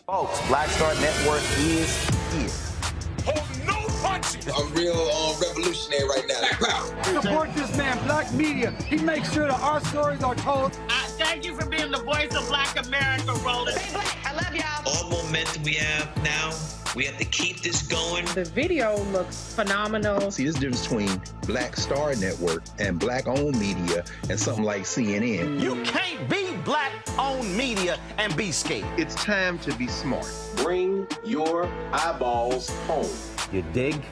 Folks, Black Star Network is here. Hold no punches. I'm real revolutionary right now. Support this man, Black Media. He makes sure that our stories are told. Thank you for being the voice of Black America, Roland. Stay black. I love y'all. All momentum we have now, we have to keep this going. The video looks phenomenal. See, there's a difference between Black Star Network and Black-owned media and something like CNN. You can't be Black-owned media and be scared. It's time to be smart. Bring your eyeballs home. You dig?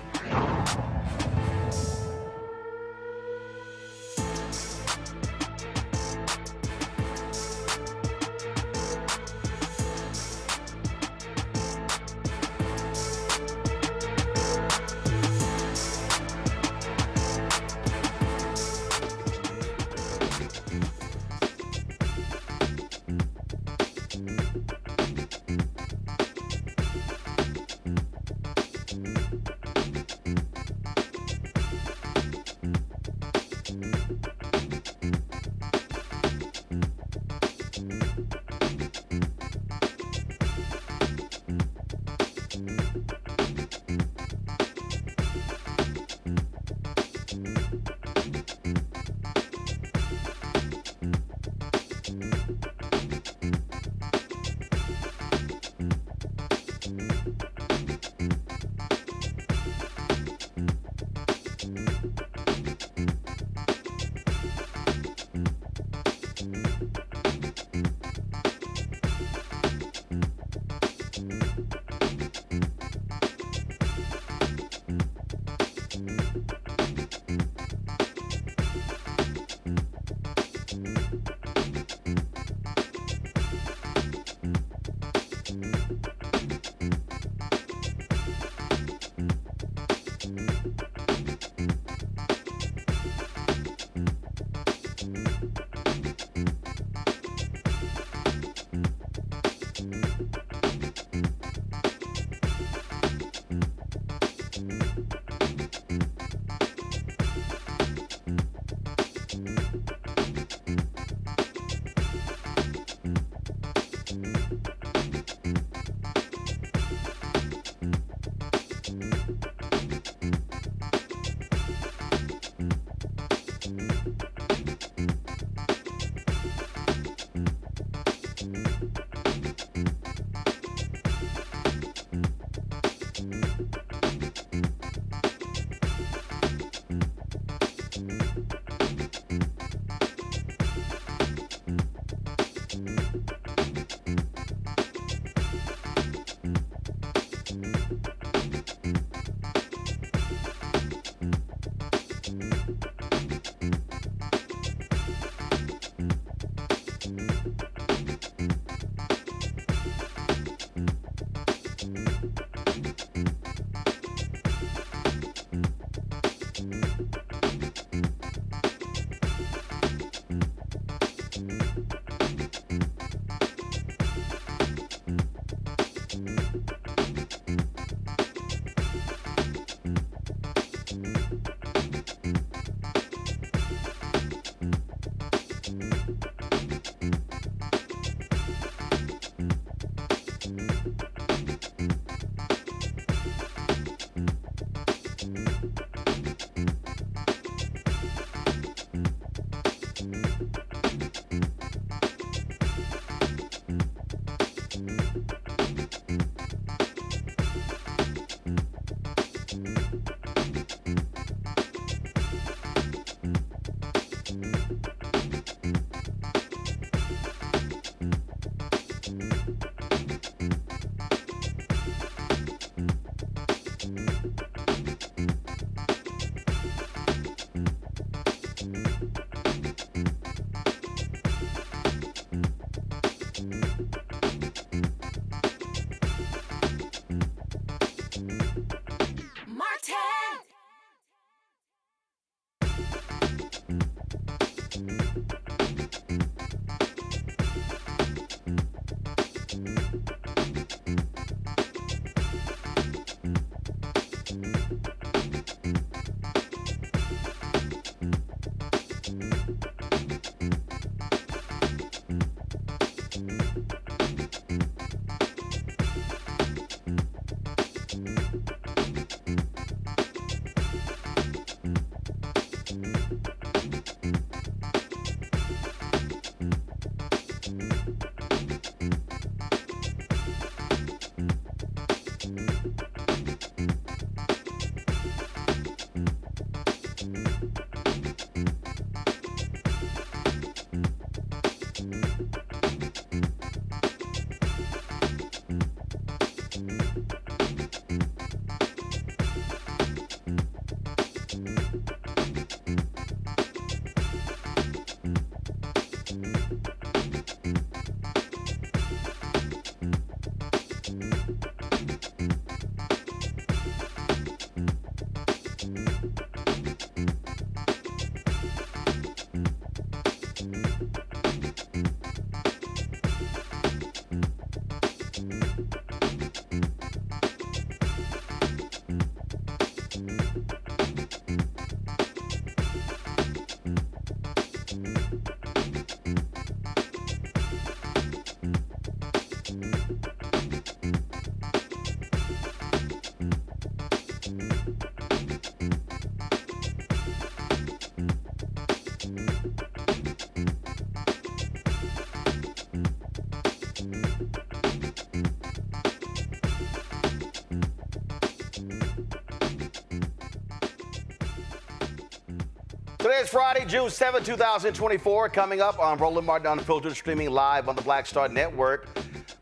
Today is Friday, June 7, 2024. Coming up on Roland Martin Unfiltered, streaming live on the Black Star Network.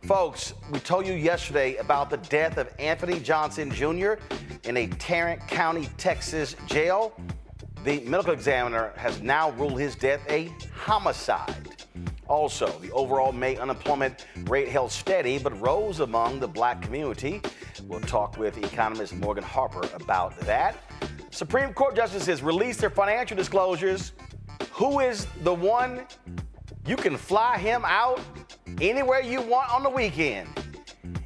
Folks, we told you yesterday about the death of Anthony Johnson Jr. in a Tarrant County, Texas jail. The medical examiner has now ruled his death a homicide. Also, the overall May unemployment rate held steady but rose among the black community. We'll talk with economist Morgan Harper about that. Supreme Court justices released their financial disclosures. Who is the one you can fly him out anywhere you want on the weekend?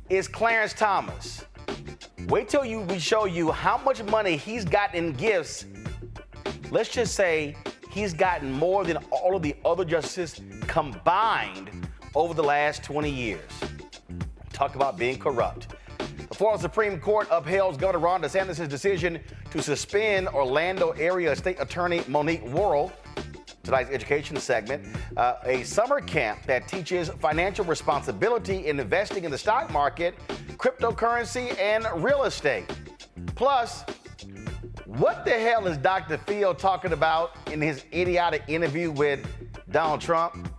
It's Clarence Thomas. Wait till we show you how much money he's gotten in gifts. Let's just say he's gotten more than all of the other justices combined over the last 20 years. Talk about being corrupt. The Florida Supreme Court upheld Governor Ron DeSantis' decision to suspend Orlando area State Attorney Monique Worrell. Tonight's education segment, a summer camp that teaches financial responsibility in investing in the stock market, cryptocurrency, and real estate. Plus, what the hell is Dr. Phil talking about in his idiotic interview with Donald Trump?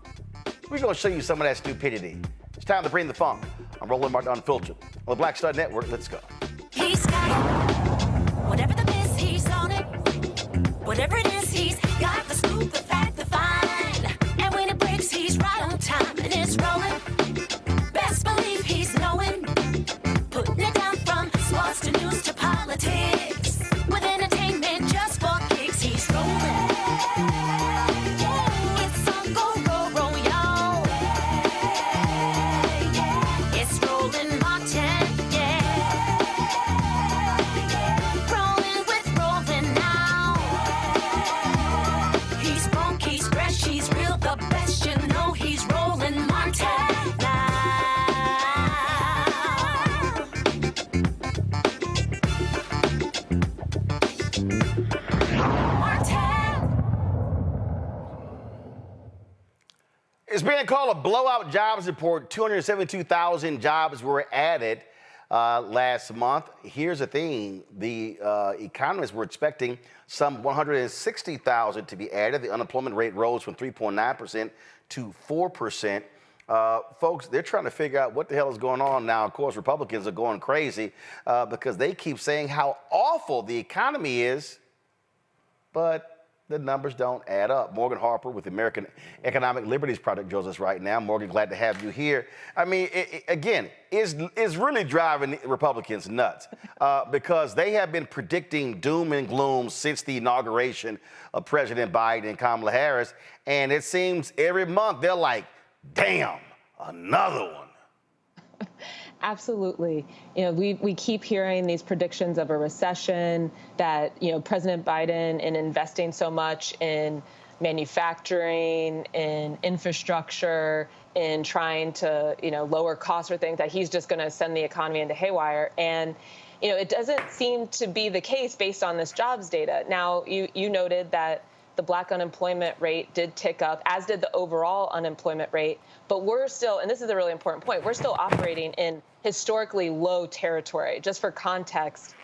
We're going to show you some of that stupidity. It's time to bring the funk. I'm Roland Martin Unfiltered on the Black Star Network. Let's go. He's got it. Whatever the miss, he's on it. Whatever it is, he's got the scoop, the fact, the find. And when it breaks, he's right on time and it's rolling. Best believe he's knowing. Putting it down from sports to news to politics. With entertainment just for kicks, he's rolling. It's on go, roll, y'all. It's Roland Martin, rolling with Roland now. He's funky, he's fresh, he's real, the best, you know he's Roland Martin now. It's being called a blowout jobs report. 272,000 jobs were added last month. Here's the thing. The economists were expecting some 160,000 to be added. The unemployment rate rose from 3.9% to 4%. Folks, they're trying to figure out what the hell is going on now. Of course, Republicans are going crazy because they keep saying how awful the economy is, but the numbers don't add up. Morgan Harper with the American Economic Liberties Project joins us right now. Morgan, glad to have you here. I mean, it's really driving Republicans nuts because they have been predicting doom and gloom since the inauguration of President Biden and Kamala Harris. And it seems every month they're like, damn, another one. Absolutely. You know, we keep hearing these predictions of a recession, that, you know, President Biden, in investing so much in manufacturing, in infrastructure, in trying to, you know, lower costs or things, that he's just going to send the economy into haywire. And, you know, it doesn't seem to be the case based on this jobs data. Now, you noted that the black unemployment rate did tick up, as did the overall unemployment rate. But we're still, and this is a really important point, we're still operating in historically low territory. Just for context,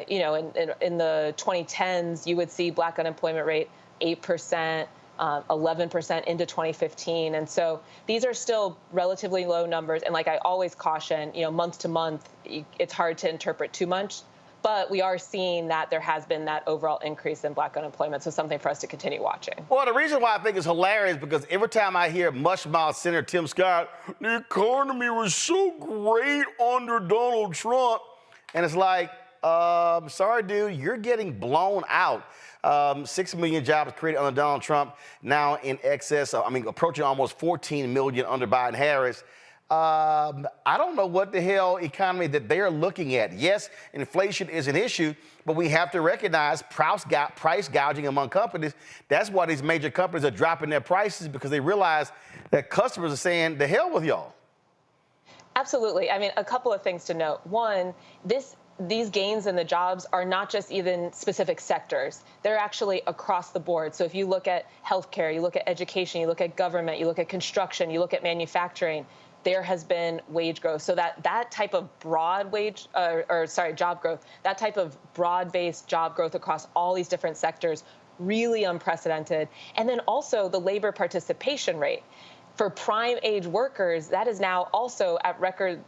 you know, in the 2010s, you would see black unemployment rate 8%, 11% into 2015. And so these are still relatively low numbers. And like I always caution, you know, month to month, it's hard to interpret too much. But we are seeing that there has been that overall increase in black unemployment, so something for us to continue watching. Well, the reason why I think it's hilarious because every time I hear mushmouth Senator Tim Scott, the economy was so great under Donald Trump, and it's like, sorry, dude, you're getting blown out. 6 million jobs created under Donald Trump, now in excess of, approaching almost 14 million under Biden Harris. I don't know what the hell economy that they're looking at. Yes, inflation is an issue, but we have to recognize price gouging among companies. That's why these major companies are dropping their prices, because they realize that customers are saying, the hell with y'all. Absolutely. I mean, a couple of things to note. One, these gains in the jobs are not just even specific sectors. They're actually across the board. So if you look at healthcare, you look at education, you look at government, you look at construction, you look at manufacturing, there has been wage growth. So that type of broad job growth, that type of broad-based job growth across all these different sectors really unprecedented. And then also the labor participation rate. For prime age workers, that is now also at record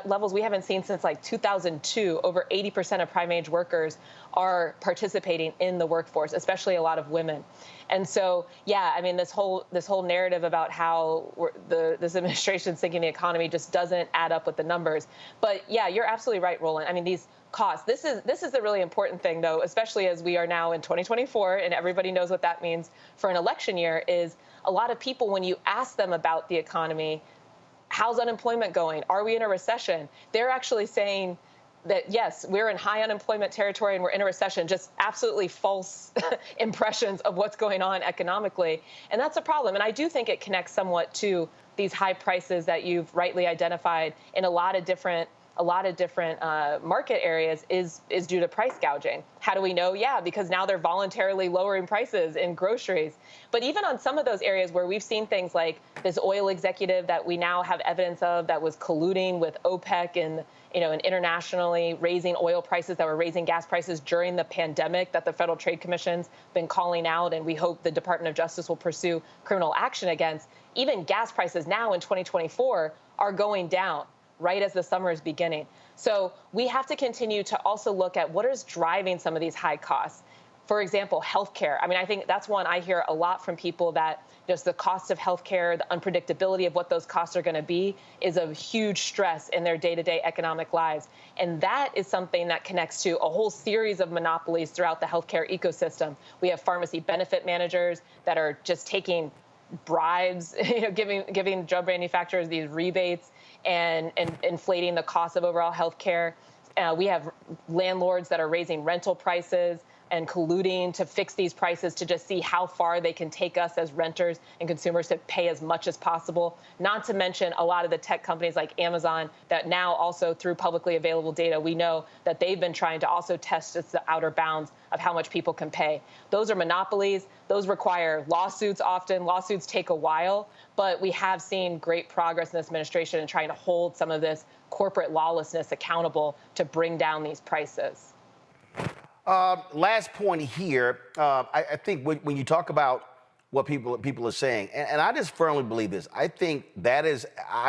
levels we haven't seen since like 2002. Over 80% of prime age workers are participating in the workforce, especially a lot of women. And so, yeah, I mean, this whole narrative about how this administration's thinking the economy just doesn't add up with the numbers. But yeah, you're absolutely right, Roland. I mean, these costs. This is the really important thing, though, especially as we are now in 2024, and everybody knows what that means for an election year. Is a lot of people, when you ask them about the economy, how's unemployment going? Are we in a recession? They're actually saying that, yes, we're in high unemployment territory and we're in a recession, just absolutely false impressions of what's going on economically. And that's a problem. And I do think it connects somewhat to these high prices that you've rightly identified in a lot of different market areas is due to price gouging. How do we know? Yeah, because now they're voluntarily lowering prices in groceries. But even on some of those areas where we've seen things like this oil executive that we now have evidence of that was colluding with OPEC and internationally raising oil prices, that were raising gas prices during the pandemic, that the Federal Trade Commission's been calling out, and we hope the Department of Justice will pursue criminal action against. Even gas prices now in 2024 are going down right as the summer is beginning. So we have to continue to also look at what is driving some of these high costs. For example, healthcare. I mean, I think that's one I hear a lot from people, that just the cost of healthcare, the unpredictability of what those costs are going to be, is a huge stress in their day-to-day economic lives. And that is something that connects to a whole series of monopolies throughout the healthcare ecosystem. We have pharmacy benefit managers that are just taking bribes, giving drug manufacturers these rebates and inflating the cost of overall health care. We have landlords that are raising rental prices and colluding to fix these prices to just see how far they can take us as renters and consumers to pay as much as possible. Not to mention a lot of the tech companies like Amazon that now also, through publicly available data, we know that they've been trying to also test the outer bounds of how much people can pay. Those are monopolies. Those require lawsuits often. Lawsuits take a while, but we have seen great progress in this administration in trying to hold some of this corporate lawlessness accountable to bring down these prices. Last point here, I think when you talk about what people are saying, and I just firmly believe this, I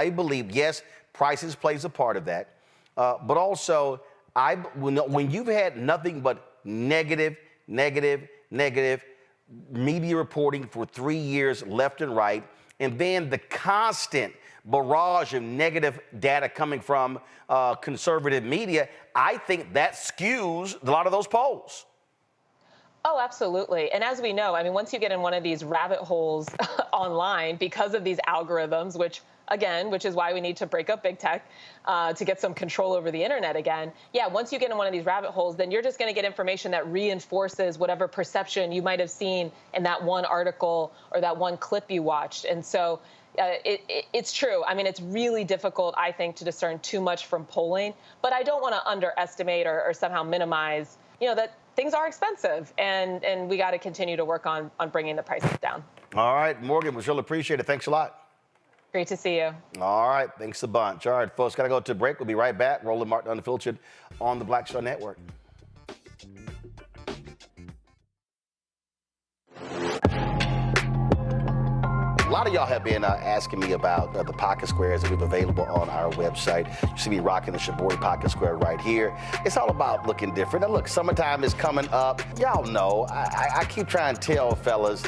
believe, yes, prices plays a part of that, but also when you've had nothing but negative media reporting for 3 years left and right, and then the constant barrage of negative data coming from conservative media, I think that skews a lot of those polls. Oh, absolutely. And as we know, I mean, once you get in one of these rabbit holes online because of these algorithms, which is why we need to break up big tech to get some control over the internet again. Yeah, once you get in one of these rabbit holes, then you're just going to get information that reinforces whatever perception you might have seen in that one article or that one clip you watched. And so it's true. I mean, it's really difficult, I think, to discern too much from polling. But I don't want to underestimate or somehow minimize, that things are expensive, and we got to continue to work on bringing the prices down. All right, Morgan, we really appreciate it. Thanks a lot. Great to see you. All right, thanks a bunch. All right, folks, got to go to a break. We'll be right back. Roland Martin Unfiltered on the Black Star Network. A lot of y'all have been asking me about the pocket squares that we have available on our website. You see me rocking the Shabori pocket square right here. It's all about looking different. Now look, summertime is coming up. Y'all know, I keep trying to tell fellas,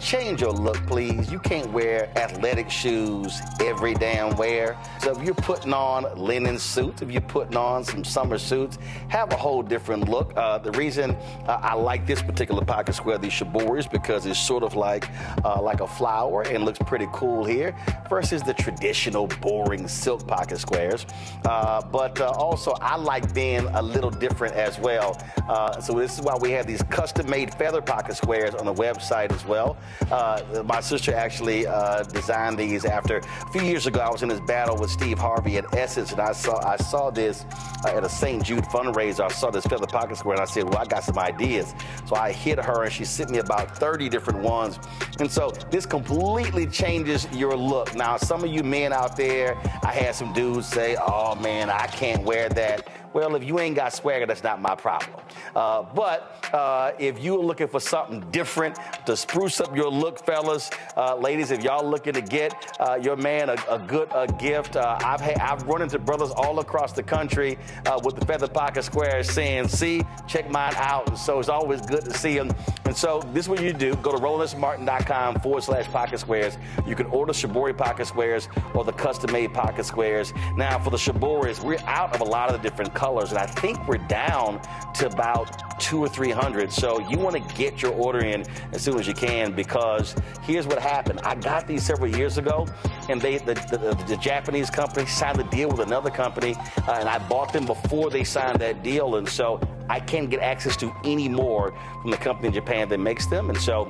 change your look, please. You can't wear athletic shoes every damn wear. So if you're putting on linen suits, if you're putting on some summer suits, have a whole different look. The reason I like this particular pocket square, the Shabori, is because it's sort of like a flower and looks pretty cool here versus the traditional boring silk pocket squares. But also I like being a little different as well. So this is why we have these custom-made feather pocket squares on the website as well. My sister actually designed these after a few years ago. I was in this battle with Steve Harvey at Essence, and I saw this at a St. Jude fundraiser. I saw this feather pocket square, and I said, well, I got some ideas. So I hit her, and she sent me about 30 different ones. And so this completely changes your look. Now, some of you men out there, I had some dudes say, oh man, I can't wear that. Well, if you ain't got swagger, that's not my problem. But if you're looking for something different to spruce up your look, fellas, ladies, if y'all looking to get your man a good gift, I've run into brothers all across the country with the feather pocket squares saying, see, check mine out. And so it's always good to see them. And so this is what you do. Go to RolandSmartin.com/pocket squares. You can order Shibori pocket squares or the custom-made pocket squares. Now, for the Shiboris, we're out of a lot of the different colors, and I think we're down to about 200 or 300. So you want to get your order in as soon as you can, because here's what happened. I got these several years ago, and the Japanese company signed a deal with another company, and I bought them before they signed that deal, and so I can't get access to any more from the company in Japan that makes them. And so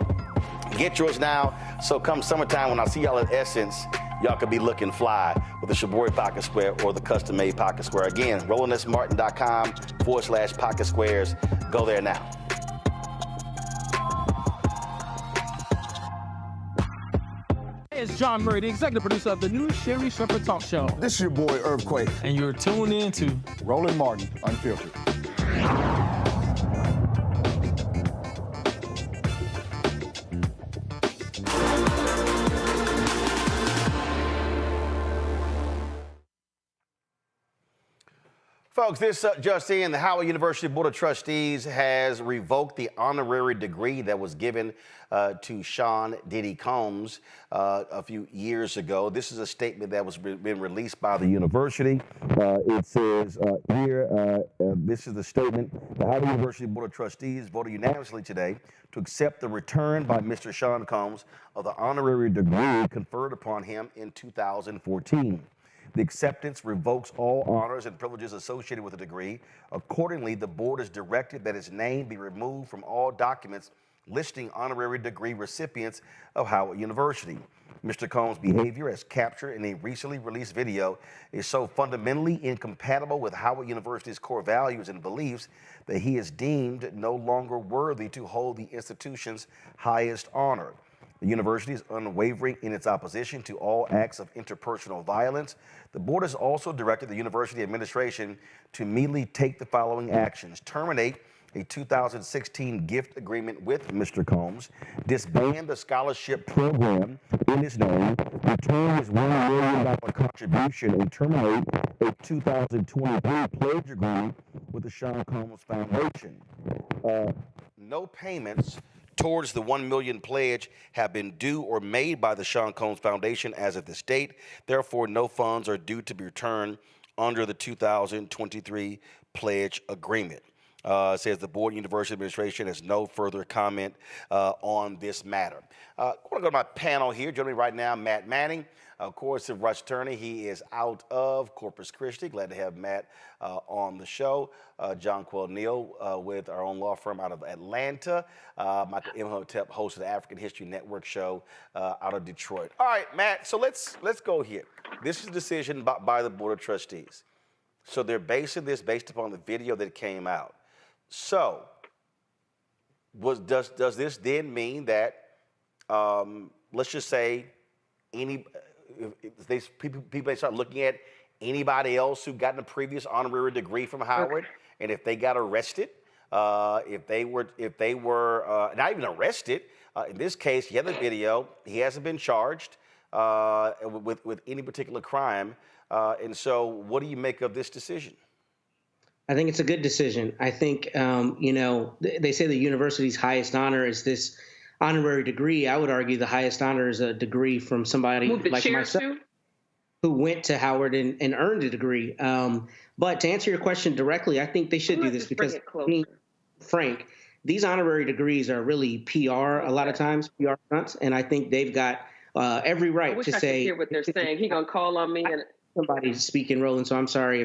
get yours now. So come summertime, when I see y'all at Essence, y'all could be looking fly with the Shibori pocket square or the custom-made pocket square. Again, RolandSmartin.com/pocket squares. Go there now. It's John Murray, the executive producer of the new Sherry Shepherd Talk Show. This is your boy, Earthquake. And you're tuned in to Roland Martin, Unfiltered. Folks, this just in, the Howard University Board of Trustees has revoked the honorary degree that was given to Sean Diddy Combs a few years ago. This is a statement that was been released by the university. It says here, this is the statement. The Howard University Board of Trustees voted unanimously today to accept the return by Mr. Sean Combs of the honorary degree conferred upon him in 2014. The acceptance revokes all honors and privileges associated with the degree. Accordingly, the board has directed that his name be removed from all documents listing honorary degree recipients of Howard University. Mr. Combs' behavior, as captured in a recently released video, is so fundamentally incompatible with Howard University's core values and beliefs that he is deemed no longer worthy to hold the institution's highest honor. The university is unwavering in its opposition to all acts of interpersonal violence. The board has also directed the university administration to immediately take the following actions: terminate a 2016 gift agreement with Mr. Combs, disband the scholarship program in his name, return his $1 million contribution, and terminate a 2023 pledge agreement with the Sean Combs Foundation. No payments towards the $1 million pledge have been due or made by the Sean Combs Foundation as of this date. Therefore, no funds are due to be returned under the 2023 pledge agreement. Says the board and university administration has no further comment on this matter. I want to go to my panel here. Joining me right now, Matt Manning, of course, of Rush Attorney. He is out of Corpus Christi. Glad to have Matt on the show. John Quell-Neal with our own law firm out of Atlanta. Michael Imhotep, host of the African History Network show out of Detroit. All right, Matt, so let's go here. This is a decision by the Board of Trustees. So they're basing this based upon the video that came out. So does this then mean that, let's just say, people start looking at anybody else who gotten a previous honorary degree from Howard, and if they got arrested, if they were not even arrested, in this case, you have the video, he hasn't been charged with any particular crime, and so what do you make of this decision? I think it's a good decision. I think, they say the university's highest honor is this honorary degree. I would argue the highest honor is a degree from somebody like myself who went to Howard and earned a degree. But to answer your question directly, I think they should do this because, Frank, these honorary degrees are really PR a lot of times, PR stunts, and I think they've got every right to say. I could hear what they're saying. He gonna call on me and somebody's speaking, Roland. So I'm sorry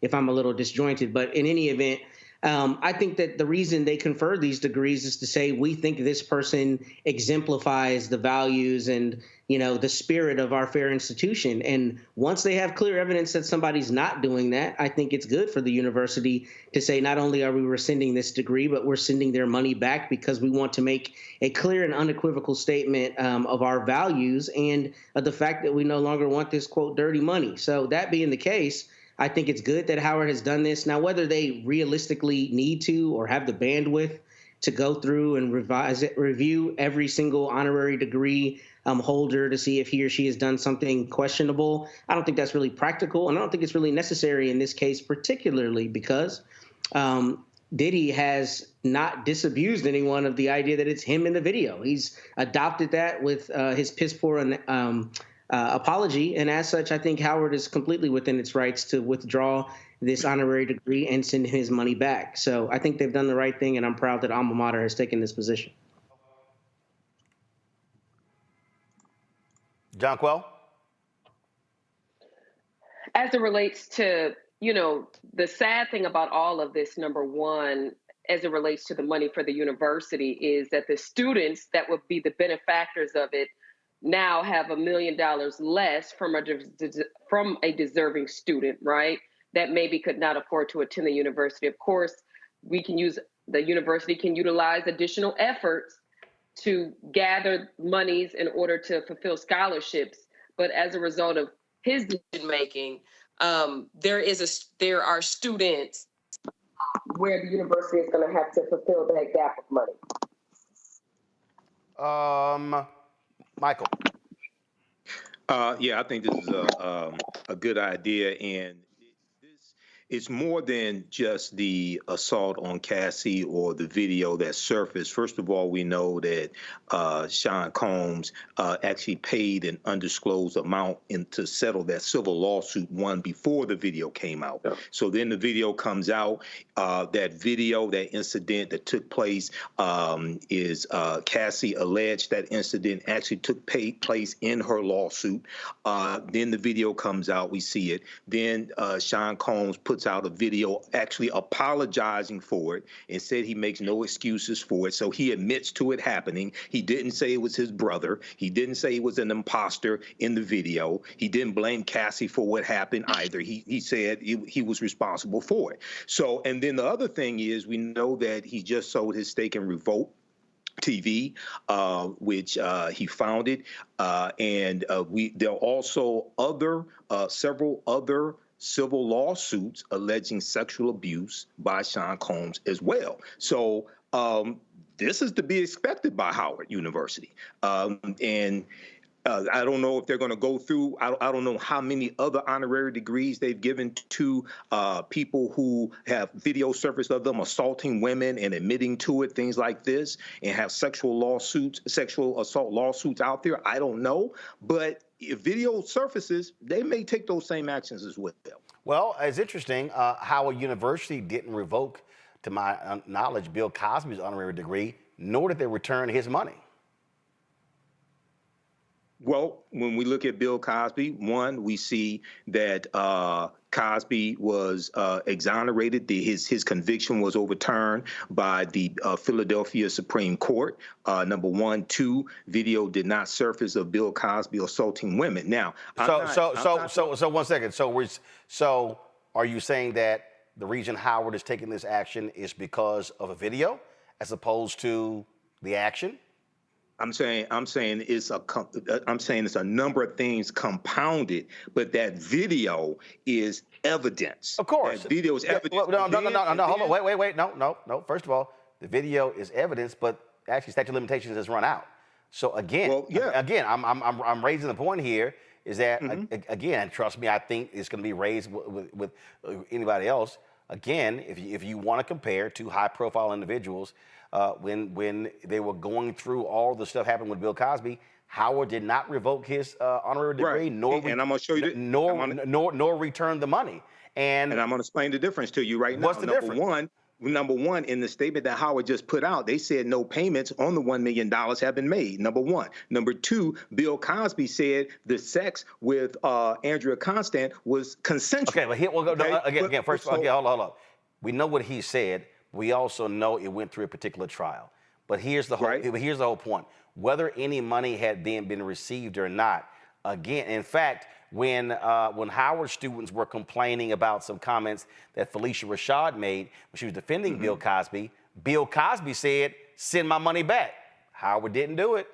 if I'm a little disjointed, but in any event, I think that the reason they confer these degrees is to say we think this person exemplifies the values and, the spirit of our fair institution. And once they have clear evidence that somebody's not doing that, I think it's good for the university to say not only are we rescinding this degree, but we're sending their money back because we want to make a clear and unequivocal statement of our values and of the fact that we no longer want this, quote, dirty money. So that being the case, I think it's good that Howard has done this. Now, whether they realistically need to or have the bandwidth to go through and review every single honorary degree holder to see if he or she has done something questionable, I don't think that's really practical, and I don't think it's really necessary in this case, particularly because Diddy has not disabused anyone of the idea that it's him in the video. He's adopted that with his piss poor apology, and as such, I think Howard is completely within its rights to withdraw this honorary degree and send his money back. So I think they've done the right thing, and I'm proud that Alma Mater has taken this position. John Quell? As it relates to, the sad thing about all of this, number one, as it relates to the money for the university, is that the students that would be the benefactors of it now have $1 million less from a deserving student, right? That maybe could not afford to attend the university. Of course, the university can utilize additional efforts to gather monies in order to fulfill scholarships. But as a result of his decision making, there are students where the university is going to have to fulfill that gap of money. Michael. Yeah, I think this is a good idea, and it's more than just the assault on Cassie or the video that surfaced. First of all, we know that Sean Combs actually paid an undisclosed amount to settle that civil lawsuit one before the video came out. Yeah. So then the video comes out. That incident that took place is Cassie alleged that incident actually took place in her lawsuit. Then the video comes out. We see it. Then Sean Combs puts out a video actually apologizing for it and said he makes no excuses for it. So he admits to it happening. He didn't say it was his brother. He didn't say he was an imposter in the video. He didn't blame Cassie for what happened either. He said he was responsible for it. So, and then the other thing is, we know that he just sold his stake in Revoke TV, which he founded, and there are also several other civil lawsuits alleging sexual abuse by Sean Combs as well. So this is to be expected by Howard University. And I don't know if they're going to go through, I don't know how many other honorary degrees they've given to people who have video surfaced of them assaulting women and admitting to it, things like this, and have sexual assault lawsuits out there. I don't know. But if video surfaces, they may take those same actions as well. Well, it's interesting. Howard University didn't revoke, to my knowledge, Bill Cosby's honorary degree, nor did they return his money. Well, when we look at Bill Cosby, one, we see that Cosby was exonerated. His conviction was overturned by the Philadelphia Supreme Court. Number one. Two, video did not surface of Bill Cosby assaulting women. Now, so 1 second. So are you saying that the reason Howard is taking this action is because of a video as opposed to the action? I'm saying it's a number of things compounded, but that video is evidence. Of course, that video is evidence. No, hold on, wait. No. First of all, the video is evidence, but actually statute of limitations has run out. So again, I'm raising the point here is that again, and trust me, I think it's going to be raised with anybody else. Again, if you want to compare two high-profile individuals. When they were going through all the stuff happened with Bill Cosby, Howard did not revoke his honorary degree, nor and I'm going to show you nor return the money. And I'm going to explain the difference to you right now. What's the difference? Number one, in the statement that Howard just put out, they said no payments on the $1 million have been made. Number one. Number two, Bill Cosby said the sex with Andrea Constant was consensual. Okay, but here we'll go again. First of all, hold on. We know what he said. We also know it went through a particular trial. But here's the whole point. Whether any money had been received or not, again, in fact, when Howard students were complaining about some comments that Felicia Rashad made when she was defending Bill Cosby said, send my money back. Howard didn't do it.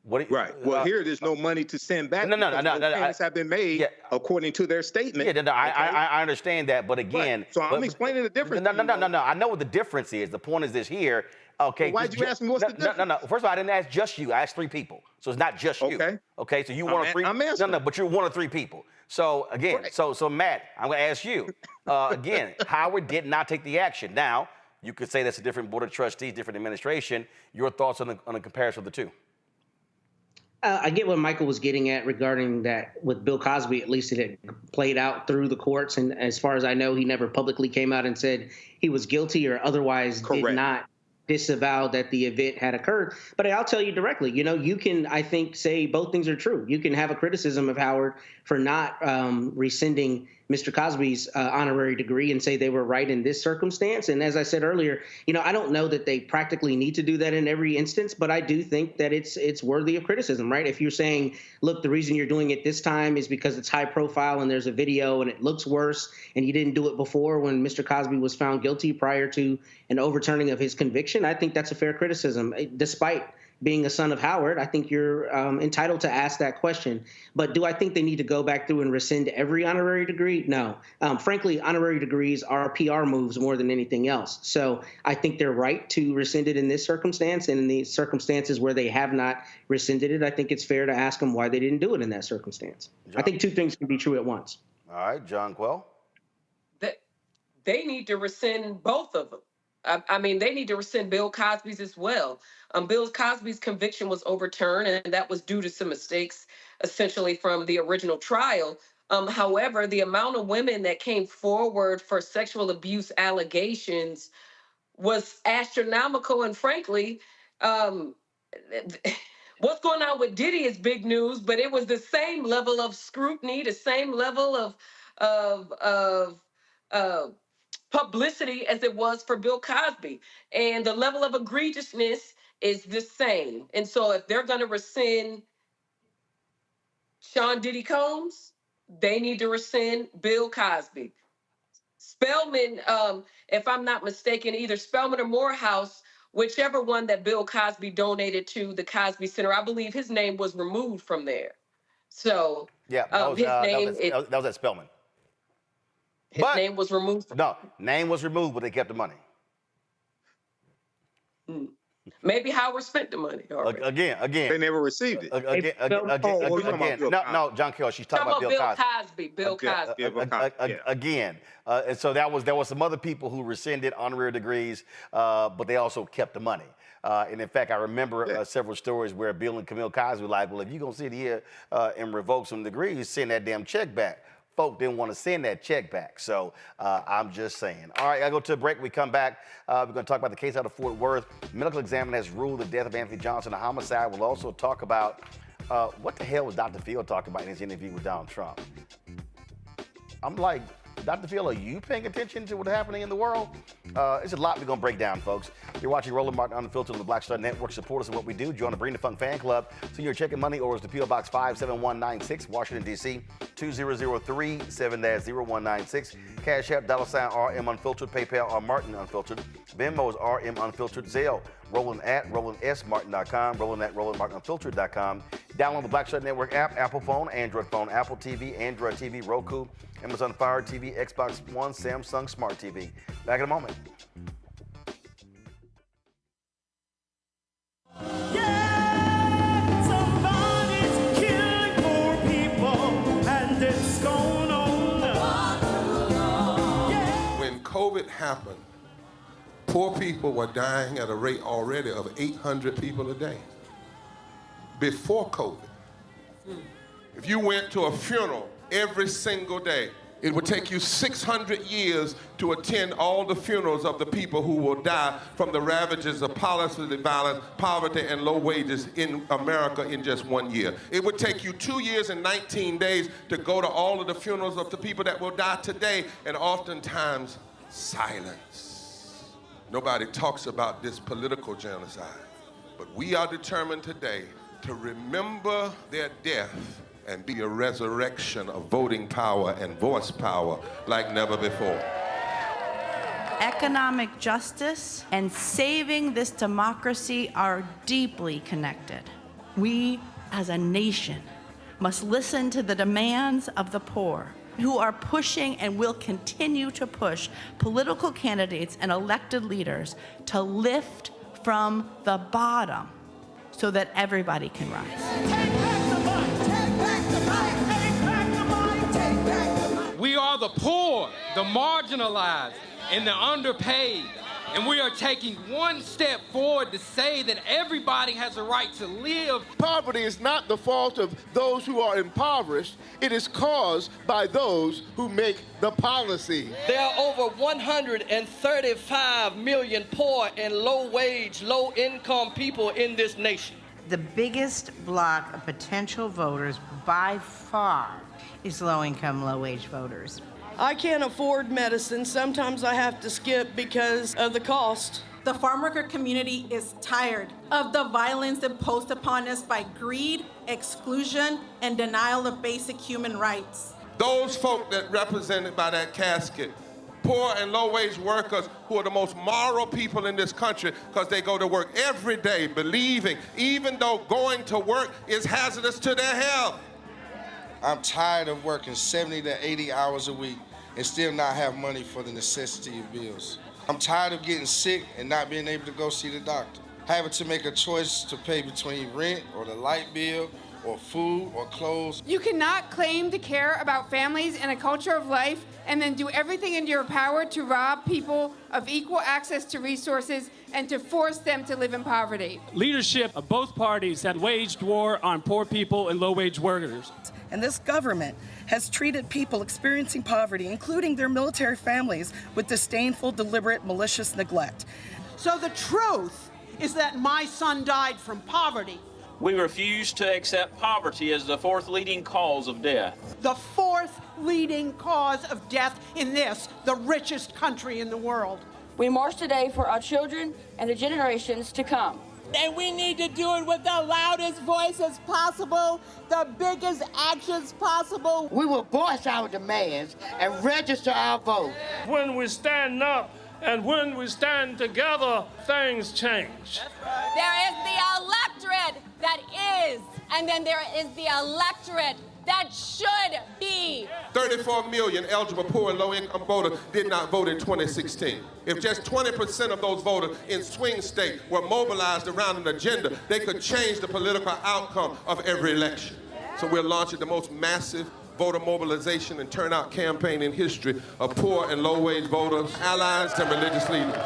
Right. Well, here there's no money to send back. No. Payments have been made according to their statement. Yeah, I understand that, but again, right. So I'm explaining the difference. No. I know what the difference is. The point is this here. Okay. Well, why'd you ask me what's the difference? No. First of all, I didn't ask just you. I asked 3 people, so it's not just you. Okay. So you one of 3. I'm answering. No, but you're one of 3 people. So again, right. so Matt, I'm going to ask you again. Howard did not take the action. Now you could say that's a different board of trustees, different administration. Your thoughts on the comparison of the two? I get what Michael was getting at regarding that with Bill Cosby. At least it had played out through the courts. And as far as I know, he never publicly came out and said he was guilty or otherwise did not disavow that the event had occurred. But I'll tell you directly, you can, I think, say both things are true. You can have a criticism of Howard for not rescinding Mr. Cosby's honorary degree and say they were right in this circumstance. And as I said earlier, I don't know that they practically need to do that in every instance, but I do think that it's worthy of criticism, right? If you're saying, look, the reason you're doing it this time is because it's high profile and there's a video and it looks worse and you didn't do it before when Mr. Cosby was found guilty prior to an overturning of his conviction, I think that's a fair criticism. Despite being a son of Howard, I think you're entitled to ask that question. But do I think they need to go back through and rescind every honorary degree? No. Frankly, honorary degrees are PR moves more than anything else. So I think they're right to rescind it in this circumstance. And in the circumstances where they have not rescinded it, I think it's fair to ask them why they didn't do it in that circumstance. John. I think 2 things can be true at once. All right, John Quell. They need to rescind both of them. I mean, they need to rescind Bill Cosby's as well. Bill Cosby's conviction was overturned, and that was due to some mistakes, essentially, from the original trial. However, the amount of women that came forward for sexual abuse allegations was astronomical. And frankly, what's going on with Diddy is big news, but it was the same level of scrutiny, the same level of publicity as it was for Bill Cosby. And the level of egregiousness is the same. And so if they're going to rescind Sean Diddy Combs, they need to rescind Bill Cosby. Spelman, if I'm not mistaken, either Spelman or Morehouse, whichever one that Bill Cosby donated to the Cosby Center, I believe his name was removed from there. So yeah, that was at Spelman. His name was removed. No, name was removed, but they kept the money. Maybe Howard spent the money. Again. They never received it. No, John Kell, she's talking about Bill Cosby. Bill Cosby. Again. And so there was some other people who rescinded honorary degrees, but they also kept the money. And in fact, I remember several stories where Bill and Camille Cosby were like, well, if you're going to sit here and revoke some degrees, send that damn check back. Folk didn't want to send that check back. So I'm just saying. All right, I go to a break. We come back. We're going to talk about the case out of Fort Worth. Medical examiner has ruled the death of Anthony Johnson a homicide. We'll also talk about what the hell was Dr. Phil talking about in his interview with Donald Trump. I'm like, Dr. Phil, are you paying attention to what's happening in the world? It's a lot we're going to break down, folks. You're watching Roland Martin Unfiltered on the Black Star Network. Support us in what we do. Join the Bring the Funk fan club. So you're checking money orders to P.O. Box 57196, Washington, D.C. 2003 7-0196. Cash App, $RM Unfiltered. PayPal, R Martin Unfiltered. Venmo is RM Unfiltered. Zelle, Roland at RolandSMartin.com. Roland at RolandMartinUnfiltered.com. Download the Black Star Network app, Apple phone, Android phone, Apple TV, Android TV, Roku, Amazon Fire TV, Xbox One, Samsung Smart TV. Back in a moment. Somebody's killing poor people, and it's going on. When COVID happened, poor people were dying at a rate already of 800 people a day. Before COVID, if you went to a funeral every single day, it would take you 600 years to attend all the funerals of the people who will die from the ravages of policy violence, poverty, and low wages in America in just 1 year. It would take you 2 years and 19 days to go to all of the funerals of the people that will die today, and oftentimes silence. Nobody talks about this political genocide, but we are determined today to remember their death and be a resurrection of voting power and voice power like never before. Economic justice and saving this democracy are deeply connected. We, as a nation, must listen to the demands of the poor, who are pushing and will continue to push political candidates and elected leaders to lift from the bottom so that everybody can rise. We are the poor, the marginalized, and the underpaid. And we are taking one step forward to say that everybody has a right to live. Poverty is not the fault of those who are impoverished. It is caused by those who make the policy. There are over 135 million poor and low-wage, low-income people in this nation. The biggest block of potential voters by far is low-income, low-wage voters. I can't afford medicine. Sometimes I have to skip because of the cost. The farm worker community is tired of the violence imposed upon us by greed, exclusion, and denial of basic human rights. Those folk that represented by that casket, poor and low-wage workers who are the most moral people in this country because they go to work every day believing, even though going to work is hazardous to their health. I'm tired of working 70 to 80 hours a week and still not have money for the necessity of bills. I'm tired of getting sick and not being able to go see the doctor, having to make a choice to pay between rent or the light bill or food or clothes. You cannot claim to care about families and a culture of life and then do everything in your power to rob people of equal access to resources and to force them to live in poverty. Leadership of both parties have waged war on poor people and low-wage workers. And this government has treated people experiencing poverty, including their military families, with disdainful, deliberate, malicious neglect. So the truth is that my son died from poverty. We refuse to accept poverty as the fourth leading cause of death. The fourth leading cause of death in this, the richest country in the world. We march today for our children and the generations to come. And we need to do it with the loudest voices possible, the biggest actions possible. We will voice our demands and register our vote. When we stand up and when we stand together, things change. There is the electorate that is, and then there is the electorate that should be. 34 million eligible poor and low-income voters did not vote in 2016. If just 20% of those voters in swing states were mobilized around an agenda, they could change the political outcome of every election. So we're launching the most massive voter mobilization and turnout campaign in history of poor and low-wage voters, allies, and religious leaders.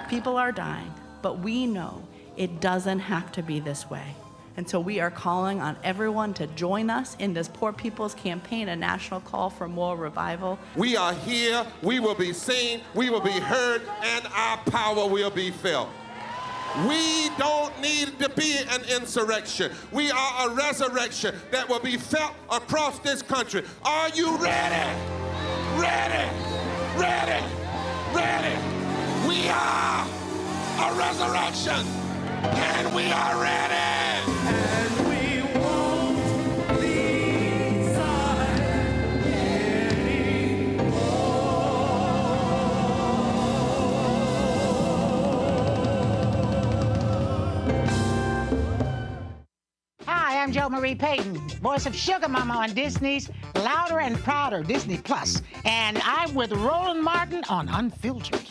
People are dying, but we know it doesn't have to be this way. And so we are calling on everyone to join us in this Poor People's Campaign, a national call for moral revival. We are here, we will be seen, we will be heard, and our power will be felt. We don't need to be an insurrection. We are a resurrection that will be felt across this country. Are you ready? Ready? Ready? Ready? We are a resurrection, and we are ready. And we won't be silent anymore. Hi, I'm Jo Marie Payton, voice of Sugar Mama on Disney's Louder and Prouder Disney Plus, and I'm with Roland Martin on Unfiltered.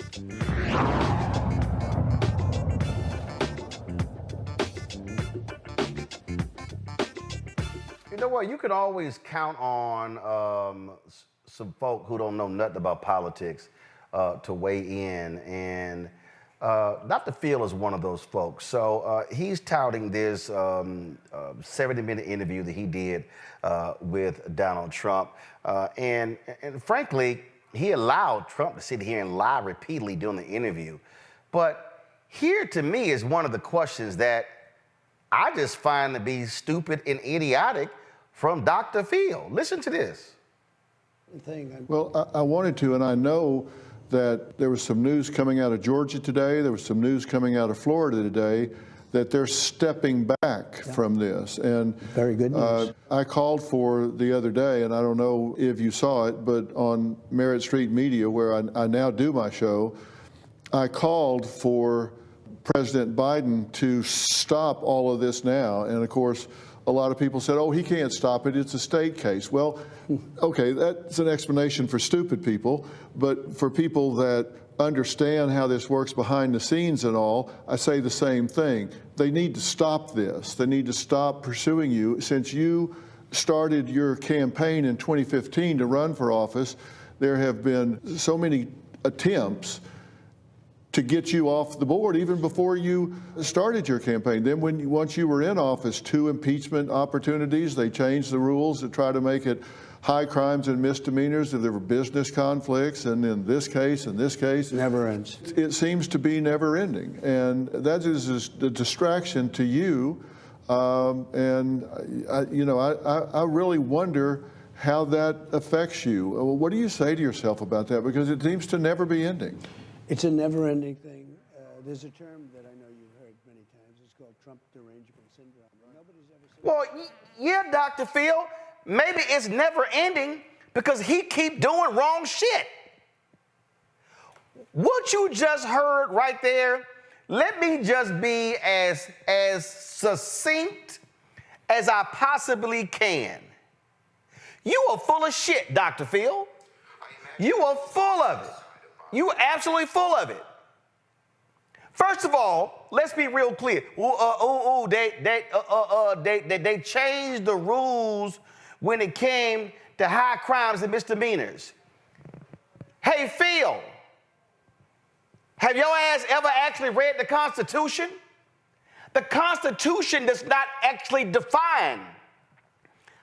You know what? You can always count on some folk who don't know nothing about politics to weigh in, and Dr. Phil is one of those folks. So he's touting this 70-minute interview that he did with Donald Trump, and frankly, he allowed Trump to sit here and lie repeatedly during the interview. But here, to me, is one of the questions that I just find to be stupid and idiotic from Dr. Phil. Listen to this. Well, I wanted to, and I know that there was some news coming out of Georgia today, there was some news coming out of Florida today, that they're stepping back from this. And very good news. I called for the other day, and I don't know if you saw it, but on Merritt Street Media, where I now do my show, I called for President Biden to stop all of this now. And of course, a lot of people said, oh, he can't stop it. It's a state case. Well, okay, that's an explanation for stupid people. But for people that understand how this works behind the scenes and all, I say the same thing. They need to stop this. They need to stop pursuing you. Since you started your campaign in 2015 to run for office, there have been so many attempts to get you off the board even before you started your campaign. Then once you were in office, 2 impeachment opportunities, they changed the rules to try to make it high crimes and misdemeanors if there were business conflicts, and in this case, never ends. It seems to be never ending, and that is a distraction to you. And I really wonder how that affects you. What do you say to yourself about that? Because it seems to never be ending. It's a never-ending thing. There's a term that I know you've heard many times. It's called Trump derangement syndrome. Nobody's ever said. Well, yeah, Dr. Phil, maybe it's never ending because he keep doing wrong shit. What you just heard right there, let me just be as succinct as I possibly can. You are full of shit, Dr. Phil. You are full of it. You are absolutely full of it. First of all, let's be real clear. They changed the rules when it came to high crimes and misdemeanors. Hey, Phil, have your ass ever actually read the Constitution? The Constitution does not actually define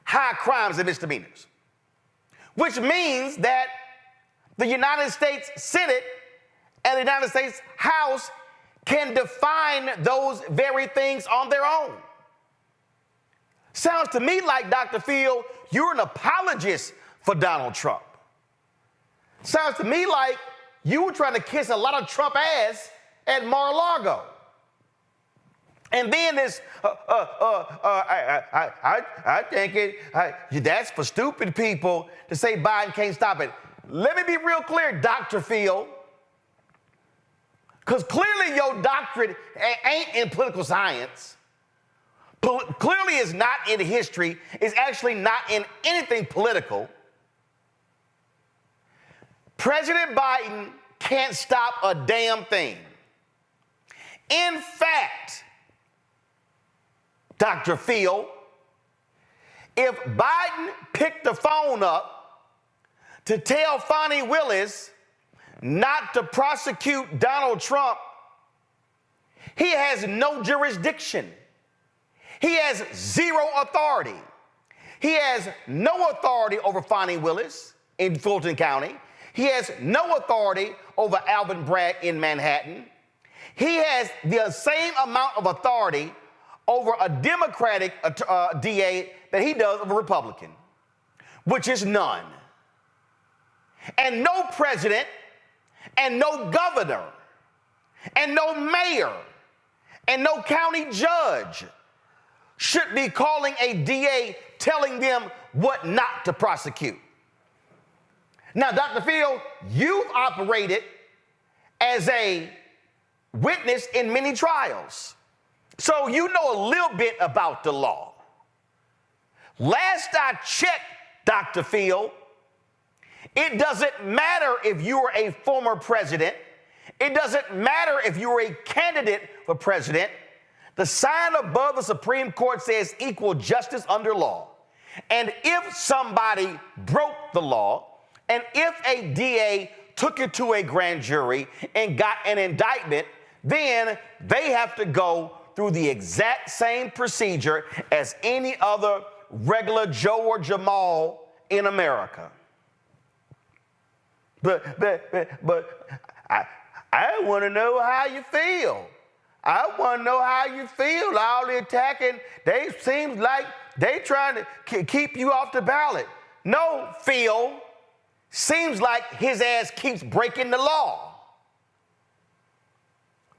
high crimes and misdemeanors, which means that the United States Senate and the United States House can define those very things on their own. Sounds to me like, Dr. Phil, you're an apologist for Donald Trump. Sounds to me like you were trying to kiss a lot of Trump ass at Mar-a-Lago. And then this, I think that's for stupid people to say Biden can't stop it. Let me be real clear, Dr. Phil, because clearly your doctorate ain't in political science. Clearly it's not in history. It's actually not in anything political. President Biden can't stop a damn thing. In fact, Dr. Phil, if Biden picked the phone up to tell Fani Willis not to prosecute Donald Trump, he has no jurisdiction. He has zero authority. He has no authority over Fani Willis in Fulton County. He has no authority over Alvin Bragg in Manhattan. He has the same amount of authority over a Democratic DA that he does over a Republican, which is none. And no president and no governor and no mayor and no county judge should be calling a DA telling them what not to prosecute. Now, Dr. Phil, you've operated as a witness in many trials, so you know a little bit about the law. Last I checked, Dr. Phil, it doesn't matter if you are a former president. It doesn't matter if you are a candidate for president. The sign above the Supreme Court says equal justice under law. And if somebody broke the law, and if a DA took it to a grand jury and got an indictment, then they have to go through the exact same procedure as any other regular Joe or Jamal in America. But I want to know how you feel. I want to know how you feel. All the attacking, they seems like they trying to keep you off the ballot. No, Phil, seems like his ass keeps breaking the law.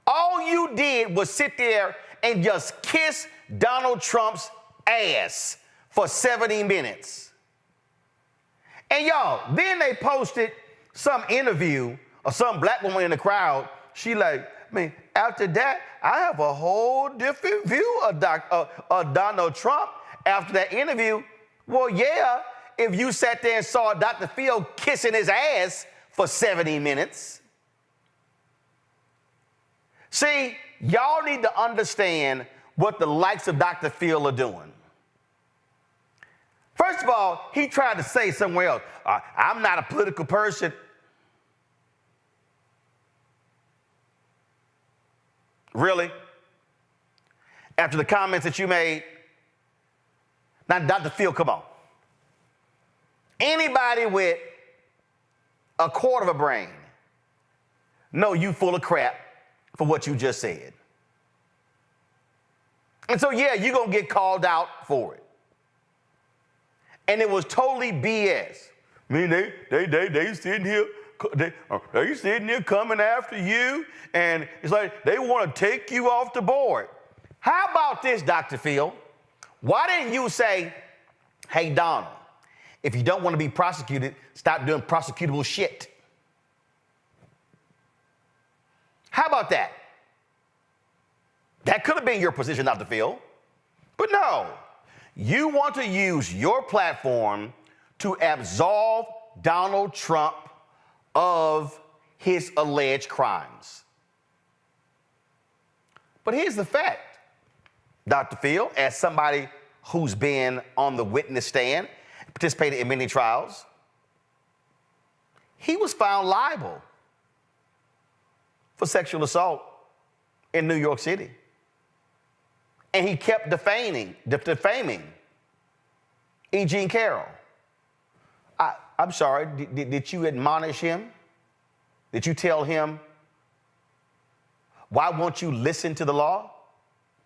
All you did was sit there and just kiss Donald Trump's ass for 70 minutes. And y'all, then they posted some interview of some black woman in the crowd. She like, mean, after that, I have a whole different view of Donald Trump after that interview. Well, yeah, if you sat there and saw Dr. Phil kissing his ass for 70 minutes. See, y'all need to understand what the likes of Dr. Phil are doing. First of all, he tried to say somewhere else, I'm not a political person. Really? After the comments that you made? Now, Dr. Phil, come on. Anybody with a quarter of a brain know you full of crap for what you just said. And so, yeah, you're going to get called out for it. And it was totally BS. I mean, they sitting here, they sitting here coming after you, and it's like they want to take you off the board. How about this, Dr. Phil? Why didn't you say, hey, Donald, if you don't want to be prosecuted, stop doing prosecutable shit? How about that? That could have been your position, Dr. Phil. But no, you want to use your platform to absolve Donald Trump of his alleged crimes. But here's the fact, Dr. Phil, as somebody who's been on the witness stand, participated in many trials, he was found liable for sexual assault in New York City. And he kept defaming E. Jean Carroll. I'm sorry, did you admonish him? Did you tell him, why won't you listen to the law?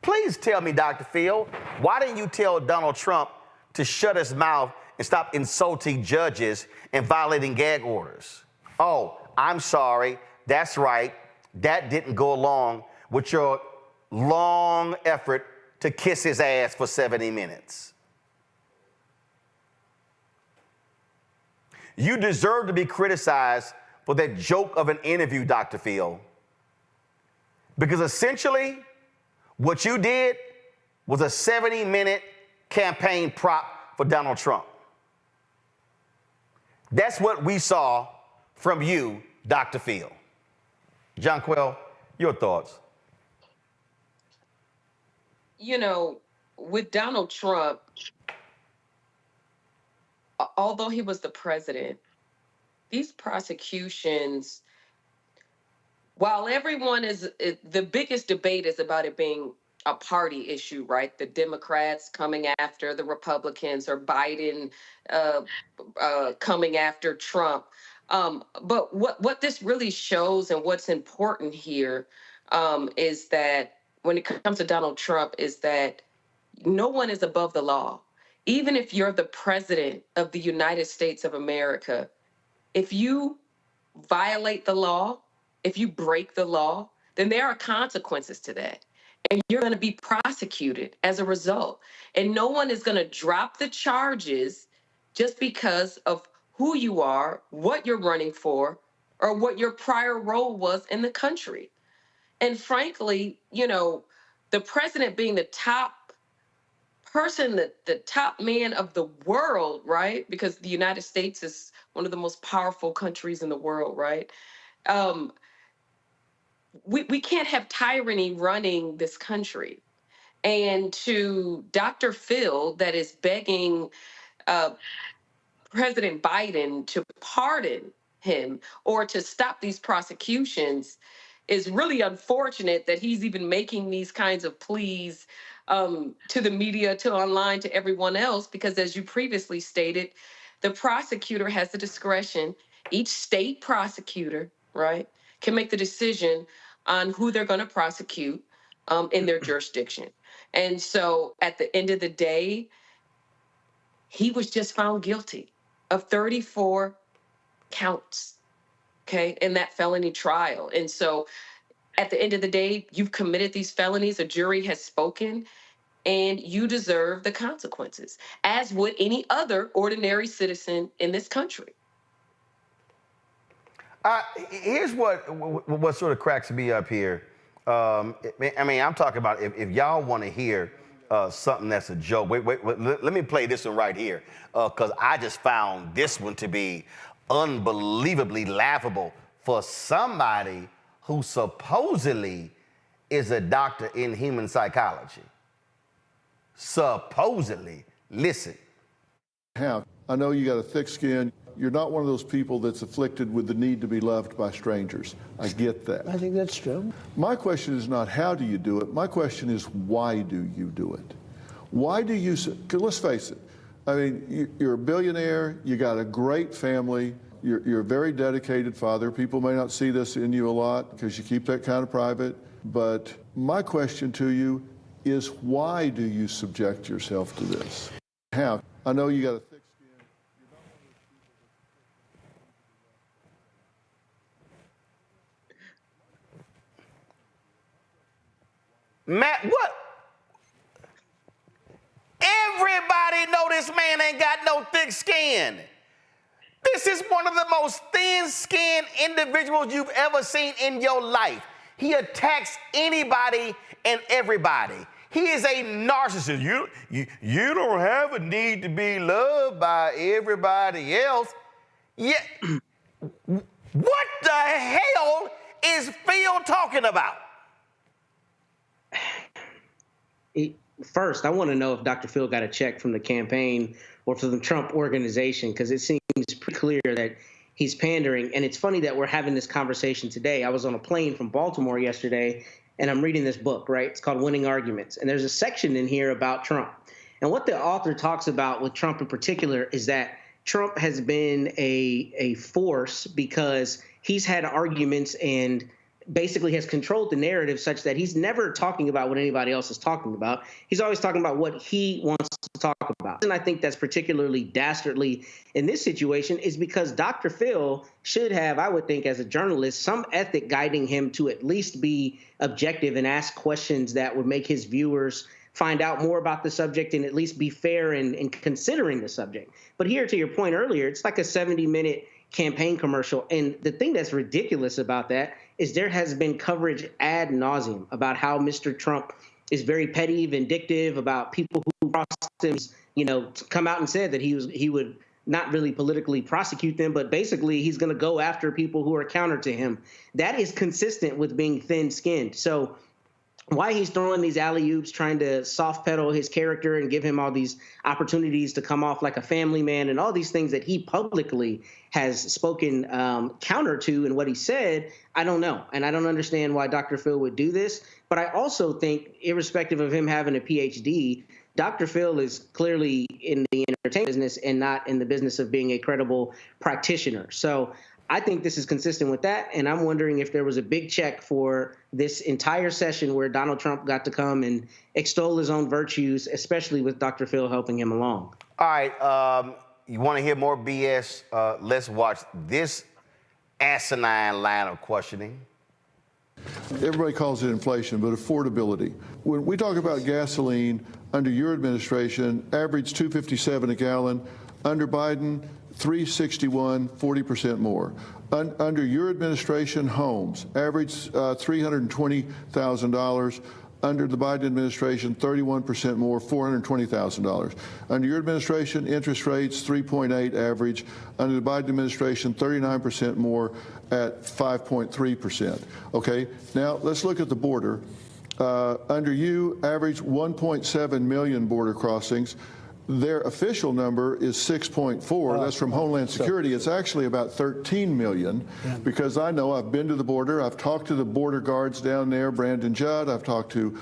Please tell me, Dr. Phil, why didn't you tell Donald Trump to shut his mouth and stop insulting judges and violating gag orders? Oh, I'm sorry, that's right. That didn't go along with your long effort to kiss his ass for 70 minutes. You deserve to be criticized for that joke of an interview, Dr. Phil. Because essentially, what you did was a 70-minute campaign prop for Donald Trump. That's what we saw from you, Dr. Phil. John Quell, your thoughts? You know, with Donald Trump, although he was the president, these prosecutions, while everyone the biggest debate is about it being a party issue, right? The Democrats coming after the Republicans or Biden coming after Trump. But what this really shows and what's important here is that when it comes to Donald Trump is that no one is above the law. Even if you're the president of the United States of America, if you violate the law, if you break the law, then there are consequences to that. And you're going to be prosecuted as a result. And no one is going to drop the charges just because of who you are, what you're running for, or what your prior role was in the country. And frankly, you know, the president being the top person, the top man of the world, right? Because the United States is one of the most powerful countries in the world, right? We can't have tyranny running this country. And to Dr. Phil, that is begging President Biden to pardon him or to stop these prosecutions is really unfortunate that he's even making these kinds of pleas to the media, to online, to everyone else, because as you previously stated, the prosecutor has the discretion. Each state prosecutor, right, can make the decision on who they're going to prosecute in their jurisdiction. And so at the end of the day, he was just found guilty of 34 counts, okay, in that felony trial. And so at the end of the day, you've committed these felonies, a jury has spoken, and you deserve the consequences, as would any other ordinary citizen in this country. Here's what sort of cracks me up here. I mean, I'm talking about if y'all want to hear something that's a joke. Wait, let me play this one right here, because I just found this one to be unbelievably laughable for somebody who supposedly is a doctor in human psychology. Supposedly. Listen. I know you got a thick skin. You're not one of those people that's afflicted with the need to be loved by strangers. I get that. I think that's true. My question is not how do you do it. My question is why do you do it? Why do you, because let's face it, I mean, you're a billionaire, you got a great family, you're a very dedicated father. People may not see this in you a lot because you keep that kind of private. But my question to you is why do you subject yourself to this? How? I know you got a thick skin. Matt, what? Everybody know this man ain't got no thick skin. This is one of the most thin-skinned individuals you've ever seen in your life. He attacks anybody and everybody. He is a narcissist. You don't have a need to be loved by everybody else. Yeah. What the hell is Phil talking about? First, I want to know if Dr. Phil got a check from the campaign or from the Trump organization, because it seems pretty clear that he's pandering. And it's funny that we're having this conversation today. I was on a plane from Baltimore yesterday, and I'm reading this book, right? It's called Winning Arguments. And there's a section in here about Trump. And what the author talks about with Trump in particular is that Trump has been a force because he's had arguments and basically has controlled the narrative such that he's never talking about what anybody else is talking about. He's always talking about what he wants to talk about. And I think that's particularly dastardly in this situation is because Dr. Phil should have, I would think as a journalist, some ethic guiding him to at least be objective and ask questions that would make his viewers find out more about the subject and at least be fair in considering the subject. But here, to your point earlier, it's like a 70-minute campaign commercial. And the thing that's ridiculous about that is there has been coverage ad nauseum about how Mr. Trump is very petty, vindictive, about people who crossed him, come out and said that he would not really politically prosecute them, but basically he's going to go after people who are counter to him. That is consistent with being thin-skinned. So why he's throwing these alley-oops, trying to soft pedal his character and give him all these opportunities to come off like a family man and all these things that he publicly has spoken counter to in what he said, I don't know. And I don't understand why Dr. Phil would do this. But I also think, irrespective of him having a PhD, Dr. Phil is clearly in the entertainment business and not in the business of being a credible practitioner. So I think this is consistent with that, and I'm wondering if there was a big check for this entire session where Donald Trump got to come and extol his own virtues, especially with Dr. Phil helping him along. All right, you want to hear more BS? Let's watch this asinine line of questioning. Everybody calls it inflation, but affordability. When we talk about gasoline, under your administration, average $2.57 a gallon. Under Biden, $3.61, 40% more. Under your administration, homes average $320,000. Under the Biden administration, 31% more, $420,000. Under your administration, interest rates 3.8 average. Under the Biden administration, 39% more at 5.3%. Okay, now let's look at the border. Under you, average 1.7 million border crossings. Their official number is 6.4. That's from Homeland Security. It's actually about 13 million because I know I've been to the border. I've talked to the border guards down there, Brandon Judd. I've talked to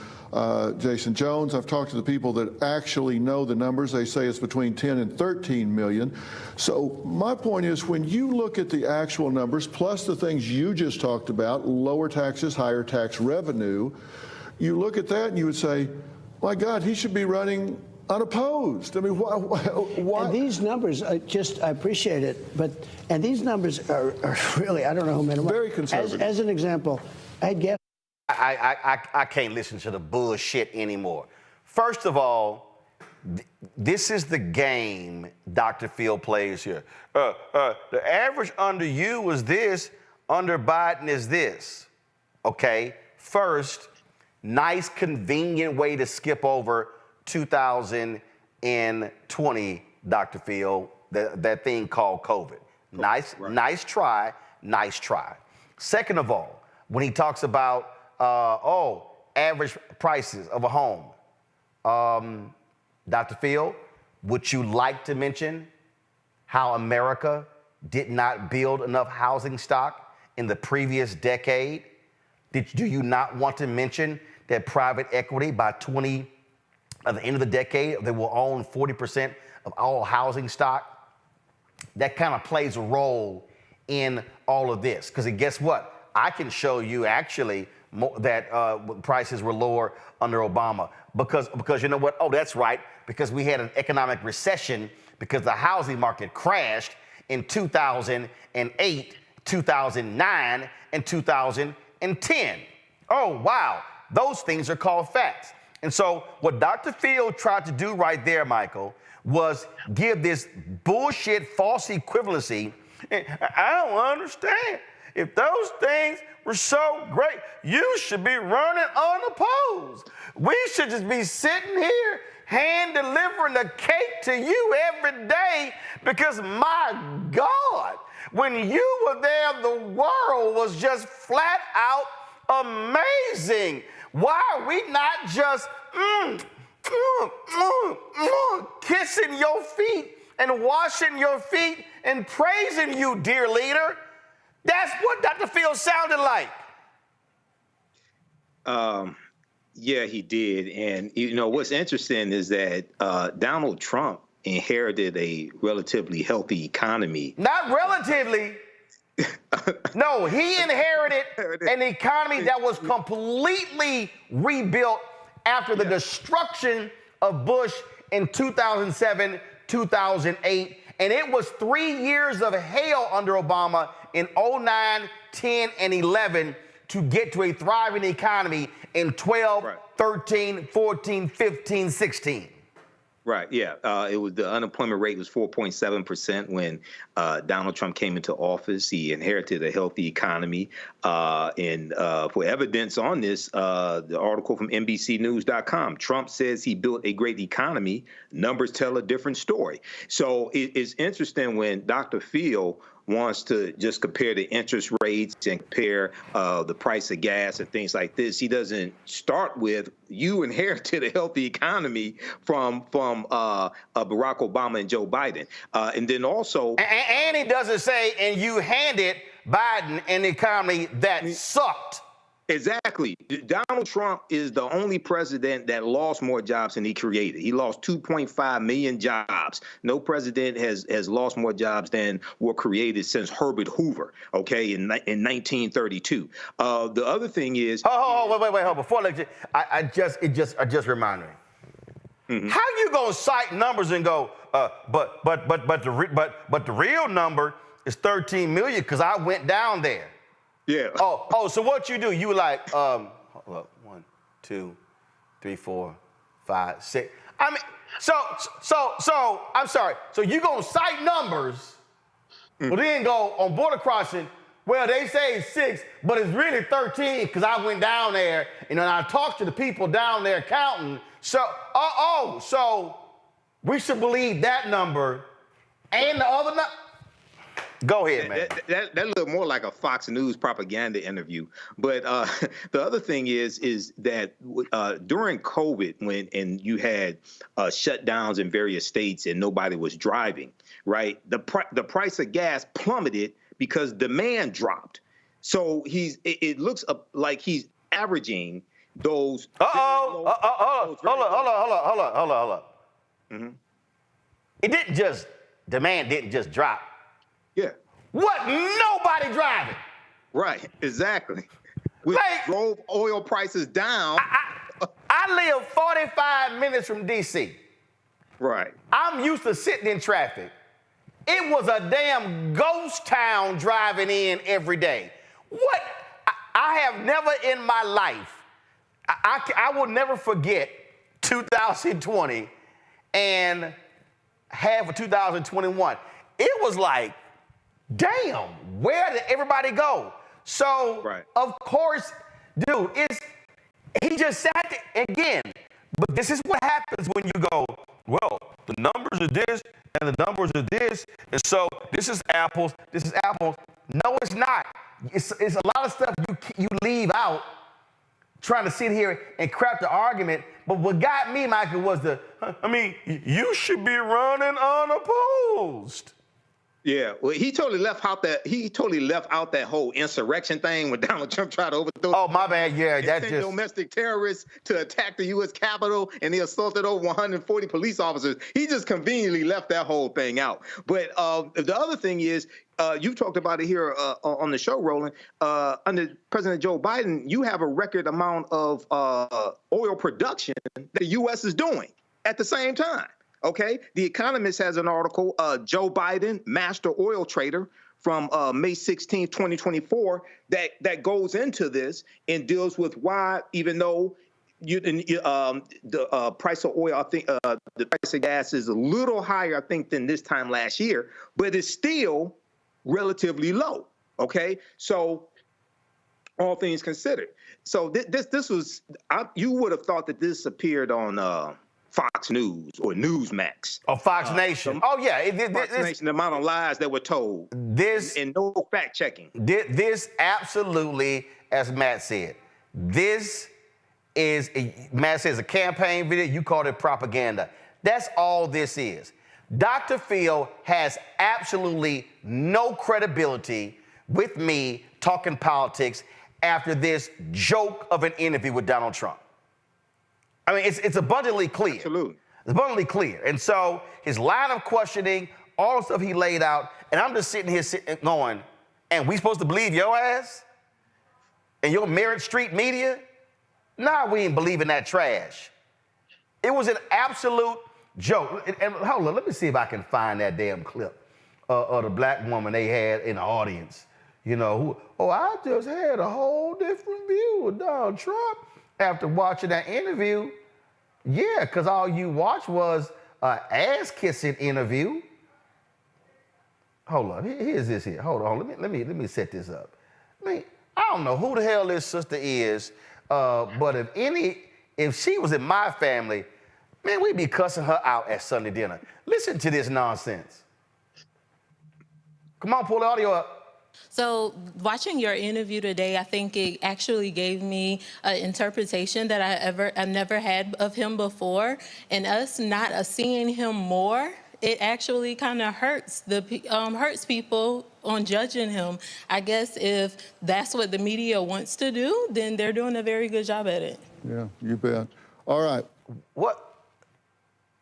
Jason Jones. I've talked to the people that actually know the numbers. They say it's between 10 and 13 million. So my point is when you look at the actual numbers, plus the things you just talked about, lower taxes, higher tax revenue, you look at that and you would say, my God, he should be running unopposed. I mean, why? And these numbers, I appreciate it, and these numbers are really, I don't know how many. Very conservative. As an example, I guess. I can't listen to the bullshit anymore. First of all, this is the game Dr. Phil plays here. The average under you was this, under Biden is this. Okay? First, nice, convenient way to skip over 2020, Dr. Phil, that thing called COVID. Nice try. Second of all, when he talks about, average prices of a home, Dr. Phil, would you like to mention how America did not build enough housing stock in the previous decade? Do you not want to mention that private equity by at the end of the decade, they will own 40% of all housing stock? That kind of plays a role in all of this. Because guess what? I can show you actually that prices were lower under Obama. Because you know what? Oh, that's right. Because we had an economic recession because the housing market crashed in 2008, 2009, and 2010. Oh, wow. Those things are called facts. And so what Dr. Field tried to do right there, Michael, was give this bullshit false equivalency. I don't understand. If those things were so great, you should be running unopposed. We should just be sitting here hand delivering the cake to you every day because, my God, when you were there, the world was just flat out amazing. Why are we not just kissing your feet and washing your feet and praising you, dear leader? That's what Dr. Field sounded like. Yeah, he did. And, you know, what's interesting is that Donald Trump inherited a relatively healthy economy. Not relatively. No, he inherited an economy that was completely rebuilt after the destruction of Bush in 2007, 2008. And it was 3 years of hell under Obama in 09, 10, and 11 to get to a thriving economy in 12, 13, 14, 15, 16. Right. Yeah. It was the unemployment rate was 4.7% when Donald Trump came into office. He inherited a healthy economy. And for evidence on this, the article from NBCnews.com, Trump says he built a great economy. Numbers tell a different story. So it's interesting when Dr. Field wants to just compare the interest rates and compare the price of gas and things like this. He doesn't start with, you inherited a healthy economy from Barack Obama and Joe Biden. And then also... And he doesn't say, and you handed Biden an economy that sucked. Exactly. Donald Trump is the only president that lost more jobs than he created. He lost 2.5 million jobs. No president has lost more jobs than were created since Herbert Hoover, okay, in 1932. The other thing is... Wait. Before I let you... I just reminded me. Mm-hmm. How you gonna cite numbers and go, but the real number is 13 million because I went down there. Yeah. Oh, so what you do? You like, 1, 2, 3, 4, 5, 6. I mean, so I'm sorry. So you gonna cite numbers, but then go on border crossing. Well, they say it's 6, but it's really 13 because I went down there, and I talked to the people down there counting. So, so we should believe that number and the other number. Go ahead, man. That looked more like a Fox News propaganda interview. But the other thing is that during COVID, when you had shutdowns in various states and nobody was driving, right? The price of gas plummeted because demand dropped. So it looks like he's averaging those. Hold up. Mm-hmm. Demand didn't just drop. Yeah. What? Nobody driving. Right, exactly. We drove oil prices down. I live 45 minutes from D.C. Right. I'm used to sitting in traffic. It was a damn ghost town driving in every day. What? I have never in my life, I will never forget 2020 and half of 2021. It was like, damn, where did everybody go? So, of course, Dude, he just sat there again. But this is what happens when you go, well, the numbers are this and the numbers are this, and so this is apples, this is apples. No, it's not. It's a lot of stuff you leave out trying to sit here and craft the argument. But what got me, Michael, was you should be running unopposed. Yeah, well, he totally left out that whole insurrection thing when Donald Trump tried to overthrow. Oh, my bad. Yeah, that's just domestic terrorists to attack the U.S. Capitol, and they assaulted over 140 police officers. He just conveniently left that whole thing out. But the other thing is, you've talked about it here on the show, Roland. Under President Joe Biden, you have a record amount of oil production that the U.S. is doing at the same time. Okay, The Economist has an article, Joe Biden, master oil trader, from May 16, 2024, that goes into this and deals with why, even though the price of oil, I think the price of gas is a little higher, I think, than this time last year, but it's still relatively low. Okay, so all things considered, so this was you would have thought that this appeared on Fox News or Newsmax. Or Fox Nation. Oh, yeah. Fox Nation, the amount of lies that were told. And no fact checking. This absolutely, as Matt said, Matt says a campaign video. You called it propaganda. That's all this is. Dr. Phil has absolutely no credibility with me talking politics after this joke of an interview with Donald Trump. I mean, it's abundantly clear. Absolutely. It's abundantly clear. And so his line of questioning, all the stuff he laid out, and I'm just sitting here going, and we supposed to believe your ass? And your Merritt Street media? Nah, we ain't believing that trash. It was an absolute joke. And hold on, let me see if I can find that damn clip of the black woman they had in the audience. You know, I just had a whole different view of Donald Trump. After watching that interview, yeah, because all you watched was an ass-kissing interview. Hold on, here's this here. Hold on, let me set this up. I mean, I don't know who the hell this sister is, but if she was in my family, man, we'd be cussing her out at Sunday dinner. Listen to this nonsense. Come on, pull the audio up. So watching your interview today, I think it actually gave me an interpretation that I've never had of him before. And us not seeing him more, it actually kind of hurts people on judging him. I guess if that's what the media wants to do, then they're doing a very good job at it. Yeah, you bet. All right. What?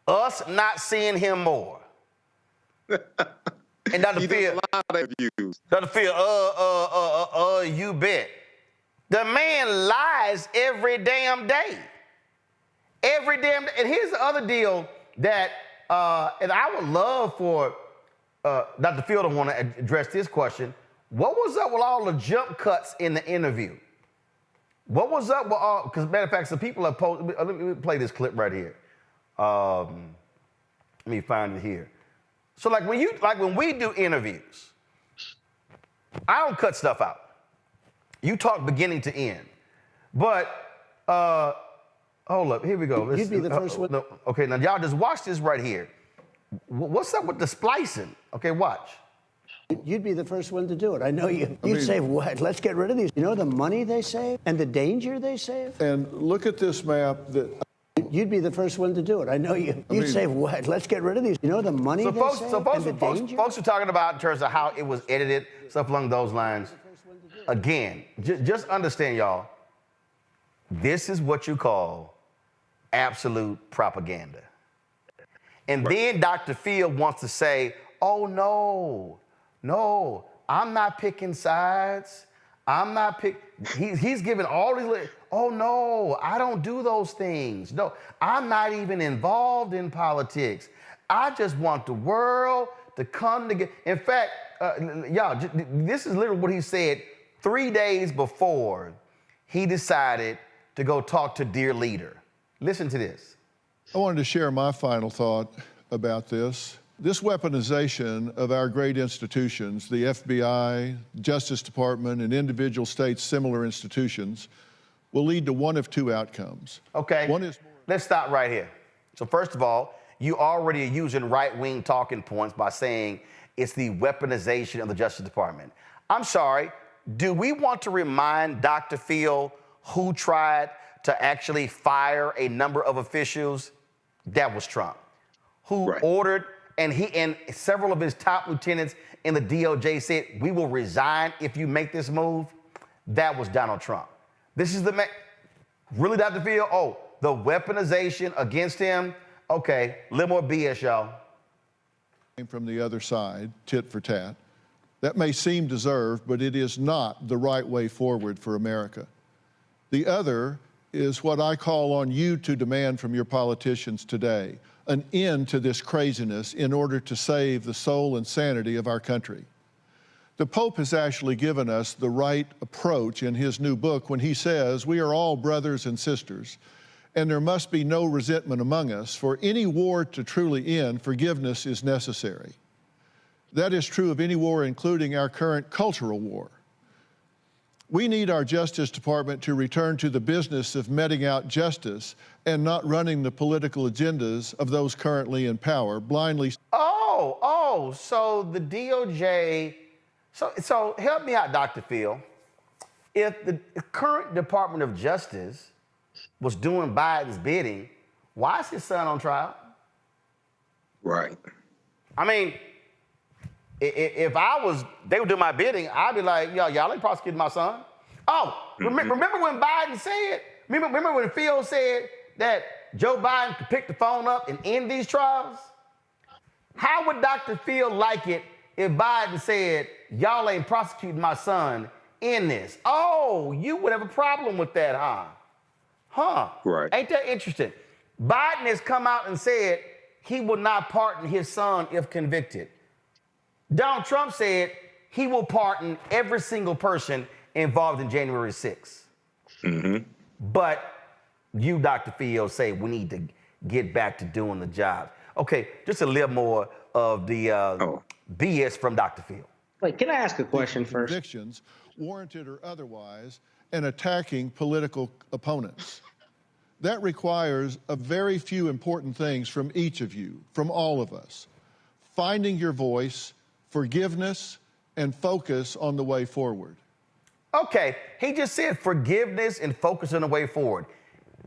Us not seeing him more. And Dr. Phil, Dr. Phil, you bet. The man lies every damn day. Every damn day. And here's the other deal that, and I would love for Dr. Phil to want to address this question. What was up with all the jump cuts in the interview? What was up with all, because matter of fact, some people have posted, let me play this clip right here. Let me find it here. So like when we do interviews, I don't cut stuff out. You talk beginning to end. But hold up, here we go. You'd be the first one. No, okay, now y'all just watch this right here. What's up with the splicing? Okay, watch. You'd be the first one to do it. I know you. You'd say, what? Let's get rid of these. You know the money they save and the danger they save? And look at this map that... You'd be the first one to do it. I know you. You'd say, what? Let's get rid of these. You know the money they save and the danger? Folks are talking about in terms of how it was edited, stuff along those lines. Again, just understand, y'all, this is what you call absolute propaganda. And then Dr. Phil wants to say, oh, no, I'm not picking sides. I'm not he's giving all these, oh no, I don't do those things. No, I'm not even involved in politics. I just want the world to come together. In fact, y'all, this is literally what he said 3 days before he decided to go talk to Dear Leader. Listen to this. I wanted to share my final thought about this. This weaponization of our great institutions, the FBI, Justice Department, and individual states' similar institutions, will lead to one of two outcomes. Okay, let's stop right here. So first of all, you already are using right-wing talking points by saying it's the weaponization of the Justice Department. I'm sorry, do we want to remind Dr. Phil who tried to actually fire a number of officials? That was Trump. Who ordered, and several of his top lieutenants in the DOJ said, we will resign if you make this move. That was Donald Trump. This is the man. Really, Dr. Phil? Oh, the weaponization against him? Okay, a little more BS, y'all. From the other side, tit for tat. That may seem deserved, but it is not the right way forward for America. The other is what I call on you to demand from your politicians today, an end to this craziness in order to save the soul and sanity of our country. The Pope has actually given us the right approach in his new book when he says, we are all brothers and sisters, and there must be no resentment among us. For any war to truly end, forgiveness is necessary. That is true of any war, including our current cultural war. We need our Justice Department to return to the business of meting out justice and not running the political agendas of those currently in power, blindly. So the DOJ, so help me out, Dr. Phil. If the current Department of Justice was doing Biden's bidding, why is his son on trial? Right. I mean, if they were doing my bidding, I'd be like, y'all ain't prosecuting my son. Oh, remember when Biden said, remember when Phil said that Joe Biden could pick the phone up and end these trials? How would Dr. Phil like it if Biden said, y'all ain't prosecuting my son in this? Oh, you would have a problem with that, huh? Right. Ain't that interesting? Biden has come out and said he will not pardon his son if convicted. Donald Trump said he will pardon every single person involved in January 6th. Mm-hmm. But you, Dr. Phil, say we need to get back to doing the job. Okay, just a little more of the BS from Dr. Phil. Wait, can I ask a question first? Convictions, warranted or otherwise, and attacking political opponents. That requires a very few important things from each of you, from all of us. Finding your voice, forgiveness, and focus on the way forward. Okay, he just said forgiveness and focus on the way forward.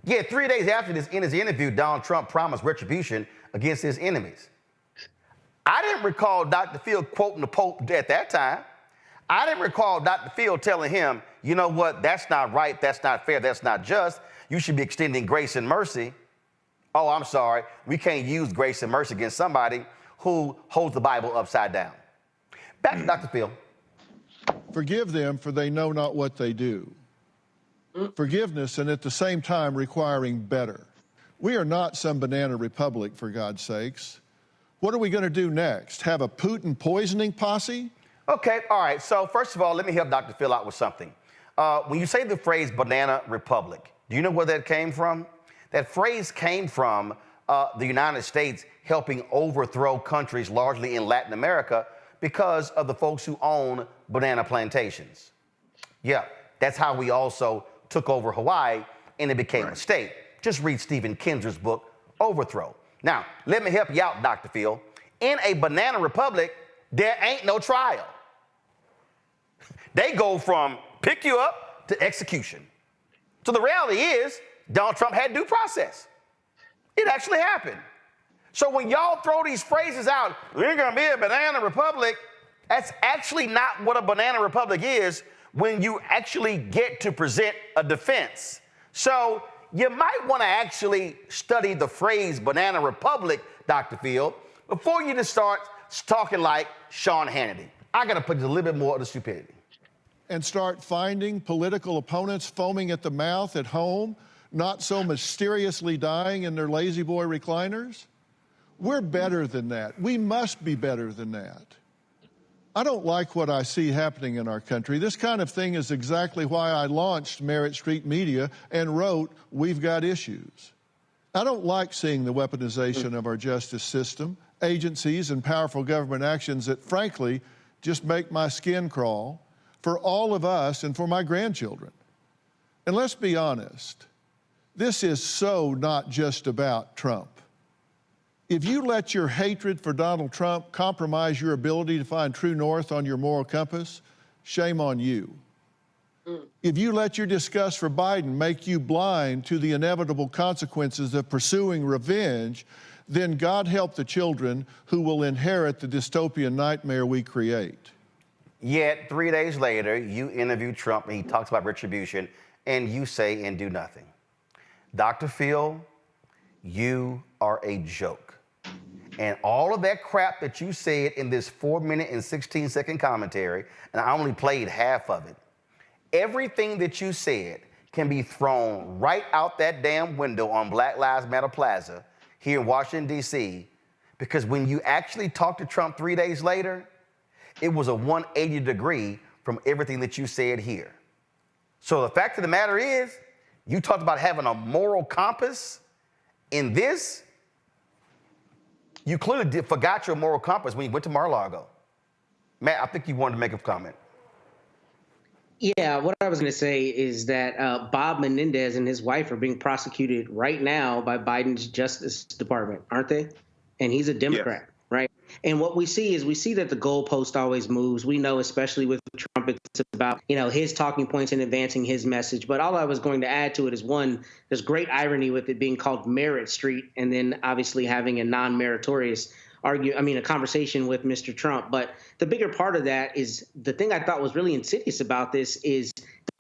Yeah, 3 days after this, in his interview, Donald Trump promised retribution against his enemies. I didn't recall Dr. Phil quoting the Pope at that time. I didn't recall Dr. Phil telling him, you know what, that's not right, that's not fair, that's not just. You should be extending grace and mercy. Oh, I'm sorry, we can't use grace and mercy against somebody who holds the Bible upside down. Back to Dr. Phil. Forgive them, for they know not what they do. Forgiveness, and at the same time requiring better. We are not some banana republic, for God's sakes. What are we going to do next? Have a Putin poisoning posse? Okay, all right. So first of all, let me help Dr. Phil out with something. When you say the phrase banana republic, do you know where that came from? That phrase came from the United States helping overthrow countries largely in Latin America because of the folks who own banana plantations. Yeah, that's how we also took over Hawaii and it became a state. Just read Stephen Kinzer's book, Overthrow. Now, let me help you out, Dr. Phil. In a banana republic, there ain't no trial. They go from pick you up to execution. So the reality is, Donald Trump had due process. It actually happened. So when y'all throw these phrases out, we're gonna be a banana republic, that's actually not what a banana republic is when you actually get to present a defense. So you might want to actually study the phrase banana republic, Dr. Phil, before you just start talking like Sean Hannity. I got to put just a little bit more of the stupidity. And start finding political opponents foaming at the mouth at home, not so mysteriously dying in their lazy boy recliners? We're better than that. We must be better than that. I don't like what I see happening in our country. This kind of thing is exactly why I launched Merit Street Media and wrote We've Got Issues. I don't like seeing the weaponization of our justice system, agencies, and powerful government actions that, frankly, just make my skin crawl for all of us and for my grandchildren. And let's be honest, this is so not just about Trump. If you let your hatred for Donald Trump compromise your ability to find true north on your moral compass, shame on you. If you let your disgust for Biden make you blind to the inevitable consequences of pursuing revenge, then God help the children who will inherit the dystopian nightmare we create. Yet 3 days later, you interview Trump and he talks about retribution, and you say and do nothing. Dr. Phil, you are a joke. And all of that crap that you said in this 4-minute and 16-second commentary, and I only played half of it, everything that you said can be thrown right out that damn window on Black Lives Matter Plaza here in Washington, D.C., because when you actually talked to Trump 3 days later, it was a 180 degree from everything that you said here. So the fact of the matter is, you talked about having a moral compass in this. You clearly forgot your moral compass when you went to Mar-a-Lago. Matt, I think you wanted to make a comment. Yeah, what I was going to say is that Bob Menendez and his wife are being prosecuted right now by Biden's Justice Department, aren't they? And he's a Democrat, yes. Right? And what we see that the goalpost always moves. We know, especially with Trump, it's about, his talking points and advancing his message. But all I was going to add to it is, one, there's great irony with it being called Merit Street, and then obviously having a non-meritorious a conversation with Mr. Trump. But the bigger part of that is the thing I thought was really insidious about this is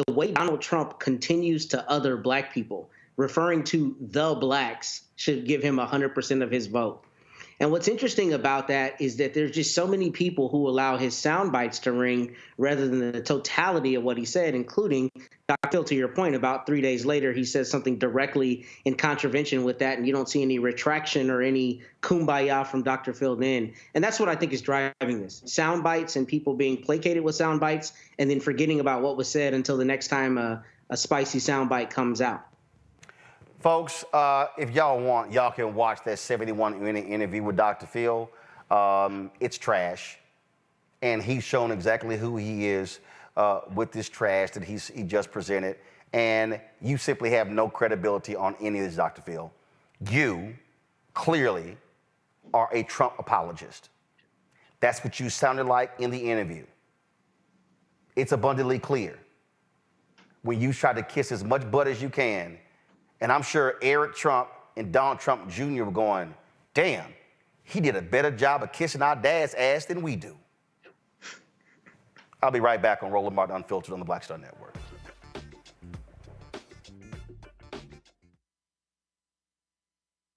the way Donald Trump continues to other black people, referring to the blacks should give him 100% of his vote. And what's interesting about that is that there's just so many people who allow his sound bites to ring rather than the totality of what he said, including, Dr. Phil, to your point, about 3 days later, he says something directly in contravention with that, and you don't see any retraction or any kumbaya from Dr. Phil then. And that's what I think is driving this. Sound bites and people being placated with sound bites and then forgetting about what was said until the next time a spicy sound bite comes out. Folks, if y'all want, y'all can watch that 71-minute interview with Dr. Phil. It's trash, and he's shown exactly who he is with this trash that he just presented, and you simply have no credibility on any of this, Dr. Phil. You clearly are a Trump apologist. That's what you sounded like in the interview. It's abundantly clear. When you try to kiss as much butt as you can, and I'm sure Eric Trump and Donald Trump Jr. were going, damn, he did a better job of kissing our dad's ass than we do. I'll be right back on Roland Martin Unfiltered on the Black Star Network.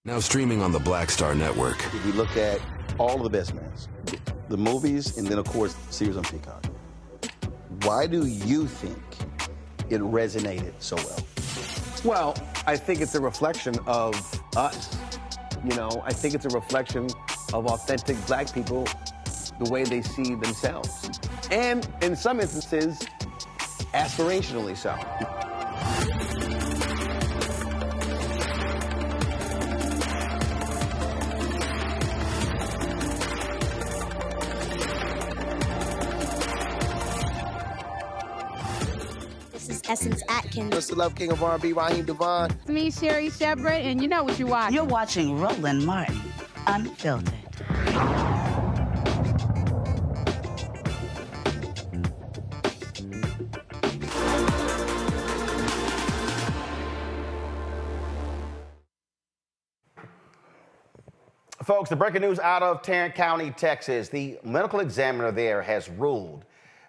Now streaming on the Black Star Network. If you look at all of the best mans, the movies, and then, of course, the series on Peacock, why do you think it resonated so well? Well, I think it's a reflection of us. I think it's a reflection of authentic black people, the way they see themselves. And in some instances, aspirationally so. Essence Atkins. Mr. Love King of R&B, Raheem Devon. It's me, Sherry Shepard, and you know what you're watching. You're watching Roland Martin Unfiltered. Folks, the breaking news out of Tarrant County, Texas. The medical examiner there has ruled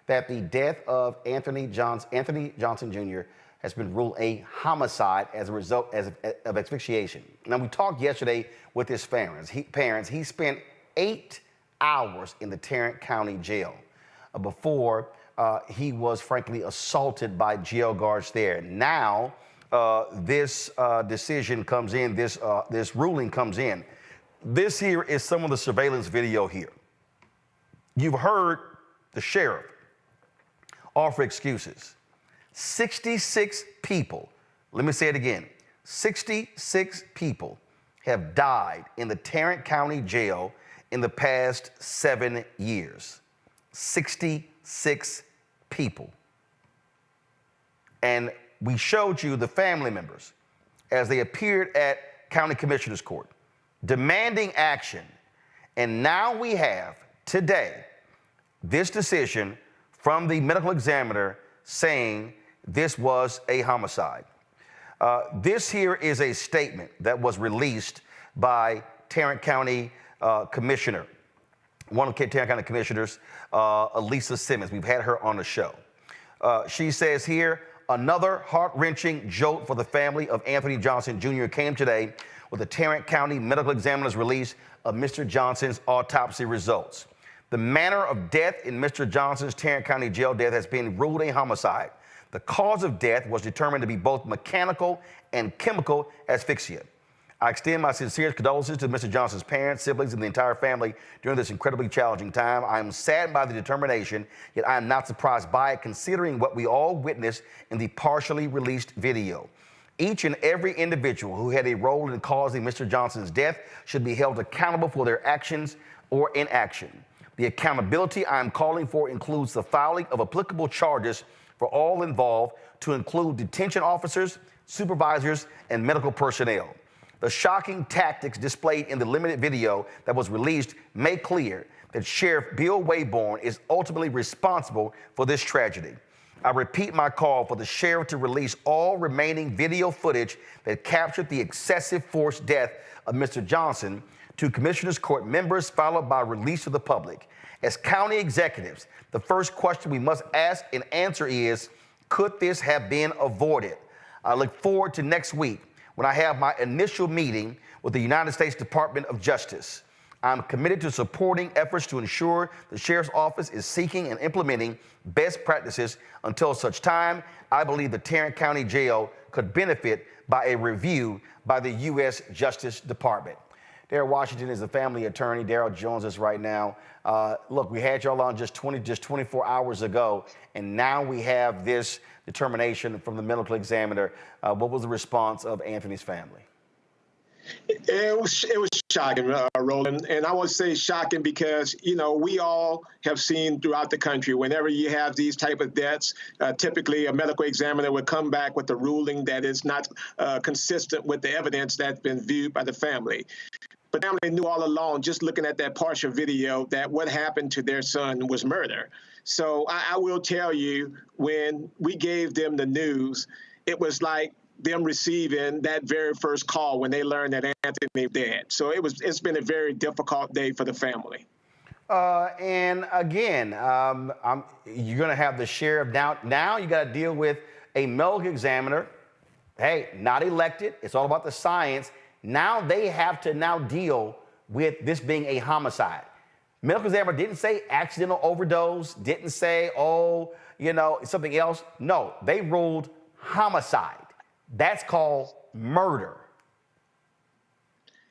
that the death of Anthony Johnson Jr. has been ruled a homicide as a result of asphyxiation. Now, we talked yesterday with his parents. He spent 8 hours in the Tarrant County jail before he was, frankly, assaulted by jail guards there. Now, this decision comes in, this ruling comes in. This here is some of the surveillance video here. You've heard the sheriff offer excuses. 66 people, let me say it again, 66 people have died in the Tarrant County jail in the past 7 years. 66 people. And we showed you the family members as they appeared at County Commissioner's Court, demanding action. And now we have, today, this decision from the medical examiner saying this was a homicide. This here is a statement that was released by Tarrant County Commissioner, one of the Tarrant County Commissioners, Elisa Simmons. We've had her on the show. She says here, another heart-wrenching jolt for the family of Anthony Johnson Jr. came today with the Tarrant County Medical Examiner's release of Mr. Johnson's autopsy results. The manner of death in Mr. Johnson's Tarrant County jail death has been ruled a homicide. The cause of death was determined to be both mechanical and chemical asphyxia. I extend my sincerest condolences to Mr. Johnson's parents, siblings, and the entire family during this incredibly challenging time. I am saddened by the determination, yet I am not surprised by it, considering what we all witnessed in the partially released video. Each and every individual who had a role in causing Mr. Johnson's death should be held accountable for their actions or inaction. The accountability I am calling for includes the filing of applicable charges for all involved, to include detention officers, supervisors, and medical personnel. The shocking tactics displayed in the limited video that was released make clear that Sheriff Bill Wayborn is ultimately responsible for this tragedy. I repeat my call for the sheriff to release all remaining video footage that captured the excessive force death of Mr. Johnson to Commissioner's Court members, followed by release to the public. As county executives, the first question we must ask and answer is, could this have been avoided? I look forward to next week when I have my initial meeting with the United States Department of Justice. I'm committed to supporting efforts to ensure the Sheriff's Office is seeking and implementing best practices. Until such time, I believe the Tarrant County Jail could benefit by a review by the U.S. Justice Department. Darrell Washington is the family attorney. Darrell joins us right now. Look, we had y'all on just 24 hours ago, and now we have this determination from the medical examiner. What was the response of Anthony's family? It was shocking, Roland, and I would say shocking because, you know, we all have seen throughout the country, whenever you have these type of deaths, typically a medical examiner would come back with a ruling that is not consistent with the evidence that's been viewed by the family. But the family knew all along, just looking at that partial video, that what happened to their son was murder. So I will tell you, when we gave them the news, it was like them receiving that very first call when they learned that Anthony was dead. So it's been a very difficult day for the family. And again, you're going to have the sheriff now you got to deal with a medical examiner. Hey, not elected. It's all about the science. Now they have to now deal with this being a homicide. Medical examiner didn't say accidental overdose, didn't say, oh, you know, something else. No, they ruled homicide. That's called murder.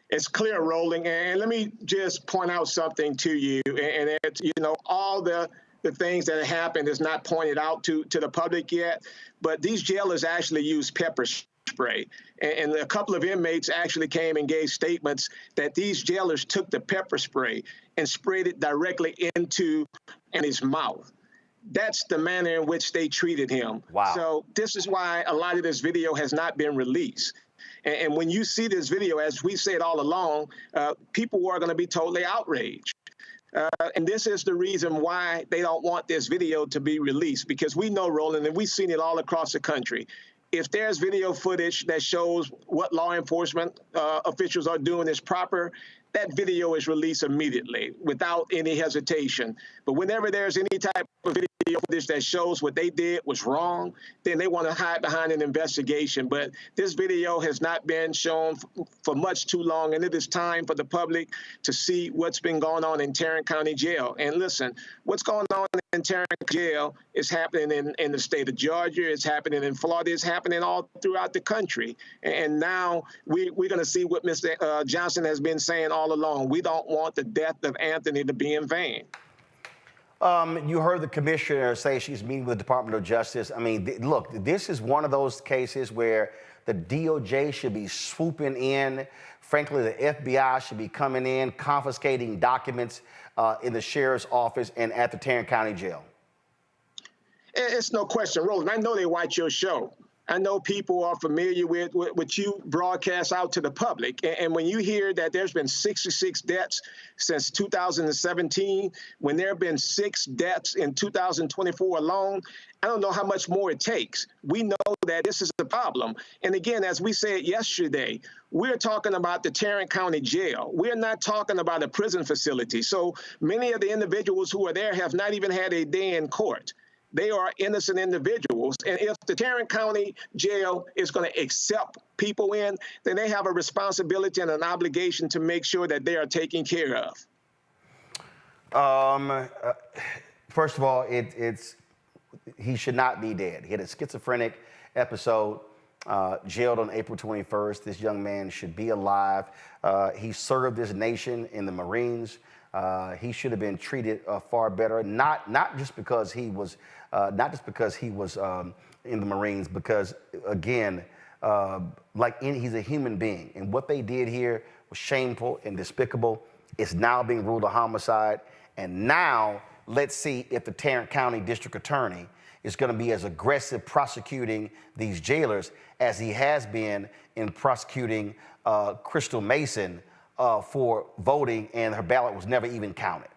It's clear, Roland, and let me just point out something to you, and it's, you know, all the things that happened is not pointed out to the public yet, but these jailers actually use pepper spray. And a couple of inmates actually came and gave statements that these jailers took the pepper spray and sprayed it directly into his mouth. That's the manner in which they treated him. Wow. So this is why a lot of this video has not been released. And when you see this video, as we said all along, people are going to be totally outraged. And this is the reason why they don't want this video to be released, because we know, Roland, and we've seen it all across the country. If there's video footage that shows what law enforcement officials are doing is proper, that video is released immediately without any hesitation. But whenever there's any type of video footage that shows what they did was wrong, then they want to hide behind an investigation. But this video has not been shown for much too long, and it is time for the public to see what's been going on in Tarrant County Jail. And listen, what's going on in Tarrant Jail is happening in the state of Georgia, it's happening in Florida, it's happening all throughout the country. And now we're going to see what Mr. Johnson has been saying all along. We don't want the death of Anthony to be in vain. You heard the commissioner say she's meeting with the Department of Justice. I mean, look, this is one of those cases where the DOJ should be swooping in. Frankly, the FBI should be coming in, confiscating documents in the sheriff's office and at the Tarrant County Jail. It's no question, Roland. I know they watch your show. I know people are familiar with what you broadcast out to the public. And when you hear that there's been 66 deaths since 2017, when there have been 6 deaths in 2024 alone, I don't know how much more it takes. We know that this is a problem. And again, as we said yesterday, we're talking about the Tarrant County Jail. We're not talking about a prison facility. So many of the individuals who are there have not even had a day in court. They are innocent individuals. And if the Tarrant County Jail is going to accept people in, then they have a responsibility and an obligation to make sure that they are taken care of. First of all, he should not be dead. He had a schizophrenic episode, jailed on April 21st. This young man should be alive. He served this nation in the Marines. He should have been treated far better, not just because he was in the Marines, because again, he's a human being, and what they did here was shameful and despicable. It's now being ruled a homicide, and now let's see if the Tarrant County District Attorney is going to be as aggressive prosecuting these jailers as he has been in prosecuting Crystal Mason for voting, and her ballot was never even counted.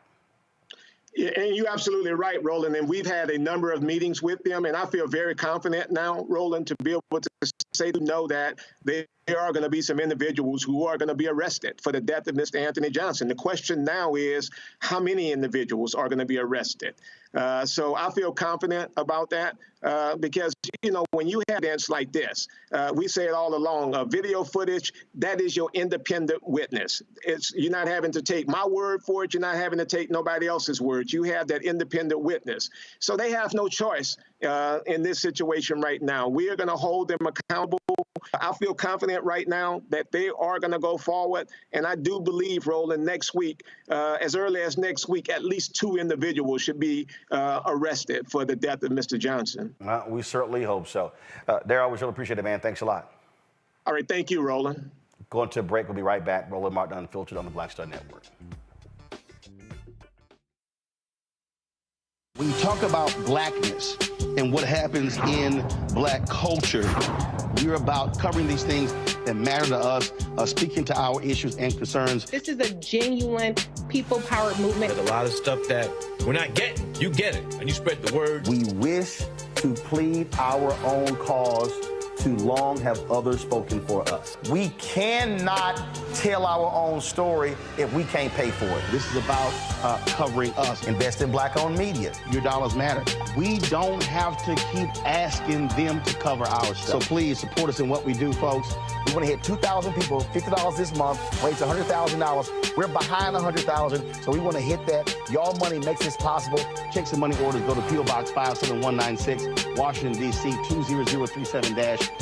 Yeah, and you're absolutely right, Roland. And we've had a number of meetings with them, and I feel very confident now, Roland, to be able to say to know that there are going to be some individuals who are going to be arrested for the death of Mr. Anthony Johnson. The question now is how many individuals are going to be arrested. So I feel confident about that because, when you have events like this, we say it all along, video footage, that is your independent witness. You're not having to take my word for it. You're not having to take nobody else's word. You have that independent witness. So they have no choice in this situation right now. We are going to hold them accountable. I feel confident right now that they are going to go forward. And I do believe, Roland, next week, as early as next week, at least 2 individuals should be arrested for the death of Mr. Johnson. Well, we certainly hope so. Daryl, we really appreciate it, man. Thanks a lot. All right. Thank you, Roland. Going to a break. We'll be right back. Roland Martin Unfiltered on the Black Star Network. When you talk about blackness and what happens in black culture, we're about covering these things that matter to us, speaking to our issues and concerns. This is a genuine people-powered movement. There's a lot of stuff that we're not getting. You get it, and you spread the word. We wish to plead our own cause. Too long have others spoken for us. We cannot tell our own story if we can't pay for it. This is about covering us. Invest in black-owned media. Your dollars matter. We don't have to keep asking them to cover our stuff. So please support us in what we do, folks. We want to hit 2,000 people, $50 this month, raise $100,000. We're behind 100,000, so we want to hit that. Y'all money makes this possible. Checks and money orders go to P.O. Box 57196, Washington, D.C. 20037-0196.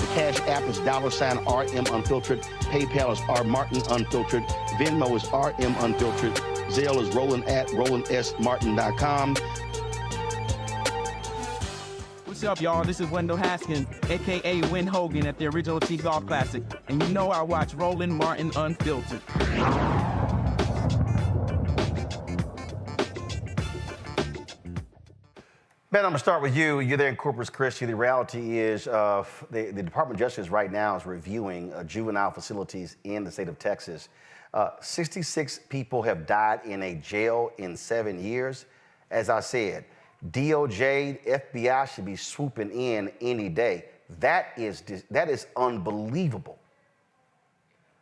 The Cash App is $RM Unfiltered. PayPal is R Martin Unfiltered. Venmo is RM Unfiltered. Zelle is Roland at RolandSMartin.com. What's up, y'all? This is Wendell Haskins, a.k.a. Win Hogan at the original T-Golf Classic. And you know I watch Roland Martin Unfiltered. Ben, I'm going to start with you. You're there in Corpus Christi. The reality is the Department of Justice right now is reviewing juvenile facilities in the state of Texas. 66 people have died in a jail in 7 years. As I said, DOJ, FBI should be swooping in any day. That is unbelievable.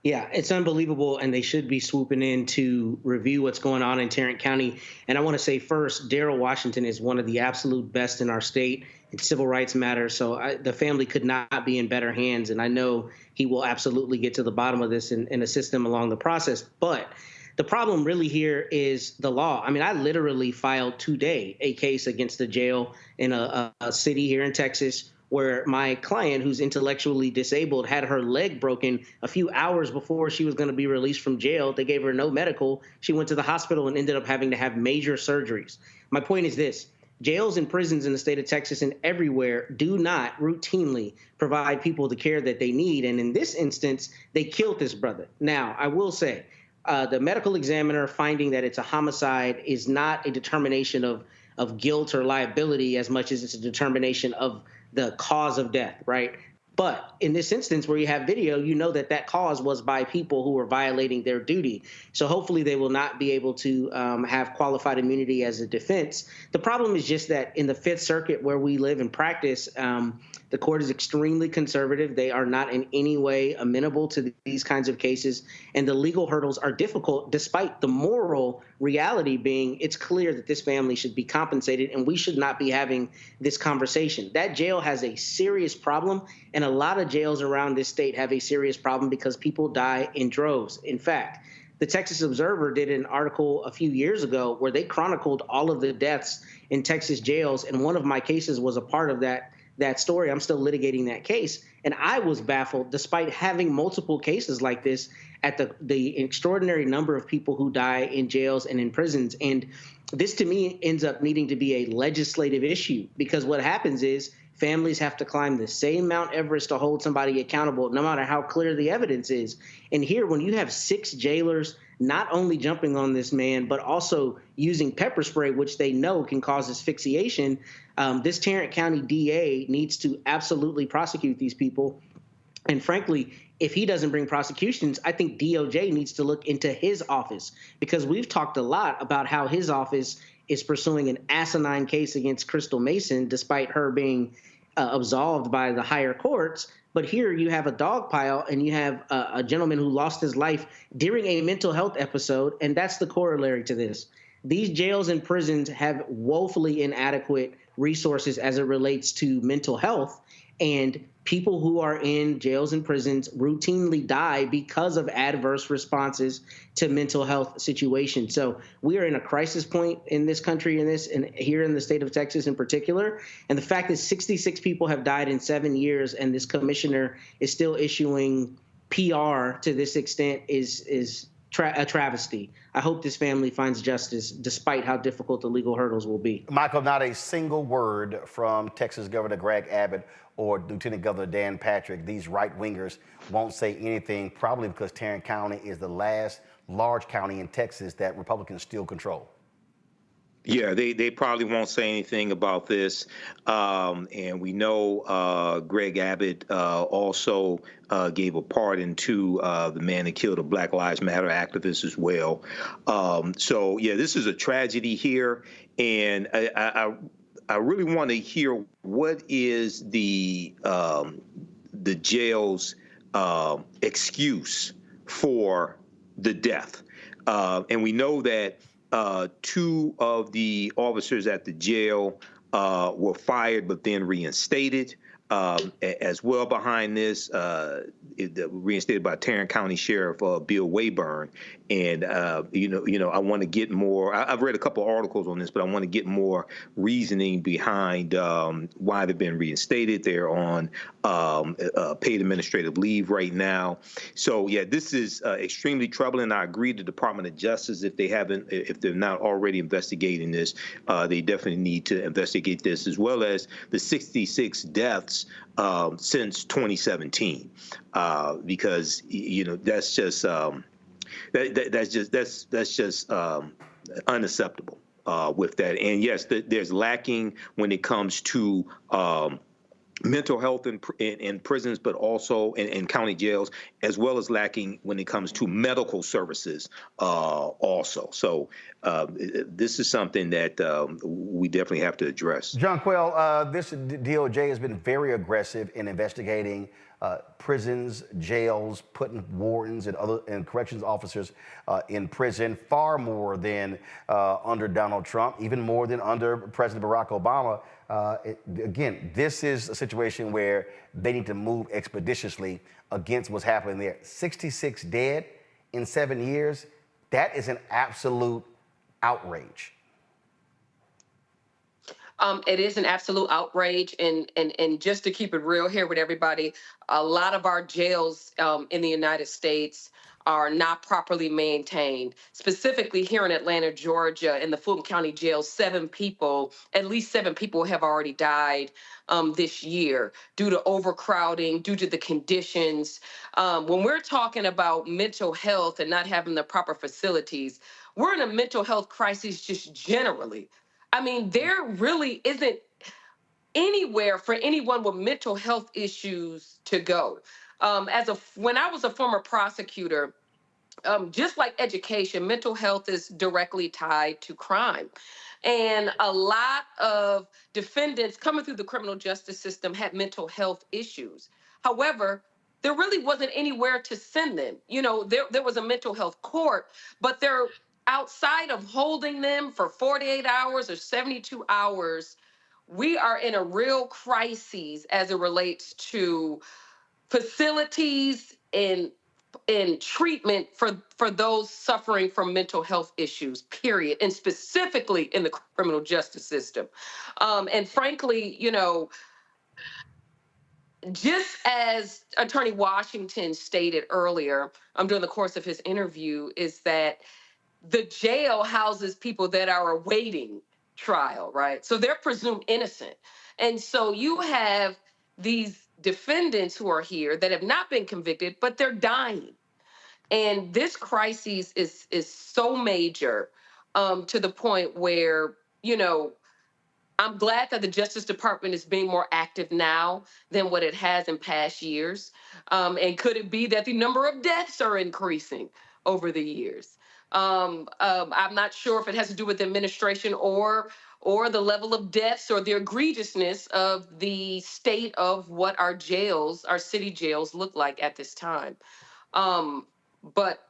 Yeah, it's unbelievable, and they should be swooping in to review what's going on in Tarrant County. And I want to say first, Daryl Washington is one of the absolute best in our state in civil rights matters. So the family could not be in better hands, and I know he will absolutely get to the bottom of this and assist them along the process. But the problem really here is the law. I mean, I literally filed today a case against the jail in a city here in Texas where my client, who's intellectually disabled, had her leg broken a few hours before she was going to be released from jail. They gave her no medical. She went to the hospital and ended up having to have major surgeries. My point is this. Jails and prisons in the state of Texas and everywhere do not routinely provide people the care that they need. And in this instance, they killed this brother. Now, I will say, the medical examiner finding that it's a homicide is not a determination of guilt or liability as much as it's a determination of the cause of death, right? But in this instance where you have video, you know that that cause was by people who were violating their duty. So hopefully they will not be able to have qualified immunity as a defense. The problem is just that in the Fifth Circuit where we live and practice, the court is extremely conservative. They are not in any way amenable to these kinds of cases. And the legal hurdles are difficult, despite the moral reality being it's clear that this family should be compensated and we should not be having this conversation. That jail has a serious problem, and a lot of jails around this state have a serious problem because people die in droves. In fact, the Texas Observer did an article a few years ago where they chronicled all of the deaths in Texas jails, and one of my cases was a part of that story. I'm still litigating that case. And I was baffled, despite having multiple cases like this, at the extraordinary number of people who die in jails and in prisons. And this, to me, ends up needing to be a legislative issue, because what happens is families have to climb the same Mount Everest to hold somebody accountable, no matter how clear the evidence is. And here, when you have 6 jailers not only jumping on this man, but also using pepper spray, which they know can cause asphyxiation, this Tarrant County DA needs to absolutely prosecute these people. And frankly, if he doesn't bring prosecutions, I think DOJ needs to look into his office, because we've talked a lot about how his office is pursuing an asinine case against Crystal Mason, despite her being absolved by the higher courts. But here you have a dog pile, and you have a gentleman who lost his life during a mental health episode, and that's the corollary to this. These jails and prisons have woefully inadequate resources as it relates to mental health, and people who are in jails and prisons routinely die because of adverse responses to mental health situations. So we are in a crisis point in this country, and here in the state of Texas in particular. And the fact that 66 people have died in 7 years, and this commissioner is still issuing PR to this extent is a travesty. I hope this family finds justice, despite how difficult the legal hurdles will be. Michael, not a single word from Texas Governor Greg Abbott or Lieutenant Governor Dan Patrick. These right-wingers won't say anything, probably because Tarrant County is the last large county in Texas that Republicans still control. Yeah, they probably won't say anything about this. And we know Greg Abbott also gave a pardon to the man that killed a Black Lives Matter activist as well. So, yeah, this is a tragedy here. And I really want to hear what is the jail's excuse for the death. And we know that 2 of the officers at the jail were fired but then reinstated. As well behind this, reinstated by Tarrant County Sheriff Bill Wayburn. And, I want to get more. I've read a couple of articles on this, but I want to get more reasoning behind why they've been reinstated. They're on paid administrative leave right now. So, yeah, this is extremely troubling. I agree the Department of Justice, if they're not already investigating this, they definitely need to investigate this, as well as the 66 deaths since 2017, because that's just that's just unacceptable with that. And yes, there's lacking when it comes to mental health in prisons, but also in county jails, as well as lacking when it comes to medical services also. So this is something that we definitely have to address. John Quayle, this DOJ has been very aggressive in investigating prisons, jails, putting wardens and corrections officers in prison, far more than under Donald Trump, even more than under President Barack Obama. Again, this is a situation where they need to move expeditiously against what's happening there. 66 dead in 7 years, that is an absolute outrage. It is an absolute outrage, and just to keep it real here with everybody, a lot of our jails in the United States are not properly maintained. Specifically here in Atlanta, Georgia, in the Fulton County Jail, at least seven people have already died this year due to overcrowding, due to the conditions. When we're talking about mental health and not having the proper facilities, we're in a mental health crisis just generally. I mean, there really isn't anywhere for anyone with mental health issues to go. When I was a former prosecutor, just like education, mental health is directly tied to crime. And a lot of defendants coming through the criminal justice system had mental health issues. However, there really wasn't anywhere to send them. You know, there was a mental health court, but they're outside of holding them for 48 hours or 72 hours. We are in a real crisis as it relates to facilities and treatment for those suffering from mental health issues, period, and specifically in the criminal justice system. And frankly, you know, just as Attorney Washington stated earlier during the course of his interview, is that the jail houses people that are awaiting trial, right? So they're presumed innocent. And so you have these defendants who are here that have not been convicted, but they're dying. And this crisis is so major to the point where, you know, I'm glad that the Justice Department is being more active now than what it has in past years. And could it be that the number of deaths are increasing over the years? I'm not sure if it has to do with administration or the level of deaths or the egregiousness of the state of what our jails, our city jails, look like at this time. But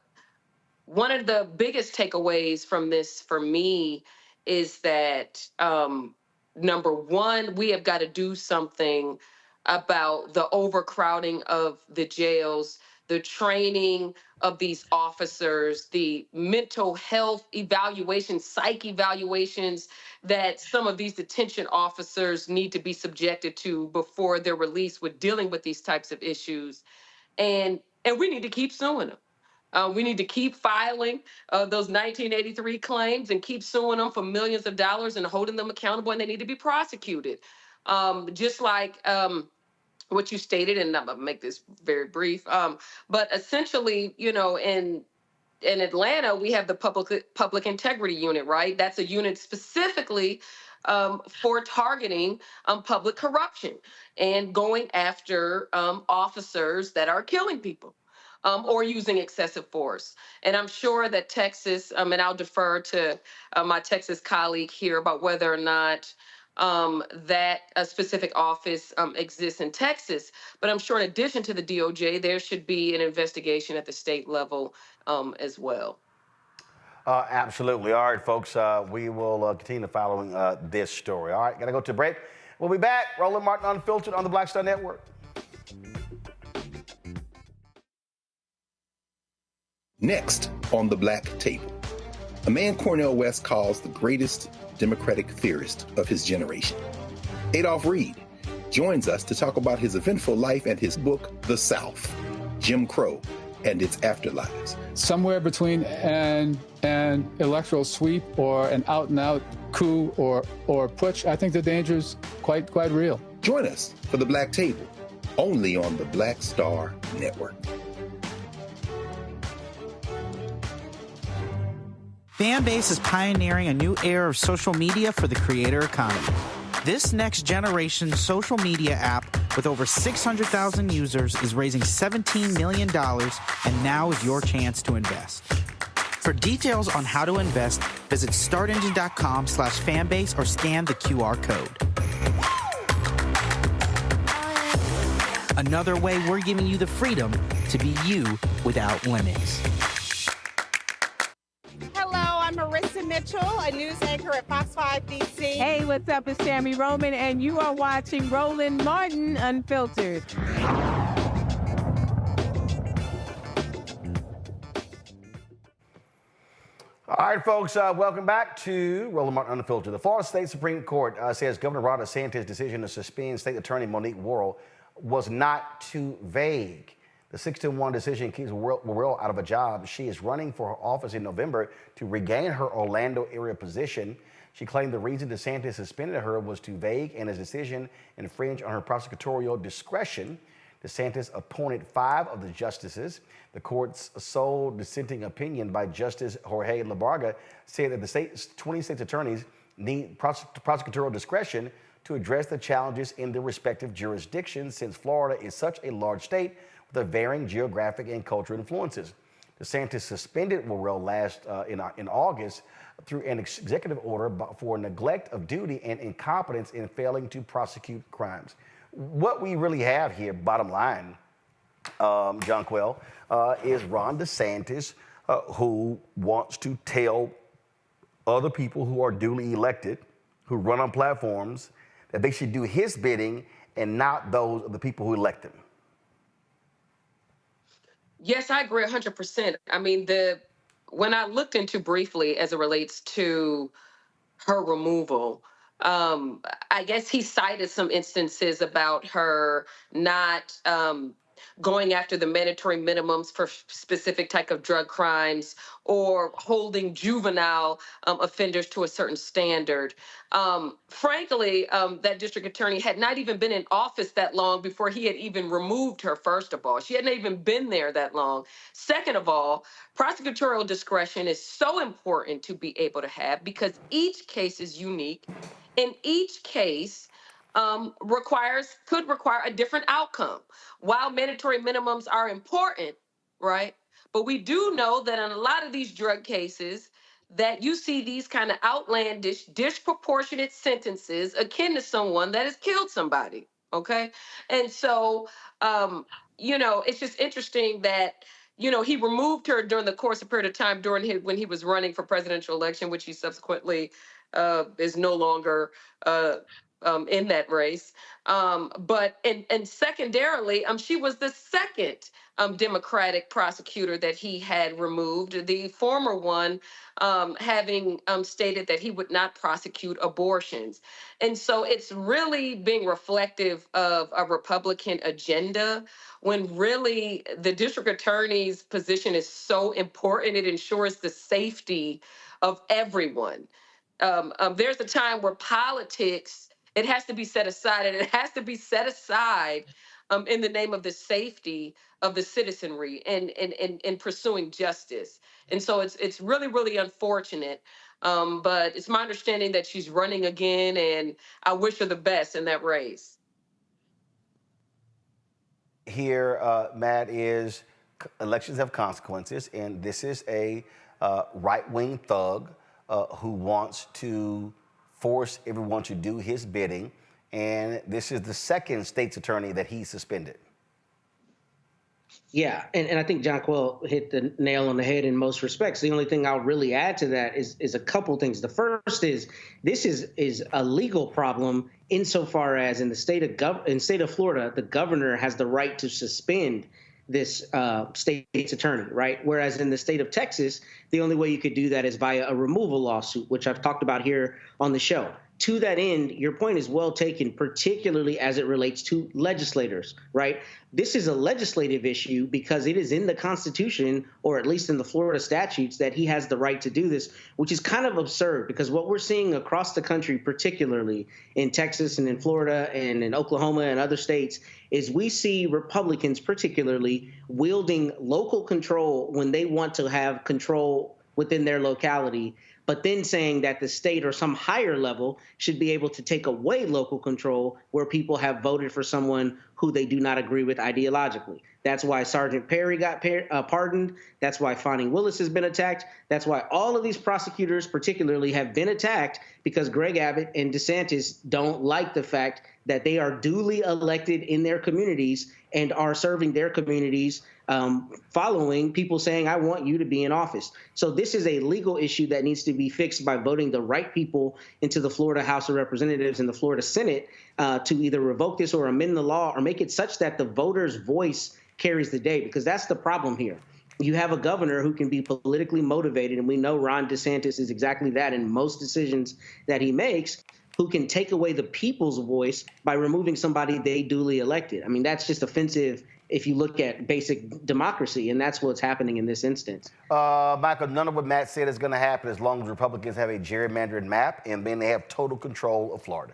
one of the biggest takeaways from this for me is that, number one, we have got to do something about the overcrowding of the jails, the training of these officers, the mental health evaluations, psych evaluations that some of these detention officers need to be subjected to before they're released with dealing with these types of issues. And we need to keep suing them. We need to keep filing those 1983 claims and keep suing them for millions of dollars and holding them accountable, and they need to be prosecuted. Just like what you stated, and I'm gonna make this very brief, but essentially, you know, in Atlanta, we have the public integrity unit, right? That's a unit specifically for targeting public corruption and going after officers that are killing people. Or using excessive force. And I'm sure that Texas, and I'll defer to my Texas colleague here about whether or not that a specific office exists in Texas. But I'm sure in addition to the DOJ, there should be an investigation at the state level as well. Absolutely. All right, folks, we will continue following this story. All right, got to go to a break. We'll be back. Roland Martin Unfiltered on the Black Star Network. Next on the Black Table, a man Cornel West calls the greatest Democratic theorist of his generation. Adolph Reed joins us to talk about his eventful life and his book, The South, Jim Crow and its Afterlives. Somewhere between an electoral sweep or an out-and-out coup or putsch, I think the danger is quite real. Join us for the Black Table, only on the Black Star Network. Fanbase is pioneering a new era of social media for the creator economy. This next generation social media app with over 600,000 users is raising $17 million, and now is your chance to invest. For details on how to invest, visit startengine.com/fanbase or scan the QR code. Another way we're giving you the freedom to be you without limits. I'm Marissa Mitchell, a news anchor at Fox 5 DC. Hey, what's up? It's Tammy Roman, and you are watching Roland Martin Unfiltered. All right, folks, welcome back to Roland Martin Unfiltered. The Florida State Supreme Court says Governor Ron DeSantis' decision to suspend State Attorney Monique Worrell was not too vague. The 6-1 decision keeps Worrell out of a job. She is running for office in November to regain her Orlando area position. She claimed the reason DeSantis suspended her was too vague and his decision infringed on her prosecutorial discretion. DeSantis appointed 5 of the justices. The court's sole dissenting opinion by Justice Jorge Labarga said that the 20 states attorneys need prosecutorial discretion to address the challenges in their respective jurisdictions, since Florida is such a large state with a varying geographic and cultural influences. DeSantis suspended Worrell in August through an executive order for neglect of duty and incompetence in failing to prosecute crimes. What we really have here, bottom line, Jonquil, is Ron DeSantis, who wants to tell other people who are duly elected, who run on platforms, that they should do his bidding and not those of the people who elect him. Yes, I agree 100%. I mean, when I looked into briefly as it relates to her removal, I guess he cited some instances about her not going after the mandatory minimums for specific type of drug crimes or holding juvenile offenders to a certain standard. Frankly, that district attorney had not even been in office that long before he had even removed her, first of all. She hadn't even been there that long. Second of all, prosecutorial discretion is so important to be able to have because each case is unique. In each case, could require a different outcome. While mandatory minimums are important, right? But we do know that in a lot of these drug cases, that you see these kind of outlandish, disproportionate sentences akin to someone that has killed somebody. Okay, and so it's just interesting that he removed her during the course of period of time when he was running for presidential election, which he subsequently is no longer in that race. But secondarily, she was the second Democratic prosecutor that he had removed, the former one having stated that he would not prosecute abortions. And so it's really being reflective of a Republican agenda when really the district attorney's position is so important. It ensures the safety of everyone. There's a time where politics, it has to be set aside, and it has to be set aside in the name of the safety of the citizenry and in pursuing justice. And so it's really, really unfortunate. But it's my understanding that she's running again, and I wish her the best in that race. Here, Matt, is elections have consequences, and this is a right-wing thug who wants to force everyone to do his bidding, and this is the second state's attorney that he suspended. Yeah, and I think Jonquil hit the nail on the head in most respects. The only thing I'll really add to that is a couple things. The first is this is a legal problem insofar as in the state of Florida, the governor has the right to suspend this state's attorney, right? Whereas in the state of Texas, the only way you could do that is via a removal lawsuit, which I've talked about here on the show. To that end, your point is well taken, particularly as it relates to legislators, right? This is a legislative issue because it is in the Constitution, or at least in the Florida statutes, that he has the right to do this, which is kind of absurd because what we're seeing across the country, particularly in Texas and in Florida and in Oklahoma and other states, is we see Republicans particularly wielding local control when they want to have control within their locality, but then saying that the state or some higher level should be able to take away local control where people have voted for someone who they do not agree with ideologically. That's why Sergeant Perry got pardoned. That's why Fani Willis has been attacked. That's why all of these prosecutors particularly have been attacked, because Greg Abbott and DeSantis don't like the fact that they are duly elected in their communities and are serving their communities following people saying, I want you to be in office. So this is a legal issue that needs to be fixed by voting the right people into the Florida House of Representatives and the Florida Senate to either revoke this or amend the law or make it such that the voter's voice carries the day, because that's the problem here. You have a governor who can be politically motivated, and we know Ron DeSantis is exactly that in most decisions that he makes, who can take away the people's voice by removing somebody they duly elected. I mean, that's just offensive if you look at basic democracy, and that's what's happening in this instance. Michael, none of what Matt said is going to happen as long as Republicans have a gerrymandered map, and then they have total control of Florida.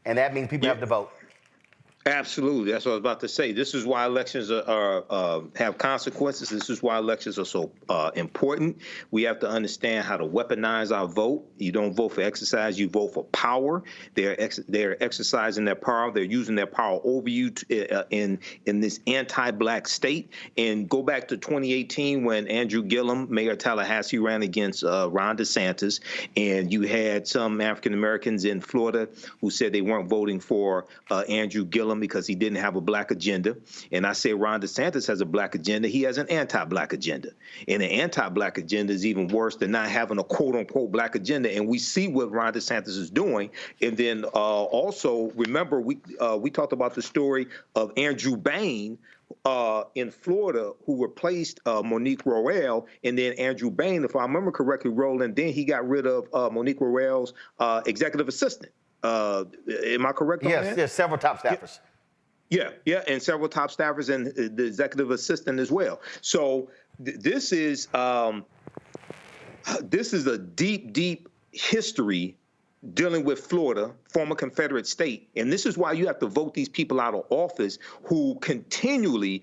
And that means people have to vote. Absolutely. That's what I was about to say. This is why elections have consequences. This is why elections are so important. We have to understand how to weaponize our vote. You don't vote for exercise, you vote for power. They're exercising their power. They're using their power over you in this anti-black state. And go back to 2018 when Andrew Gillum, Mayor of Tallahassee, ran against Ron DeSantis, and you had some African Americans in Florida who said they weren't voting for Andrew Gillum because he didn't have a black agenda. And I say Ron DeSantis has a black agenda. He has an anti-black agenda. And the anti-black agenda is even worse than not having a quote-unquote black agenda. And we see what Ron DeSantis is doing. And then also, remember, we talked about the story of Andrew Bain in Florida, who replaced Monique Worrell, and then Andrew Bain, if I remember correctly, Roland, then he got rid of Monique Worrell's executive assistant. Am I correct on that? Yes, several top staffers. Yeah, and several top staffers and the executive assistant as well. So this is a deep, deep history dealing with Florida, former Confederate state. And this is why you have to vote these people out of office who continually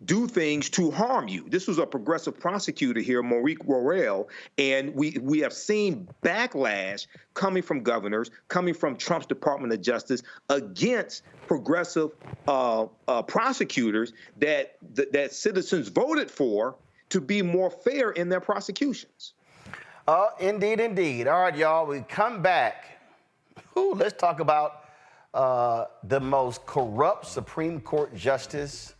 do things to harm you. This was a progressive prosecutor here, Monique Worrell, and we have seen backlash coming from governors, coming from Trump's Department of Justice against progressive prosecutors that citizens voted for to be more fair in their prosecutions. Indeed, indeed. All right, y'all, we come back. Let's talk about the most corrupt Supreme Court justice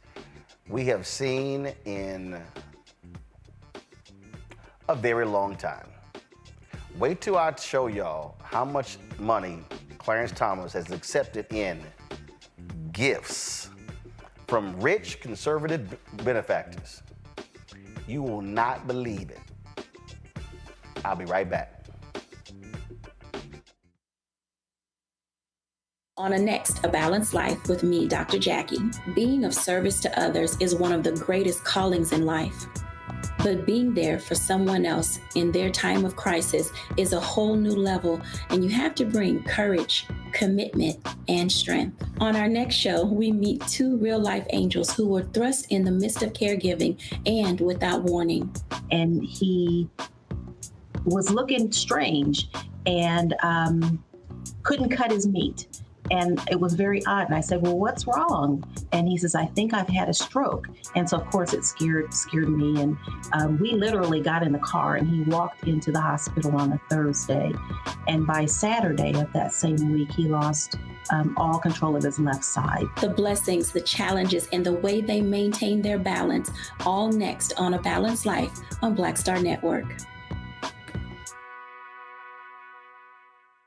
we have seen in a very long time. Wait till I show y'all how much money Clarence Thomas has accepted in gifts from rich conservative benefactors. You will not believe it. I'll be right back. On a next, A Balanced Life with me, Dr. Jackie. Being of service to others is one of the greatest callings in life. But being there for someone else in their time of crisis is a whole new level, and you have to bring courage, commitment, and strength. On our next show, we meet two real-life angels who were thrust in the midst of caregiving and without warning. And he was looking strange and couldn't cut his meat. And it was very odd. And I said, well, what's wrong? And he says, I think I've had a stroke. And so, of course, it scared me. And we literally got in the car and he walked into the hospital on a Thursday. And by Saturday of that same week, he lost all control of his left side. The blessings, the challenges, and the way they maintain their balance, all next on A Balanced Life on Black Star Network.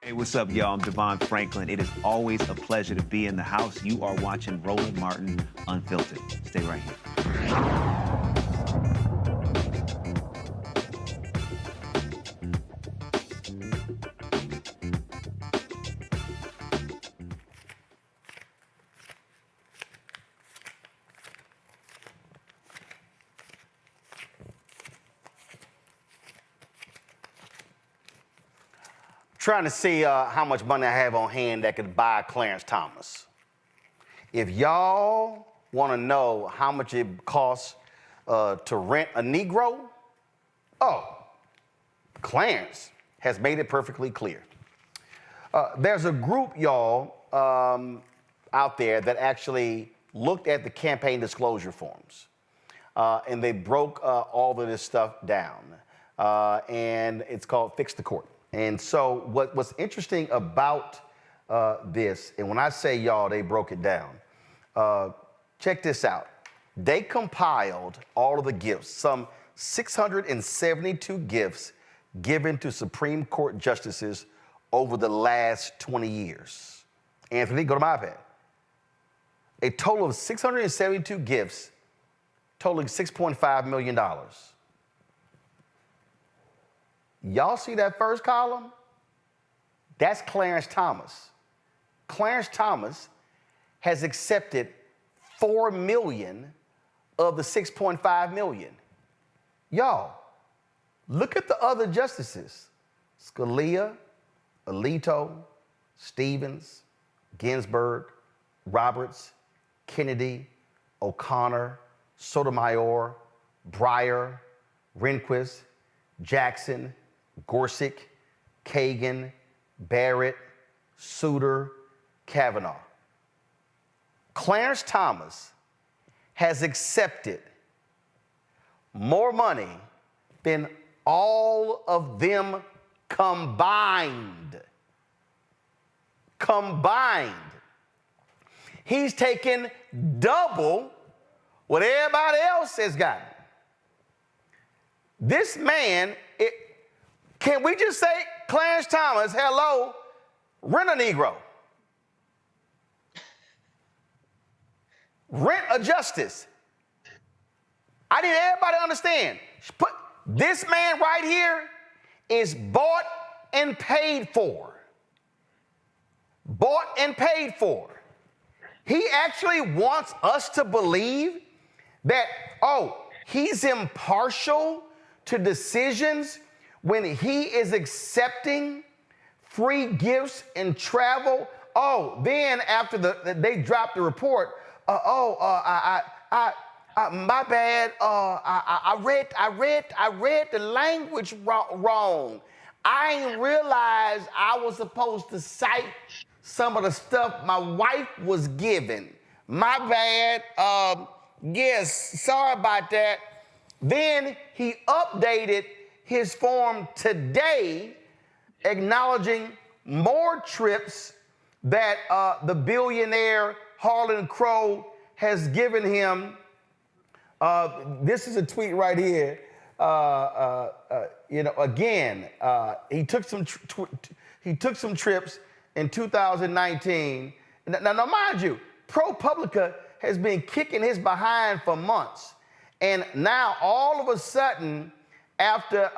Hey, what's up, y'all? I'm Devon Franklin. It is always a pleasure to be in the house. You are watching Roland Martin Unfiltered. Stay right here. Trying to see how much money I have on hand that could buy Clarence Thomas. If y'all want to know how much it costs to rent a Negro, Clarence has made it perfectly clear. There's a group, y'all, out there that actually looked at the campaign disclosure forms, and they broke all of this stuff down, and it's called Fix the Court. And so what's interesting about this, and when I say y'all, they broke it down, check this out. They compiled all of the gifts, some 672 gifts given to Supreme Court justices over the last 20 years. Anthony, go to my iPad. A total of 672 gifts totaling $6.5 million. Y'all see that first column? That's Clarence Thomas. Clarence Thomas has accepted $4 million of the $6.5 million. Y'all, look at the other justices. Scalia, Alito, Stevens, Ginsburg, Roberts, Kennedy, O'Connor, Sotomayor, Breyer, Rehnquist, Jackson, Gorsuch, Kagan, Barrett, Souter, Kavanaugh. Clarence Thomas has accepted more money than all of them combined. Combined. He's taken double what everybody else has gotten. This man, can we just say, Clarence Thomas, hello, rent a Negro. Rent a justice. I need everybody to understand. This man right here is bought and paid for. Bought and paid for. He actually wants us to believe that, he's impartial to decisions when he is accepting free gifts and travel. Then after they dropped the report, my bad. I read the language wrong. I didn't realize I was supposed to cite some of the stuff my wife was given. My bad. Yes, sorry about that. Then he updated his form today, acknowledging more trips that the billionaire Harlan Crow has given him. This is a tweet right here. He took some trips in 2019. Now, mind you, ProPublica has been kicking his behind for months, and now all of a sudden, after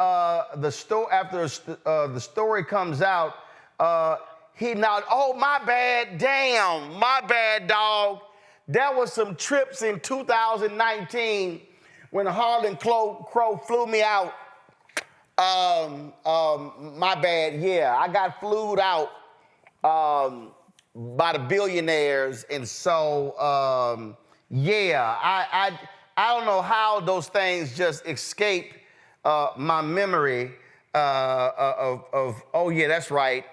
the story comes out, he now, my bad, damn, my bad, dog. There was some trips in 2019 when Harlan Crow flew me out. My bad, yeah, I got flued out by the billionaires, and so I don't know how those things just escape my memory of yeah, that's right.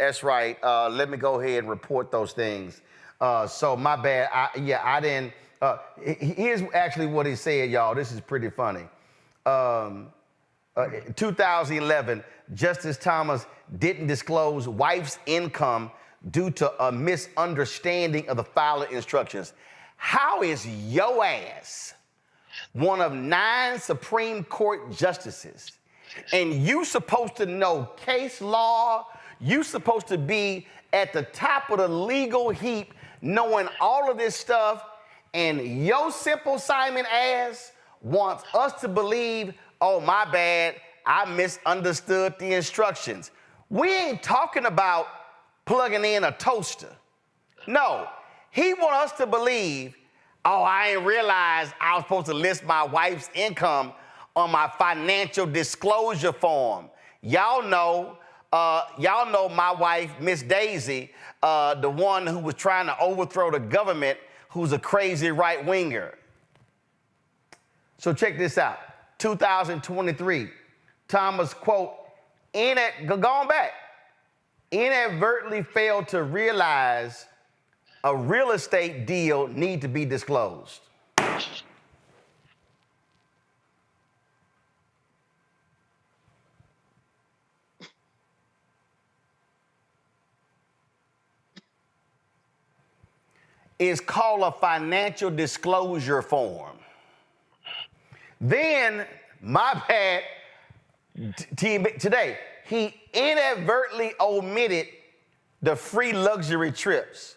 Let me go ahead and report those things. So my bad. I didn't. Here's actually what he said, y'all. This is pretty funny. 2011, Justice Thomas didn't disclose wife's income due to a misunderstanding of the filing instructions. How is your ass one of 9 Supreme Court justices, and you supposed to know case law, you supposed to be at the top of the legal heap knowing all of this stuff, and your simple Simon ass wants us to believe, my bad, I misunderstood the instructions. We ain't talking about plugging in a toaster. No, he wants us to believe, I didn't realize I was supposed to list my wife's income on my financial disclosure form. Y'all know my wife, Miss Daisy, the one who was trying to overthrow the government, who's a crazy right-winger. So check this out. 2023, Thomas, quote, going back, inadvertently failed to realize a real estate deal need to be disclosed. It's called a financial disclosure form. Then, my bad, today, he inadvertently omitted the free luxury trips.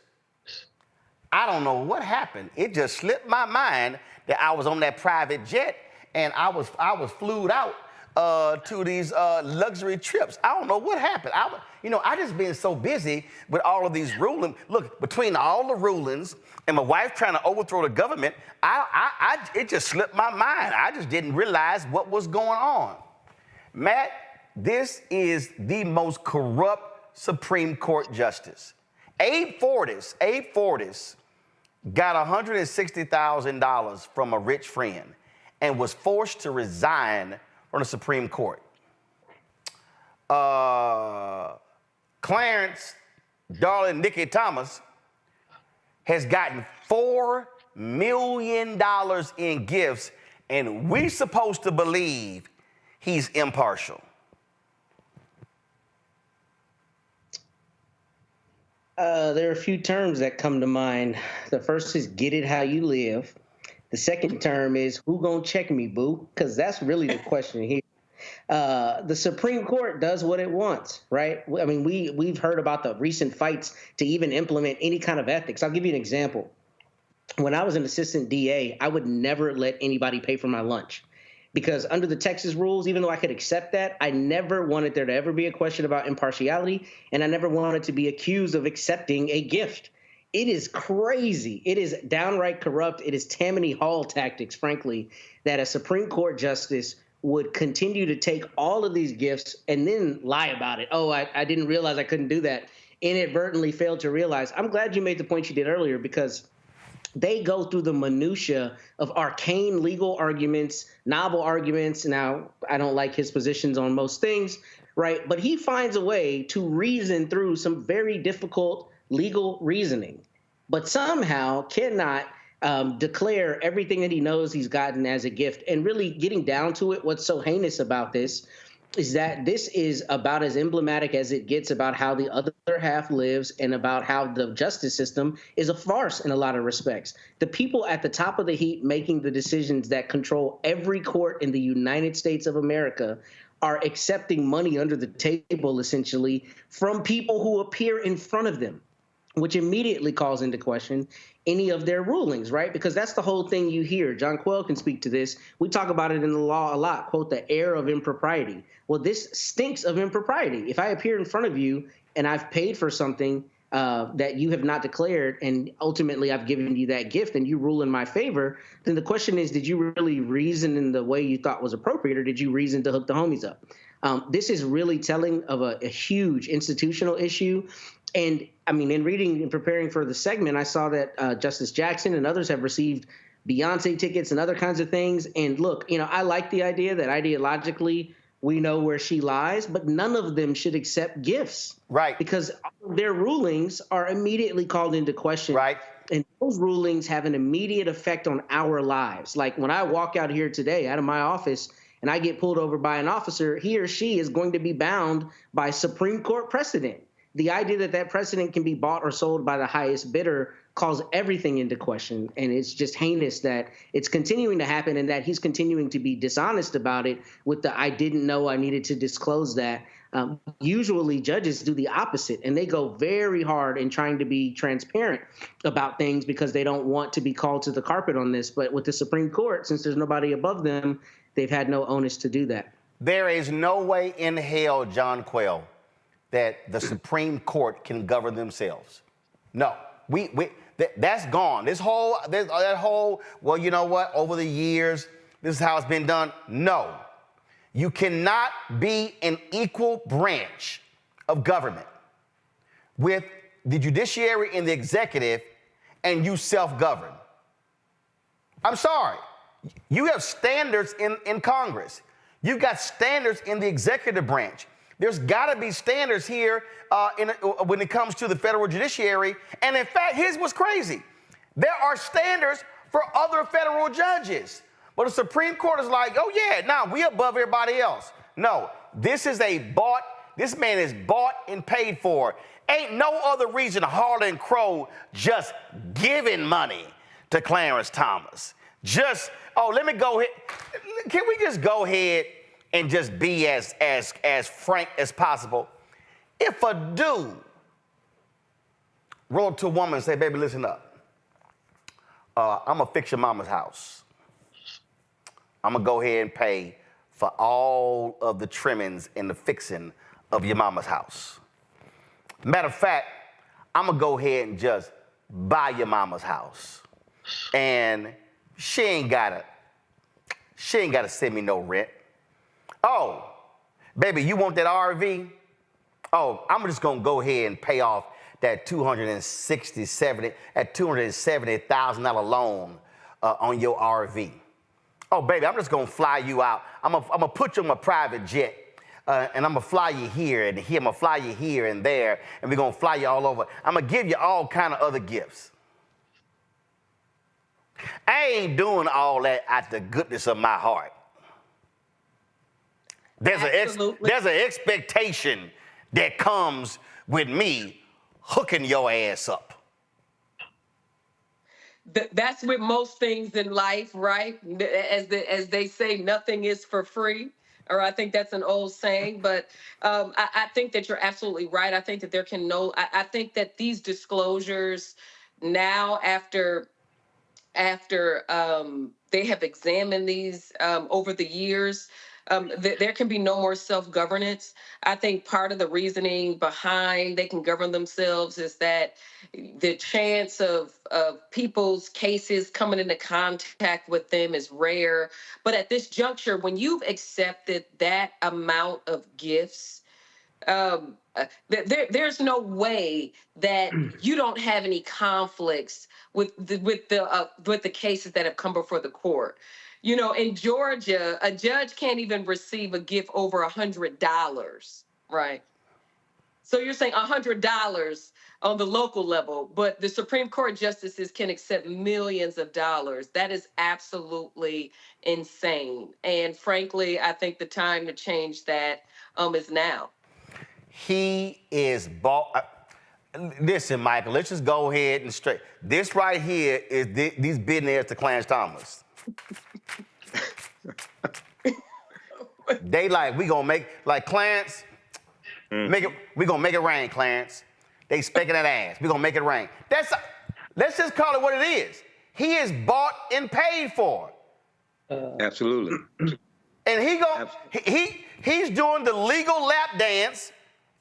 I don't know what happened. It just slipped my mind that I was on that private jet and I was flued out to these luxury trips. I don't know what happened. I just been so busy with all of these rulings. Look, between all the rulings and my wife trying to overthrow the government, it just slipped my mind. I just didn't realize what was going on. Matt, this is the most corrupt Supreme Court justice. Abe Fortas got $160,000 from a rich friend and was forced to resign from the Supreme Court. Clarence, darling Nikki Thomas, has gotten $4 million in gifts, and we're supposed to believe he's impartial. There are a few terms that come to mind. The first is get it how you live. The second term is who gonna check me, boo? Because that's really the question here. The Supreme Court does what it wants, right? I mean, we've heard about the recent fights to even implement any kind of ethics. I'll give you an example. When I was an assistant DA, I would never let anybody pay for my lunch. Because under the Texas rules, even though I could accept that, I never wanted there to ever be a question about impartiality, and I never wanted to be accused of accepting a gift. It is crazy. It is downright corrupt. It is Tammany Hall tactics, frankly, that a Supreme Court justice would continue to take all of these gifts and then lie about it. Oh, I didn't realize I couldn't do that. Inadvertently failed to realize. I'm glad you made the point you did earlier, because they go through the minutia of arcane legal arguments, novel arguments. Now, I don't like his positions on most things, right? But he finds a way to reason through some very difficult legal reasoning, but somehow cannot declare everything that he knows he's gotten as a gift. And really getting down to it, what's so heinous about this is that this is about as emblematic as it gets about how the other half lives and about how the justice system is a farce in a lot of respects. The people at the top of the heap making the decisions that control every court in the United States of America are accepting money under the table, essentially, from people who appear in front of them, which immediately calls into question any of their rulings, right? Because that's the whole thing you hear. John Quayle can speak to this. We talk about it in the law a lot, quote, the air of impropriety. Well, this stinks of impropriety. If I appear in front of you and I've paid for something that you have not declared, and ultimately I've given you that gift and you rule in my favor, then the question is, did you really reason in the way you thought was appropriate, or did you reason to hook the homies up? This is really telling of a huge institutional issue. And I mean, in reading and preparing for the segment, I saw that Justice Jackson and others have received Beyonce tickets and other kinds of things. And look, I like the idea that ideologically we know where she lies, but none of them should accept gifts. Right. Because their rulings are immediately called into question. Right. And those rulings have an immediate effect on our lives. Like when I walk out here today out of my office and I get pulled over by an officer, he or she is going to be bound by Supreme Court precedent. The idea that that precedent can be bought or sold by the highest bidder calls everything into question. And it's just heinous that it's continuing to happen and that he's continuing to be dishonest about it with the I didn't know I needed to disclose that. Usually judges do the opposite, and they go very hard in trying to be transparent about things because they don't want to be called to the carpet on this. But with the Supreme Court, since there's nobody above them, they've had no onus to do that. There is no way in hell, John Quayle, that the Supreme Court can govern themselves. No, that's gone. That whole, well, you know what, over the years, this is how it's been done. No, you cannot be an equal branch of government with the judiciary and the executive and you self-govern. I'm sorry. You have standards in Congress. You've got standards in the executive branch. There's got to be standards here when it comes to the federal judiciary. And in fact, here's what's crazy. There are standards for other federal judges. But the Supreme Court is like, oh yeah, nah, we above everybody else. No, this man is bought and paid for. Ain't no other reason Harlan Crow just giving money to Clarence Thomas. Let me go ahead. Can we just go ahead and just be as frank as possible? If a dude wrote to a woman and say, baby, listen up. I'm going to fix your mama's house. I'm going to go ahead and pay for all of the trimmings and the fixing of your mama's house. Matter of fact, I'm going to go ahead and just buy your mama's house. And she ain't got to send me no rent. Oh, baby, you want that RV? Oh, I'm just going to go ahead and pay off that $270,000 loan on your RV. Oh, baby, I'm just gonna fly you out. I'm gonna put you on a private jet, and I'm gonna fly you here and here. I'm gonna fly you here and there, and we're gonna fly you all over. I'm gonna give you all kind of other gifts. I ain't doing all that out the goodness of my heart. There's an expectation that comes with me hooking your ass up. That's with most things in life, right? As they say, nothing is for free. Or I think that's an old saying, but I think that you're absolutely right. I think that I think that these disclosures now, after they have examined these over the years, there can be no more self-governance. I think part of the reasoning behind they can govern themselves is that the chance of people's cases coming into contact with them is rare. But at this juncture, when you've accepted that amount of gifts, there's no way that you don't have any conflicts with the cases that have come before the court. You know, in Georgia, a judge can't even receive a gift over $100, right? So you're saying $100 on the local level, but the Supreme Court justices can accept millions of dollars. That is absolutely insane. And frankly, I think the time to change that is now. He is listen, Michael, let's just go ahead and straight. This right here is these billionaires to Clarence Thomas. They we gonna make, Clarence, we gonna make it rain, Clarence. They specking that ass. We gonna make it rain. Let's just call it what it is. He is bought and paid for. Absolutely. And he's doing the legal lap dance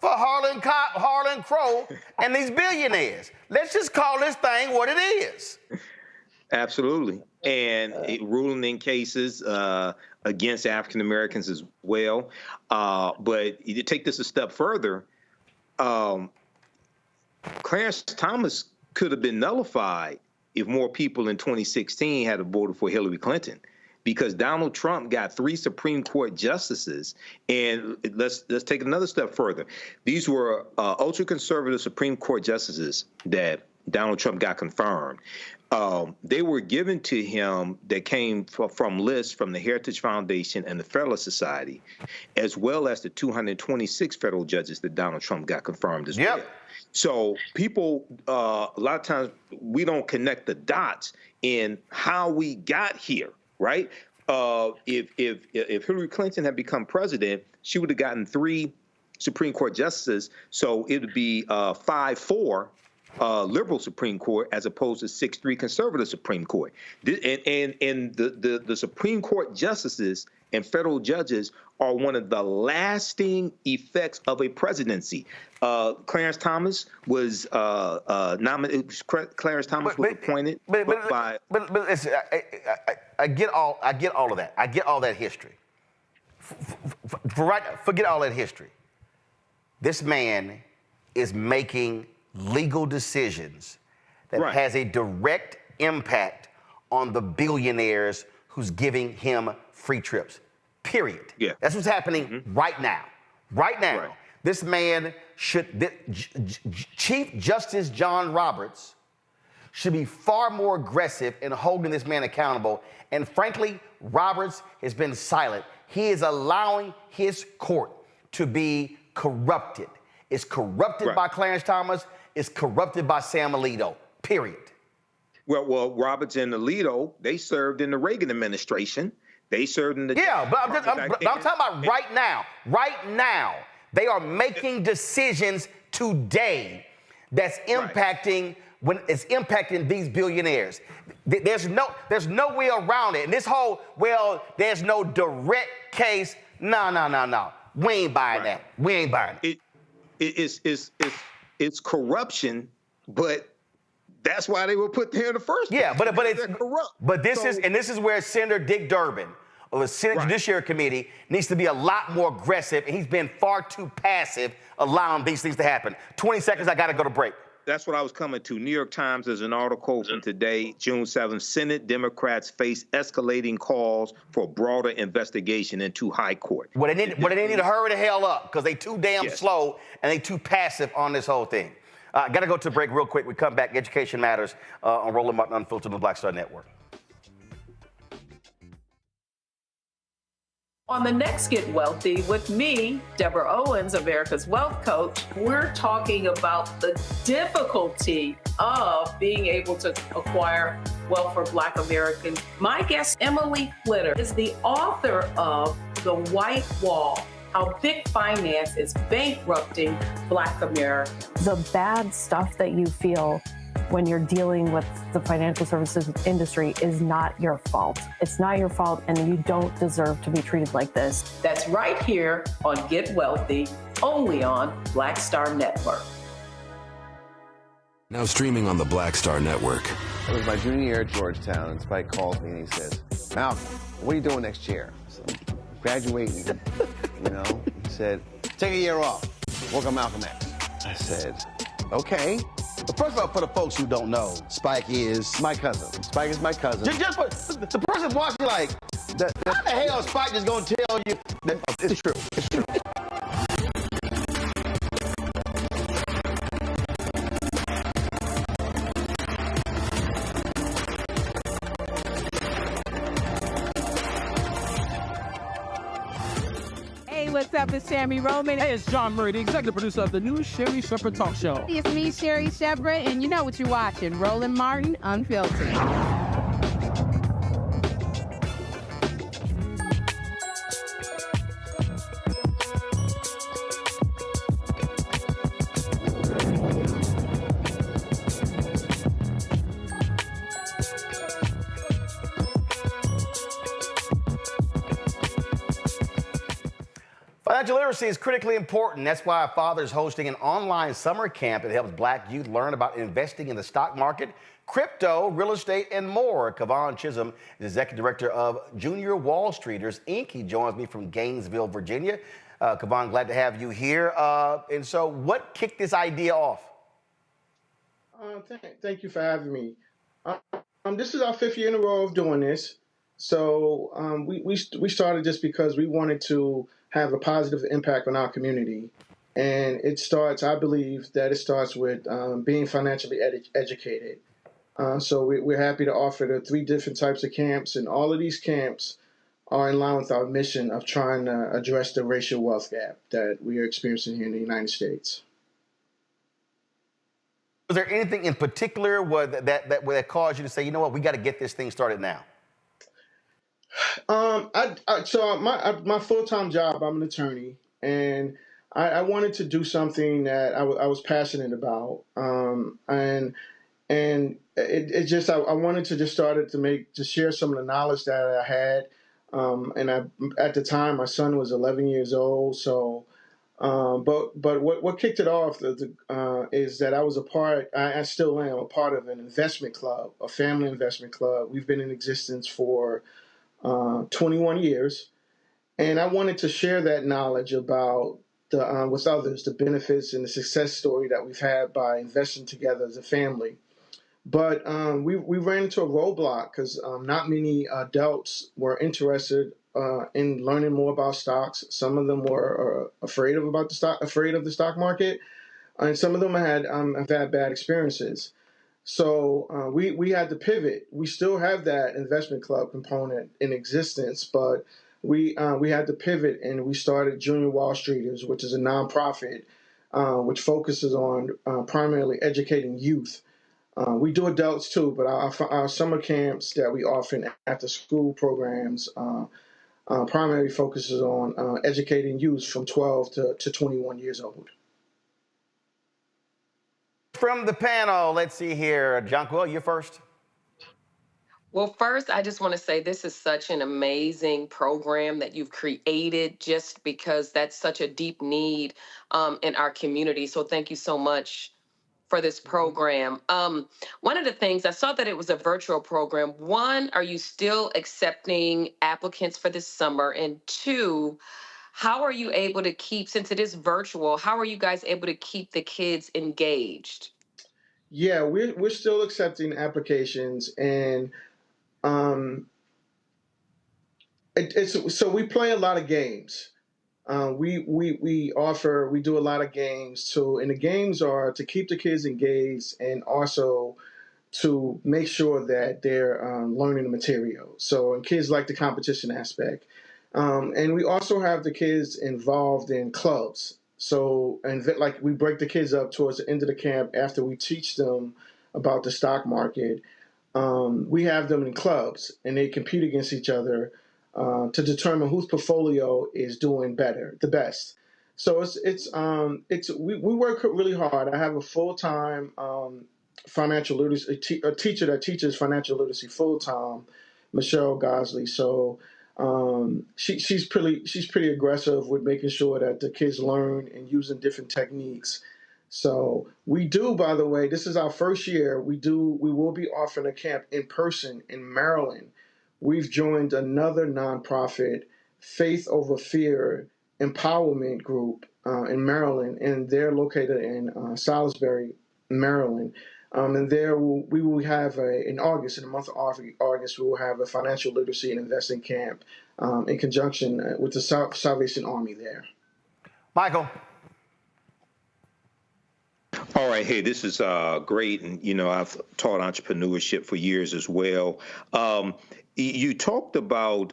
for Harlan Crow and these billionaires. Let's just call this thing what it is. Absolutely. And ruling in cases against African Americans as well. But you take this a step further, Clarence Thomas could have been nullified if more people in 2016 had voted for Hillary Clinton, because Donald Trump got 3 Supreme Court justices. And let's take another step further. These were ultra-conservative Supreme Court justices that Donald Trump got confirmed. They were given to him that came from lists from the Heritage Foundation and the Federalist Society, as well as the 226 federal judges that Donald Trump got confirmed as well. So people, a lot of times, we don't connect the dots in how we got here, right? If Hillary Clinton had become president, she would have gotten 3 Supreme Court justices, so it would be 5-4. Liberal Supreme Court as opposed to 6-3 conservative Supreme Court. And the Supreme Court justices and federal judges are one of the lasting effects of a presidency. Clarence Thomas was nominated. Clarence Thomas was appointed by. But listen, I get all of that. I get all that history. Forget all that history. This man is making legal decisions that has a direct impact on the billionaires who's giving him free trips. Period. Yeah. That's what's happening right now. Right now. Right. This man Chief Justice John Roberts should be far more aggressive in holding this man accountable. And frankly, Roberts has been silent. He is allowing his court to be corrupted. It's corrupted by Clarence Thomas. It's corrupted by Sam Alito, period. Well, Roberts and Alito, they served in the Reagan administration. They served in the... Yeah, but I'm talking about right now. Right now, they are making decisions today that's impacting it's impacting these billionaires. There's no way around it. And this whole, there's no direct case. No. We ain't buying that. We ain't buying it. It's corruption, but that's why they were put there in the first place. Yeah, but it's corrupt. But this is where Senator Dick Durbin of the Senate Judiciary Committee needs to be a lot more aggressive, and he's been far too passive allowing these things to happen. 20 seconds, I got to go to break. That's what I was coming to. New York Times, there's an article from today, June 7th. Senate Democrats face escalating calls for broader investigation into High Court. Well, they need to hurry the hell up because they too damn slow and they too passive on this whole thing. Got to go to a break real quick. We come back. Education Matters on Roland Martin Unfiltered on the Black Star Network. On the next Get Wealthy with me, Deborah Owens, America's Wealth Coach, we're talking about the difficulty of being able to acquire wealth for Black Americans. My guest, Emily Flitter, is the author of The White Wall: How Big Finance is Bankrupting Black Americans. The bad stuff that you feel when you're dealing with the financial services industry is not your fault. It's not your fault, and you don't deserve to be treated like this. That's right here on Get Wealthy, only on Black Star Network. Now streaming on the Black Star Network. It was my junior year at Georgetown, and Spike calls me and he says, Malcolm, what are you doing next year? So, graduating, you know. He said, take a year off, work on Malcolm X. I said, okay. But first of all, for the folks who don't know, Spike is my cousin. Spike is my cousin. Just for the person watching, like, how the hell is Spike just gonna tell you that it's true? It's true. Hey, what's up? It's Sammy Roman. Hey, it's John Murray, the executive producer of the new Sherry Shepherd Talk Show. It's me, Sherry Shepherd, and you know what you're watching, Roland Martin Unfiltered. Financial literacy is critically important. That's why our father is hosting an online summer camp that helps Black youth learn about investing in the stock market, crypto, real estate, and more. Kavon Chisholm is Executive Director of Junior Wall Streeters, Inc. He joins me from Gainesville, Virginia. Kavon, glad to have you here. And so what kicked this idea off? Thank you for having me. This is our 5th year in a row of doing this. So we started just because we wanted to have a positive impact on our community. And it starts, I believe, that it starts with being financially educated. So we're happy to offer the 3 different types of camps, and all of these camps are in line with our mission of trying to address the racial wealth gap that we are experiencing here in the United States. Was there anything in particular that caused you to say, you know what, we got to get this thing started now? So my full-time job, I'm an attorney, and I wanted to do something that I was passionate about, and it just I wanted to just start to share some of the knowledge that I had, and at the time my son was 11 years old, so but what kicked it off is that I was I still am a part of an investment club, a family investment club. We've been in existence for 21 years, and I wanted to share that knowledge about with others, the benefits and the success story that we've had by investing together as a family. But we ran into a roadblock because not many adults were interested in learning more about stocks. Some of them were afraid of the stock market, and some of them have had bad experiences. So we had to pivot. We still have that investment club component in existence, but we had to pivot, and we started Junior Wall Streeters, which is a nonprofit which focuses on primarily educating youth. We do adults too, but our summer camps that we offer in after-school programs primarily focuses on educating youth from 12 to 21 years old. From the panel, let's see here. Jonquil, you first. Well, first, I just want to say this is such an amazing program that you've created just because that's such a deep need in our community. So thank you so much for this program. One of the things, I saw that it was a virtual program. 1, are you still accepting applicants for this summer? And 2, how are you able to keep, since it is virtual, how are you guys able to keep the kids engaged? Yeah, we're still accepting applications, and so we play a lot of games. We do a lot of games too, and the games are to keep the kids engaged and also to make sure that they're learning the material. So, and kids like the competition aspect. And we also have the kids involved in clubs. So, and like we break the kids up towards the end of the camp after we teach them about the stock market. We have them in clubs, and they compete against each other to determine whose portfolio is doing the best. So we work really hard. I have a full-time financial literacy a teacher that teaches financial literacy full time, Michelle Gosley. So she's pretty aggressive with making sure that the kids learn and using different techniques. So we do, by the way, this is our first year. We will be offering a camp in person in Maryland. We've joined another nonprofit, Faith Over Fear Empowerment Group in Maryland, and they're located in Salisbury, Maryland. And there we will have in August, in the month of August, we will have a financial literacy and investing camp in conjunction with the Salvation Army there. Michael. All right. Hey, this is great. And, I've taught entrepreneurship for years as well. You talked about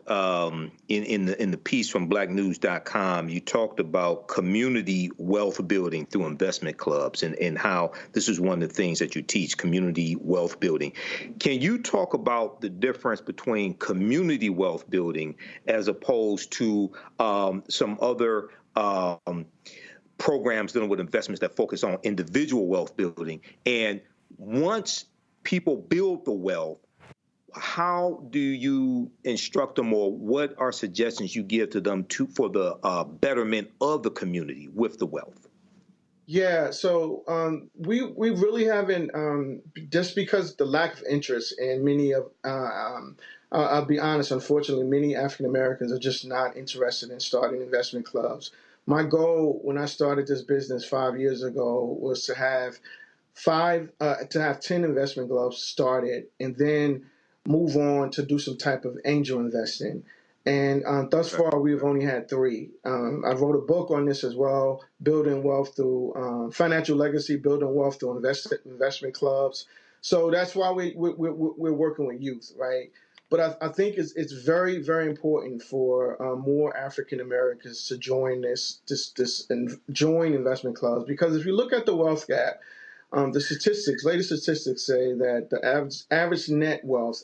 in the piece from blacknews.com, you talked about community wealth building through investment clubs and how this is one of the things that you teach, community wealth building. Can you talk about the difference between community wealth building as opposed to some other programs dealing with investments that focus on individual wealth building? And once people build the wealth, how do you instruct them, or what are suggestions you give to them for the betterment of the community with the wealth? Yeah, so we really haven't, just because the lack of interest in many of, I'll be honest, unfortunately, many African Americans are just not interested in starting investment clubs. My goal when I started this business 5 years ago was to have 10 investment clubs started, and then move on to do some type of angel investing. And thus far, we've only had 3. I wrote a book on this as well, Building Wealth Through Financial Legacy, Building Wealth Through Investment Clubs. So that's why we're working with youth, right? But I think it's very, very important for more African Americans to join join investment clubs, because if you look at the wealth gap, the latest statistics say that the average net wealth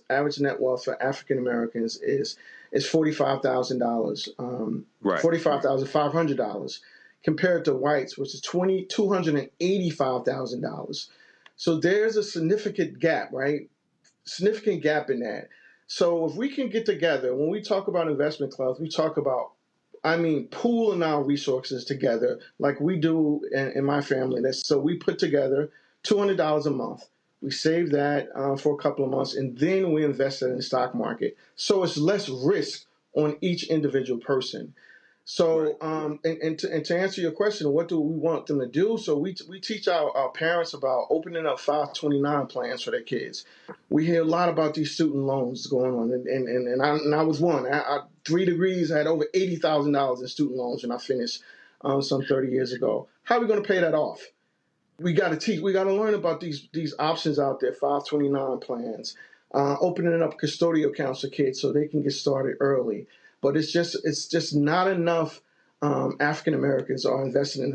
for African Americans is $45,000, right. $45,500, compared to whites, which is $285,000. So there's a significant gap, right? Significant gap in that. So if we can get together, when we talk about investment clubs, we talk about, pooling our resources together like we do in my family. So we put together $200 a month. We save that for a couple of months, and then we invest it in the stock market. So it's less risk on each individual person. So, and to answer your question, what do we want them to do? So we teach our parents about opening up 529 plans for their kids. We hear a lot about these student loans going on, and I was one. I 3 degrees, I had over $80,000 in student loans when I finished some 30 years ago. How are we going to pay that off? We got to teach. We got to learn about these options out there, 529 plans, opening up custodial accounts for kids so they can get started early. But it's just not enough African Americans are investing in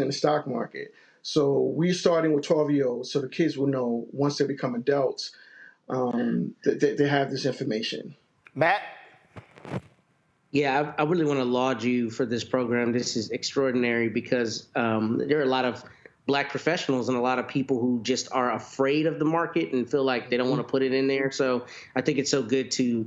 the stock market. So we're starting with 12-year-olds, so the kids will know once they become adults that they have this information. Matt? Yeah, I really want to laud you for this program. This is extraordinary because there are a lot of Black professionals and a lot of people who just are afraid of the market and feel like they don't want to put it in there. So I think it's so good to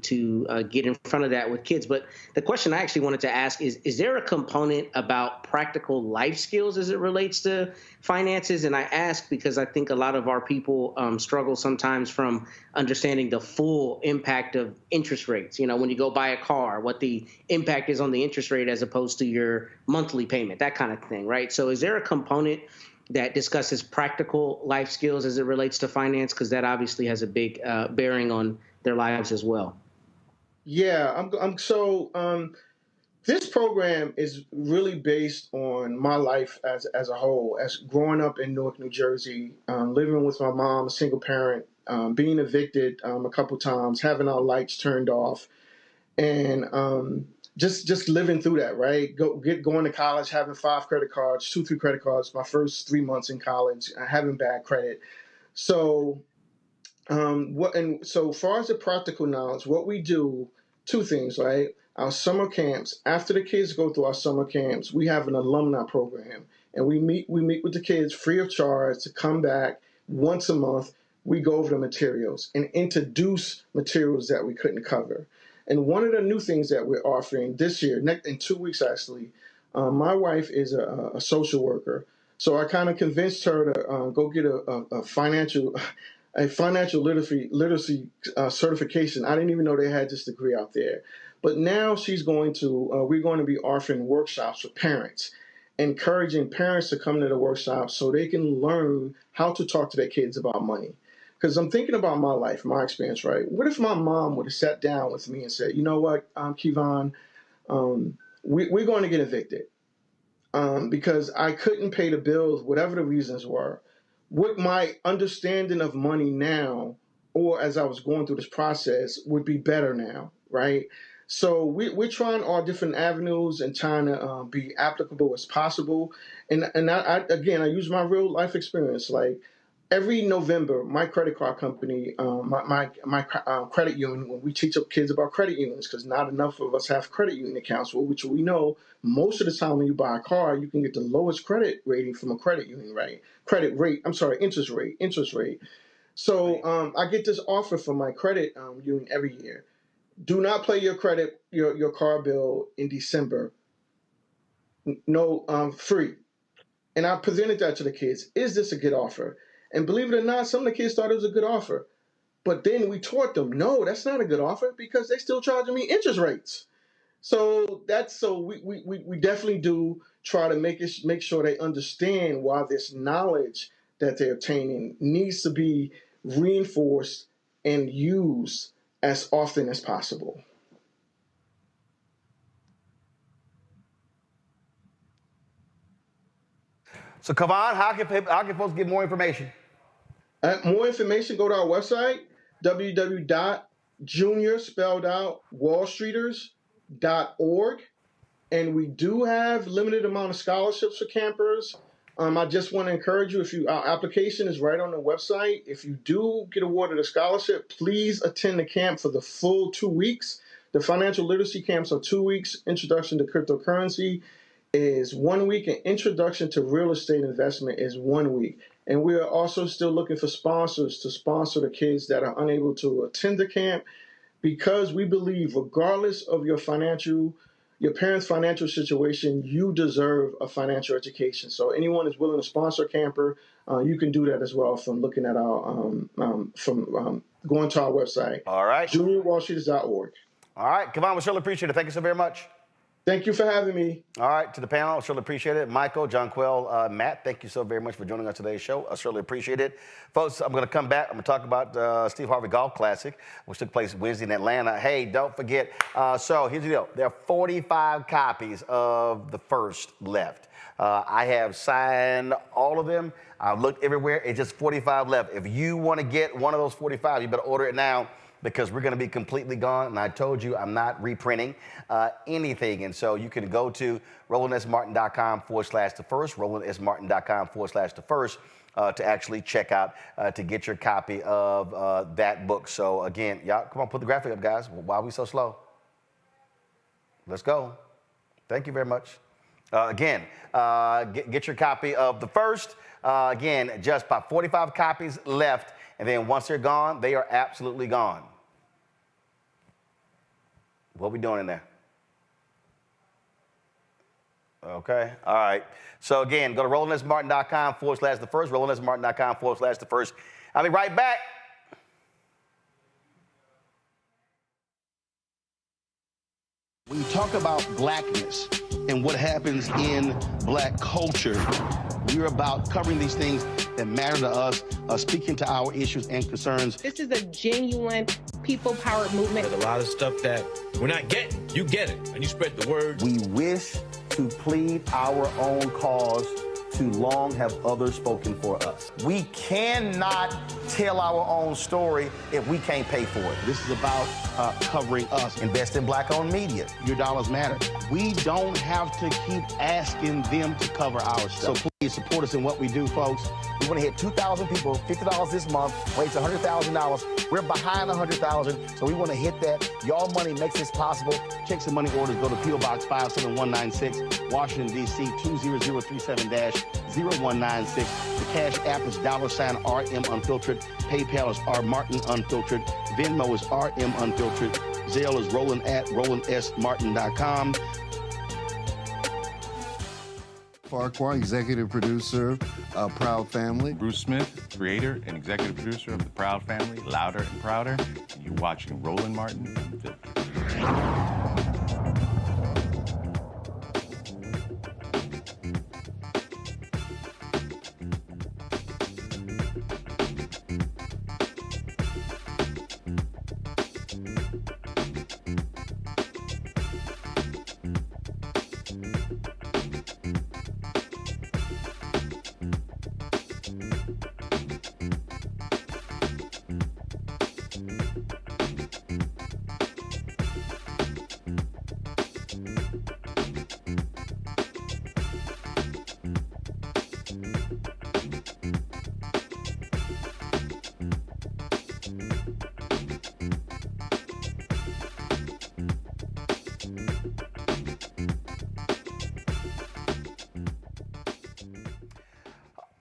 get in front of that with kids. But the question I actually wanted to ask is there a component about practical life skills as it relates to finances? And I ask because I think a lot of our people struggle sometimes from understanding the full impact of interest rates. When you go buy a car, what the impact is on the interest rate as opposed to your monthly payment, that kind of thing, right? So is there a component that discusses practical life skills as it relates to finance? Because that obviously has a big bearing on their lives as well. Yeah, this program is really based on my life as a whole, as growing up in Newark, New Jersey, living with my mom, a single parent, being evicted a couple times, having our lights turned off, and just living through that, right? Going to college, having 3 credit cards, my first 3 months in college, having bad credit. So so far as the practical knowledge, what we do, 2 things, right? Our summer camps, after the kids go through our summer camps, we have an alumni program, and we meet with the kids free of charge to come back once a month. We go over the materials and introduce materials that we couldn't cover. And one of the new things that we're offering this year, in 2 weeks actually, my wife is a social worker, so I kind of convinced her to go get a financial literacy certification. I didn't even know they had this degree out there. But now we're going to be offering workshops for parents, encouraging parents to come to the workshops so they can learn how to talk to their kids about money. Because I'm thinking about my life, my experience, right? What if my mom would have sat down with me and said, you know what, Kevon, we're going to get evicted because I couldn't pay the bills, whatever the reasons were. What my understanding of money now, or as I was going through this process, would be better now, right? So we're trying all different avenues and trying to be applicable as possible. And I use my real life experience. Like every November, my credit card company, my credit union, when we teach up kids about credit unions, because not enough of us have credit union accounts, which we know most of the time when you buy a car, you can get the lowest credit rating from a credit union, right? Interest rate. So I get this offer from my credit union every year. Do not pay your car bill in December. No, free. And I presented that to the kids. Is this a good offer? And believe it or not, some of the kids thought it was a good offer. But then we taught them, no, that's not a good offer because they're still charging me interest rates. So we definitely do try to make sure they understand why this knowledge that they're obtaining needs to be reinforced and used as often as possible. So, Kevon, how can folks get more information? More information, go to our website, www.junior.wallstreeters.org. And we do have limited amount of scholarships for campers. I just want to encourage you, our application is right on the website. If you do get awarded a scholarship, please attend the camp for the full 2 weeks. The financial literacy camps are 2 weeks. Introduction to cryptocurrency is 1 week, and introduction to real estate investment is 1 week. And we are also still looking for sponsors to sponsor the kids that are unable to attend the camp, because we believe regardless of your parents' financial situation, you deserve a financial education. So anyone is willing to sponsor a camper, you can do that as well from looking at our going to our website. All right. juniorwallstreeters.org. All right, Kevon, we surely appreciate it. Thank you so very much. Thank you for having me. All right, to the panel, I surely appreciate it. Michael, Jonquil, Matt, thank you so very much for joining us today's show. I certainly appreciate it. Folks, I'm going to come back. I'm going to talk about Steve Harvey Golf Classic, which took place Wednesday in Atlanta. Hey, don't forget. So here's the deal. There are 45 copies of the first left. I have signed all of them. I've looked everywhere. It's just 45 left. If you want to get one of those 45, you better order it now, because we're going to be completely gone. And I told you I'm not reprinting anything. And so you can go to RolandSMartin.com/thefirst, RolandSMartin.com/thefirst to actually check out to get your copy of that book. So again, y'all, come on, put the graphic up, guys. Why are we so slow? Let's go. Thank you very much. Again, get your copy of the first. Again, just about 45 copies left. And then once they're gone, they are absolutely gone. What are we doing in there? Okay, all right. So again, go to RolandSMartin.com/thefirst, RolandSMartin.com/thefirst. I'll be right back. When you talk about blackness and what happens in black culture, We're about covering these things that matter to us, speaking to our issues and concerns. This is a genuine people-powered movement. There's a lot of stuff that we're not getting. You get it, and you spread the word. We wish to plead our own cause. Too long have others spoken for us. We cannot tell our own story if we can't pay for it. This is about covering us. Invest in Black-owned media. Your dollars matter. We don't have to keep asking them to cover our stuff. So please support us in what we do, folks. We want to hit 2,000 people, $50 this month, raise $100,000. We're behind 100,000, so we want to hit that. Y'all money makes this possible. Checks and money orders go to P.O. Box 57196, Washington, D.C. 20037-0196. The Cash App is $RM Unfiltered. PayPal is R Martin Unfiltered. Venmo is RM Unfiltered. Zelle is Roland at RolandSMartin.com. Farquhar, executive producer of Proud Family. Bruce Smith, creator and executive producer of The Proud Family, Louder and Prouder. And you're watching Roland Martin Unfiltered.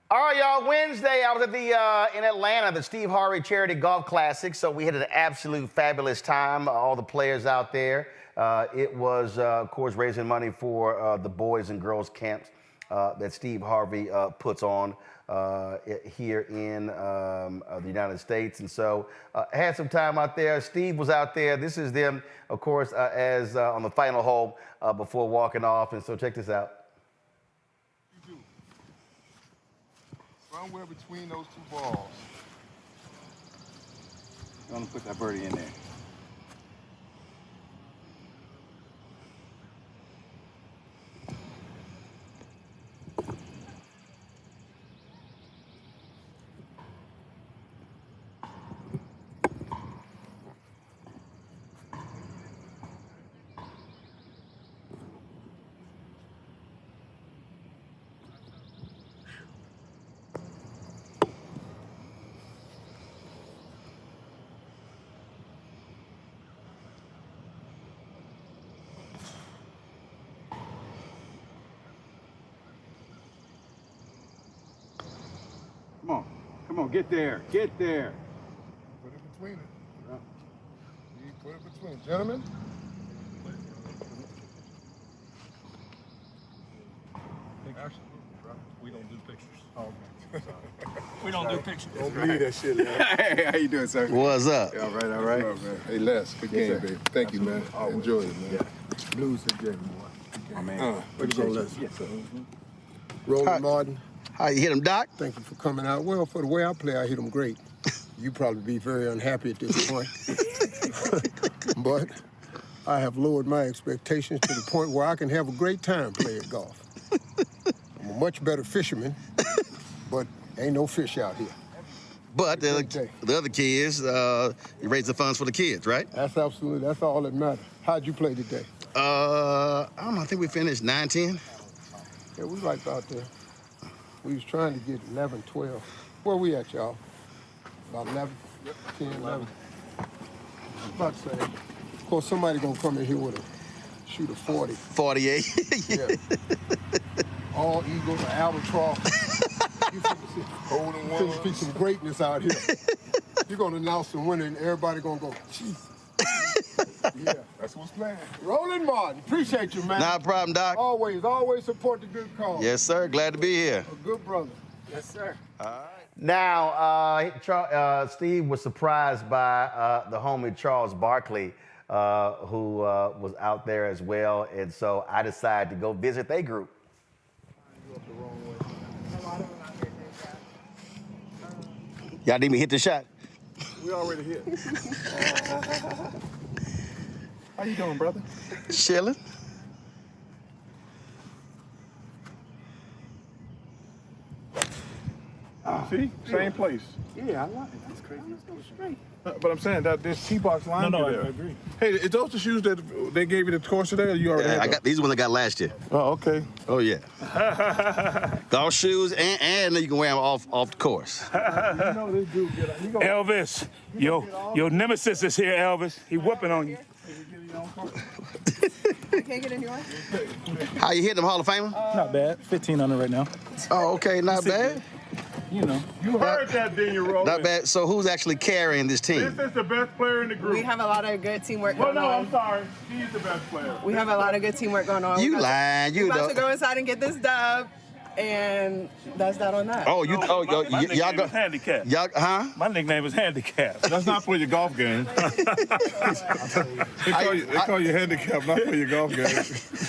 All right, y'all, Wednesday, I was at in Atlanta, the Steve Harvey Charity Golf Classic, so we had an absolute fabulous time, all the players out there. It was, of course, raising money for the boys and girls camps that Steve Harvey puts on here in the United States. And so had some time out there. Steve was out there. This is them, of course, as on the final hole before walking off. And so check this out. Somewhere between those two balls. I'm gonna put that birdie in there. Come on, get there, get there. Put it between it. Yeah. You put it between. Gentlemen. We don't do pictures. Oh, okay. We don't do pictures. Don't believe that shit, man. Hey, how you doing, sir? What's up? Yeah, all right, all right. What's up, man? Hey, Les, good game, baby. Thank you, man. Enjoy it, man. Yeah. Blues and Jamie, boy. My man. What you gonna Les? Yes, sir. Roland Martin. How you hit him, Doc? Thank you for coming out. Well, for the way I play, I hit him great. You probably be very unhappy at this point. But I have lowered my expectations to the point where I can have a great time playing golf. I'm a much better fisherman, but ain't no fish out here. But the other kids, you raise the funds for the kids, right? That's absolutely, that's all that matters. How'd you play today? I don't know, I think we finished 9-10. Yeah, we like out there. We was trying to get 11, 12. Where we at, y'all? About 11, 10, 11. I was about to say, of course, somebody gonna come in here with a shoot a 40. 48. Yeah. All eagles, an albatross. You finna see some greatness out here. You're gonna announce the winner and everybody gonna go, Jesus. Yeah, that's what's playing. Roland Martin, appreciate you, man. Not a problem, Doc. Always support the good cause. Yes, sir. Glad to be here. A good brother. Yes, sir. All right. Now, Steve was surprised by the homie Charles Barkley, who was out there as well. And so I decided to go visit their group. Y'all need me to hit the shot? We already hit. How you doing, brother? Chilling. See? Same place. Yeah, I like it. That's crazy. Let's go straight. But I'm saying that there's T-box line there. I agree. Hey, is those the shoes that they gave you the course today, or you already had I got these ones I got last year. Oh, okay. Oh yeah. Golf shoes and you can wear them off the course. You know this dude Elvis, your nemesis is here, Elvis. He whooping on you. Can't get in yours? How you hitting them, Hall of Famer? Not bad. 15 under right now. Oh, okay, not bad. You know. You heard that, didn't you, Roland? Not bad. So who's actually carrying this team? This is the best player in the group. We have a lot of good teamwork Well, going no, on. I'm sorry. He's the best player. We have a lot of good teamwork going on. You lying? You We're about don't. to go inside and get this dub, and that's that on that. Oh, you. Oh, My y'all nickname go. is Handicap. Y'all, huh? My nickname is Handicap. That's not for your golf game. They call you handicap, not for your golf game.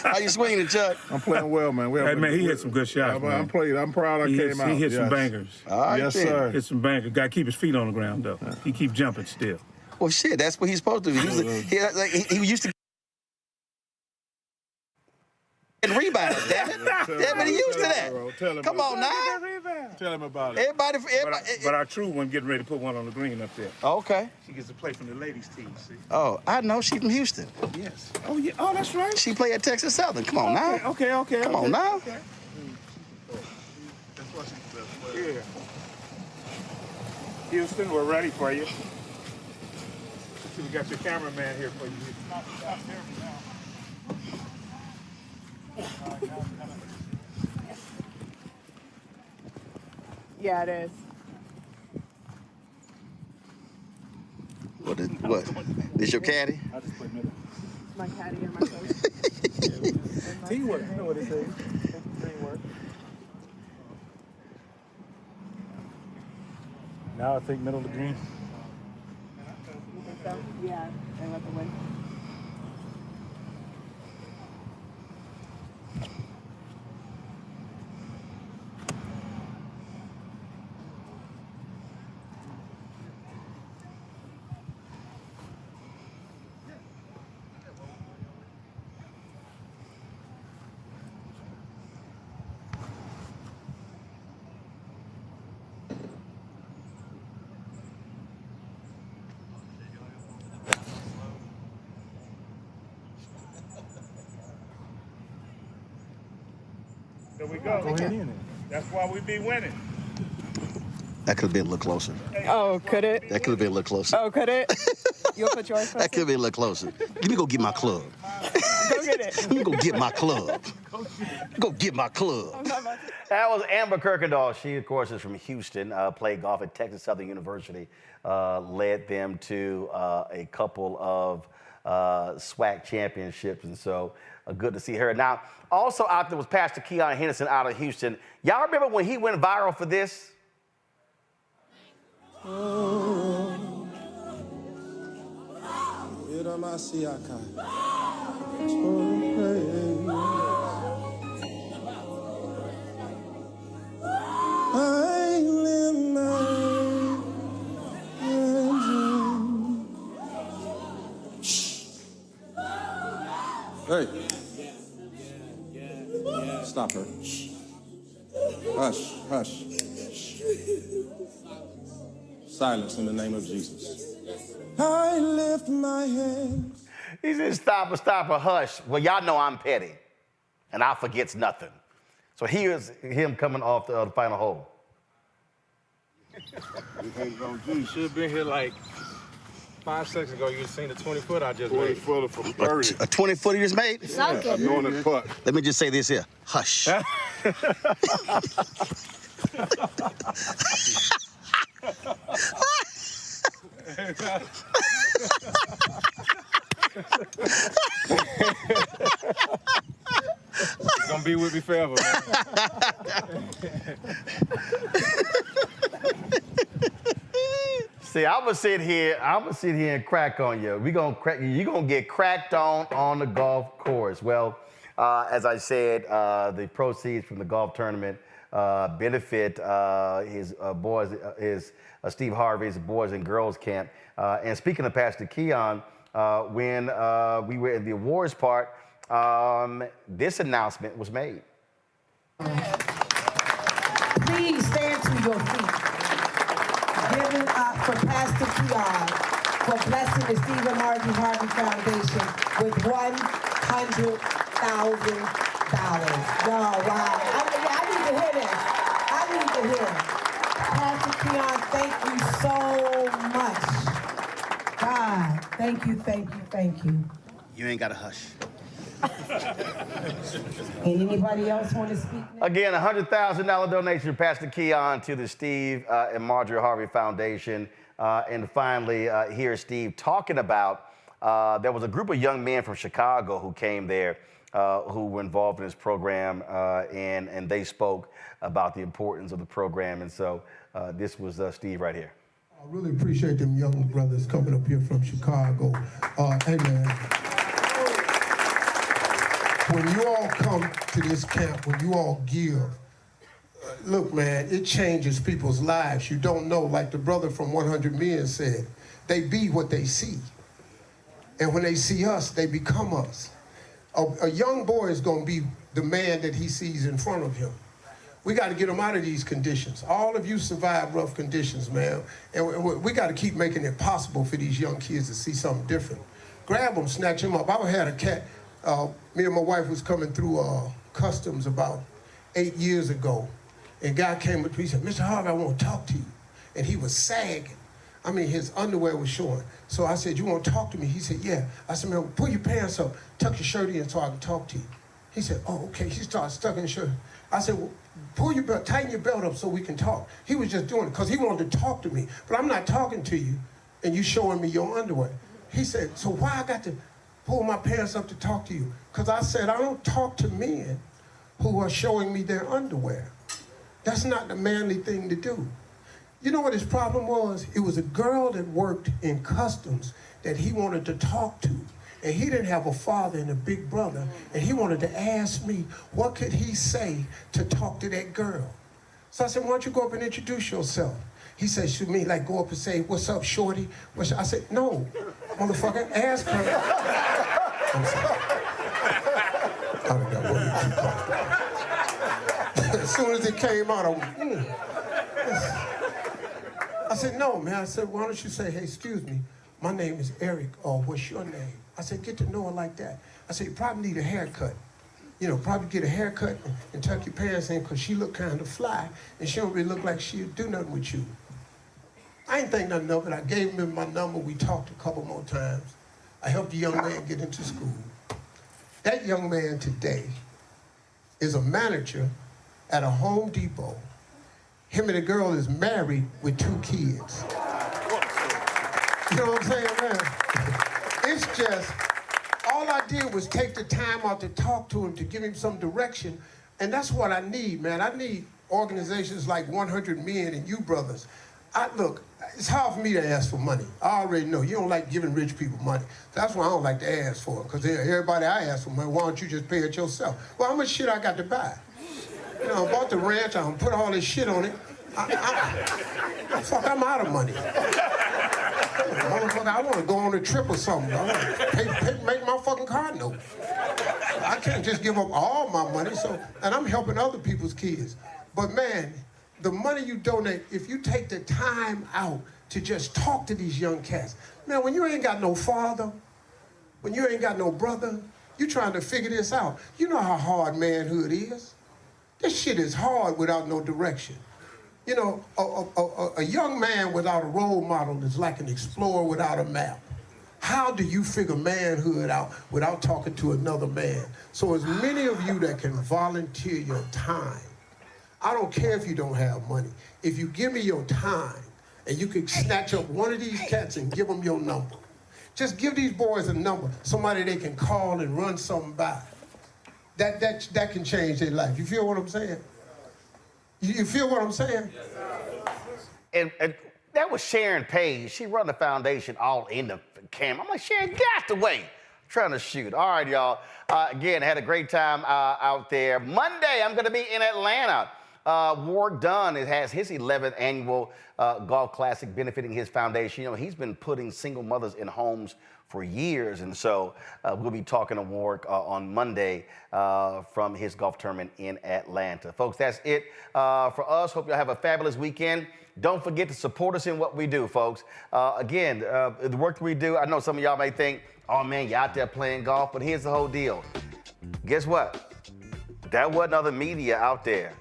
How you swinging it, Chuck? I'm playing well, man. Hey, man, he hit some good shots, man. I'm proud I came out. He hit some Yes. bangers. All right, Yes, then. sir. Hit some bangers. Got to keep his feet on the ground, though. He keep jumping still. Well, shit, that's what he's supposed to do. He used to. And rebound, damn it. Yeah, but he used to that. Come on now. Tell him about it. Everybody. But our true one getting ready to put one on the green up there. Okay. She gets to play from the ladies' team, see? Oh, I know. She's from Houston. Yes. Oh, yeah. Oh, that's right. She play at Texas Southern. Come on now. Okay. Come on now. Okay. Yeah. Houston, we're ready for you. We got your cameraman here for you. Yeah, it is. What? This your caddy? I just put middle. My caddy and my coach. Teamwork, you know what it says. Teamwork. Now I think middle of the green. You think so? Yeah, and let the win. There we go. Go ahead in. That's why we be winning. That could have been a little closer. Oh, could it? That could have been a little closer. Oh, could it? You'll put yours first? That could have been a little closer. Let me go get my club. Go get it. Let me go get my club. Go get my club. That was Amber Kirkendall. She, of course, is from Houston, played golf at Texas Southern University, led them to a couple of SWAC championships, and so good to see her. Now, also out there was Pastor Keon Henderson out of Houston. Y'all remember when he went viral for this? Hey. Stop her. Hush, hush. Silence in the name of Jesus. I lift my hands. He said, stop her, hush. Well, y'all know I'm petty, and I forgets nothing. So here's him coming off the final hole. You should have been here like 5 seconds ago. You seen the 20-foot I just 20 made. footer from 30. A 20-footer you just made? Yeah, knowing the putt. Let me just say this here. Hush. It's gonna be with me forever, man. See, I'm gonna sit here and crack on you. We gonna crack you. You're gonna get cracked on the golf course. Well, As I said, the proceeds from the golf tournament benefit his boys, Steve Harvey's Boys and Girls Camp. And speaking of Pastor Keon, when we were in the awards part, this announcement was made. Please stand to your feet. Give it up for Pastor Keon for blessing the Stephen Martin Harvey Foundation with $100,000. Wow, wow. I need to hear this. I need to hear it. Pastor Keon, thank you so much. God, thank you, thank you, thank you. You ain't got to hush. Anybody else want to speak? Again, a $100,000 donation, Pastor Keon, to the Steve and Marjorie Harvey Foundation. And finally, here's Steve talking about there was a group of young men from Chicago who came there who were involved in this program, and they spoke about the importance of the program. And so this was Steve right here. I really appreciate them young brothers coming up here from Chicago. Hey, man. When you all come to this camp, when you all give, look, man, it changes people's lives. You don't know, like the brother from 100 Men said, they be what they see. And when they see us, they become us. A young boy is going to be the man that he sees in front of him. We got to get them out of these conditions. All of you survived rough conditions, man. And we got to keep making it possible for these young kids to see something different. Grab them, snatch them up. I had a cat. Me and my wife was coming through customs about 8 years ago, and a guy came up to me, he said, Mr. Harvey, I want to talk to you. And he was sagging. I mean, his underwear was showing. So I said, you want to talk to me? He said, yeah. I said, man, pull your pants up, tuck your shirt in so I can talk to you. He said, oh, okay. He started stucking his shirt. I said, well, pull your belt, tighten your belt up so we can talk. He was just doing it because he wanted to talk to me. But I'm not talking to you, and you showing me your underwear. He said, so why I got to pull my pants up to talk to you? Because I said, I don't talk to men who are showing me their underwear. That's not the manly thing to do. You know what his problem was? It was a girl that worked in customs that he wanted to talk to. And he didn't have a father and a big brother. And he wanted to ask me, what could he say to talk to that girl? So I said, why don't you go up and introduce yourself? He said, should me like go up and say, what's up, shorty? I said, no, motherfucker, ask her. I'm sorry. I done got one too comfortable. As soon as it came out, I went, I said, no, man. I said, why don't you say, hey, excuse me, my name is Eric, or what's your name? I said, get to know her like that. I said, you probably need a haircut. You know, probably get a haircut and tuck your pants in because she look kind of fly and she don't really look like she'd do nothing with you. I ain't think nothing of it. I gave him my number. We talked a couple more times. I helped the young man get into school. That young man today is a manager at a Home Depot. Him and the girl is married with 2 kids. You know what I'm saying, man? It's just, all I did was take the time out to talk to him, to give him some direction, and that's what I need, man. I need organizations like 100 Men and you brothers. Look, it's hard for me to ask for money. I already know. You don't like giving rich people money. That's why I don't like to ask for it, because everybody I ask for money, why don't you just pay it yourself? Well, how much shit I got to buy? You know, I bought the ranch, I put all this shit on it. I'm out of money. Motherfucker, I want to go on a trip or something. I want to make my fucking car note. I can't just give up all my money, and I'm helping other people's kids. But man, the money you donate, if you take the time out to just talk to these young cats, man, when you ain't got no father, when you ain't got no brother, you trying to figure this out. You know how hard manhood is. This shit is hard without no direction. You know, a young man without a role model is like an explorer without a map. How do you figure manhood out without talking to another man? So as many of you that can volunteer your time, I don't care if you don't have money. If you give me your time and you can snatch up one of these cats and give them your number. Just give these boys a number, somebody they can call and run something by. That can change their life. You feel what I'm saying? You feel what I'm saying? And that was Sharon Page. She run the foundation all in the camera. I'm like, Sharon, get out the way. Trying to shoot. All right, y'all. Again, had a great time out there. Monday, I'm going to be in Atlanta. Warwick Dunn has his 11th annual golf classic benefiting his foundation. You know, he's been putting single mothers in homes for years, and so we'll be talking to Warwick on Monday from his golf tournament in Atlanta. Folks, that's it for us. Hope y'all have a fabulous weekend. Don't forget to support us in what we do, folks. Again, the work we do, I know some of y'all may think, oh man, you're out there playing golf, but here's the whole deal. Guess what? There wasn't other media out there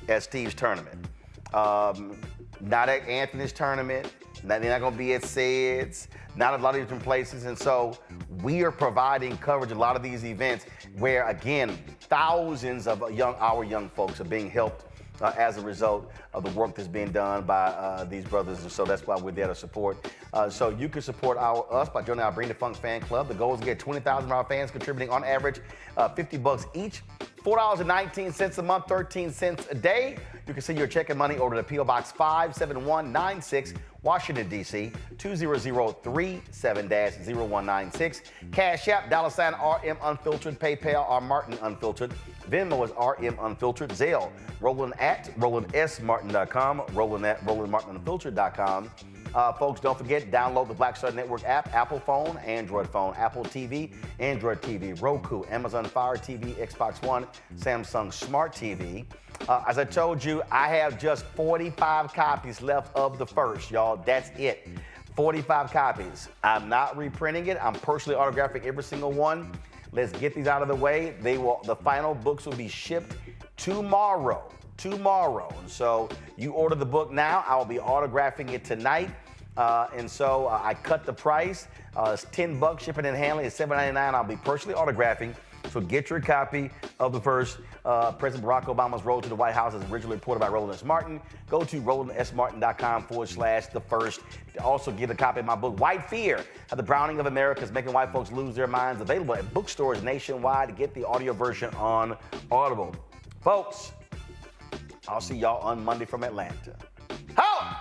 at Steve's tournament. Not at Anthony's tournament. They're not going to be at Sid's, not a lot of different places. And so we are providing coverage of a lot of these events where, again, thousands of our young folks are being helped as a result of the work that's being done by these brothers. And so that's why we're there to support. So you can support us by joining our Bring the Funk fan club. The goal is to get 20,000 of our fans contributing on average $50 each. $4.19 a month, 13 cents a day. You can send your check and money order to P.O. Box 57196, Washington, D.C., 20037-0196. Cash App, $RM Unfiltered, PayPal, R Martin Unfiltered. Venmo is RM Unfiltered. Zelle, Roland at RolandSMartin.com, Roland at RolandMartinUnfiltered.com. Folks, don't forget, download the Black Star Network app, Apple phone, Android phone, Apple TV, Android TV, Roku, Amazon Fire TV, Xbox One, Samsung Smart TV. As I told you, I have just 45 copies left of the first, y'all. That's it. 45 copies. I'm not reprinting it. I'm personally autographing every single one. Let's get these out of the way. The final books will be shipped tomorrow. And so you order the book now. I will be autographing it tonight. And so I cut the price. It's $10 shipping and handling. It's $7.99. I'll be personally autographing. So get your copy of the first President Barack Obama's Road to the White House as originally reported by Roland S. Martin. Go to RolandSMartin.com/the first. Also get a copy of my book, White Fear, How the Browning of America is Making White Folks Lose Their Minds. Available at bookstores nationwide. Get the audio version on Audible. Folks, I'll see y'all on Monday from Atlanta. Ho!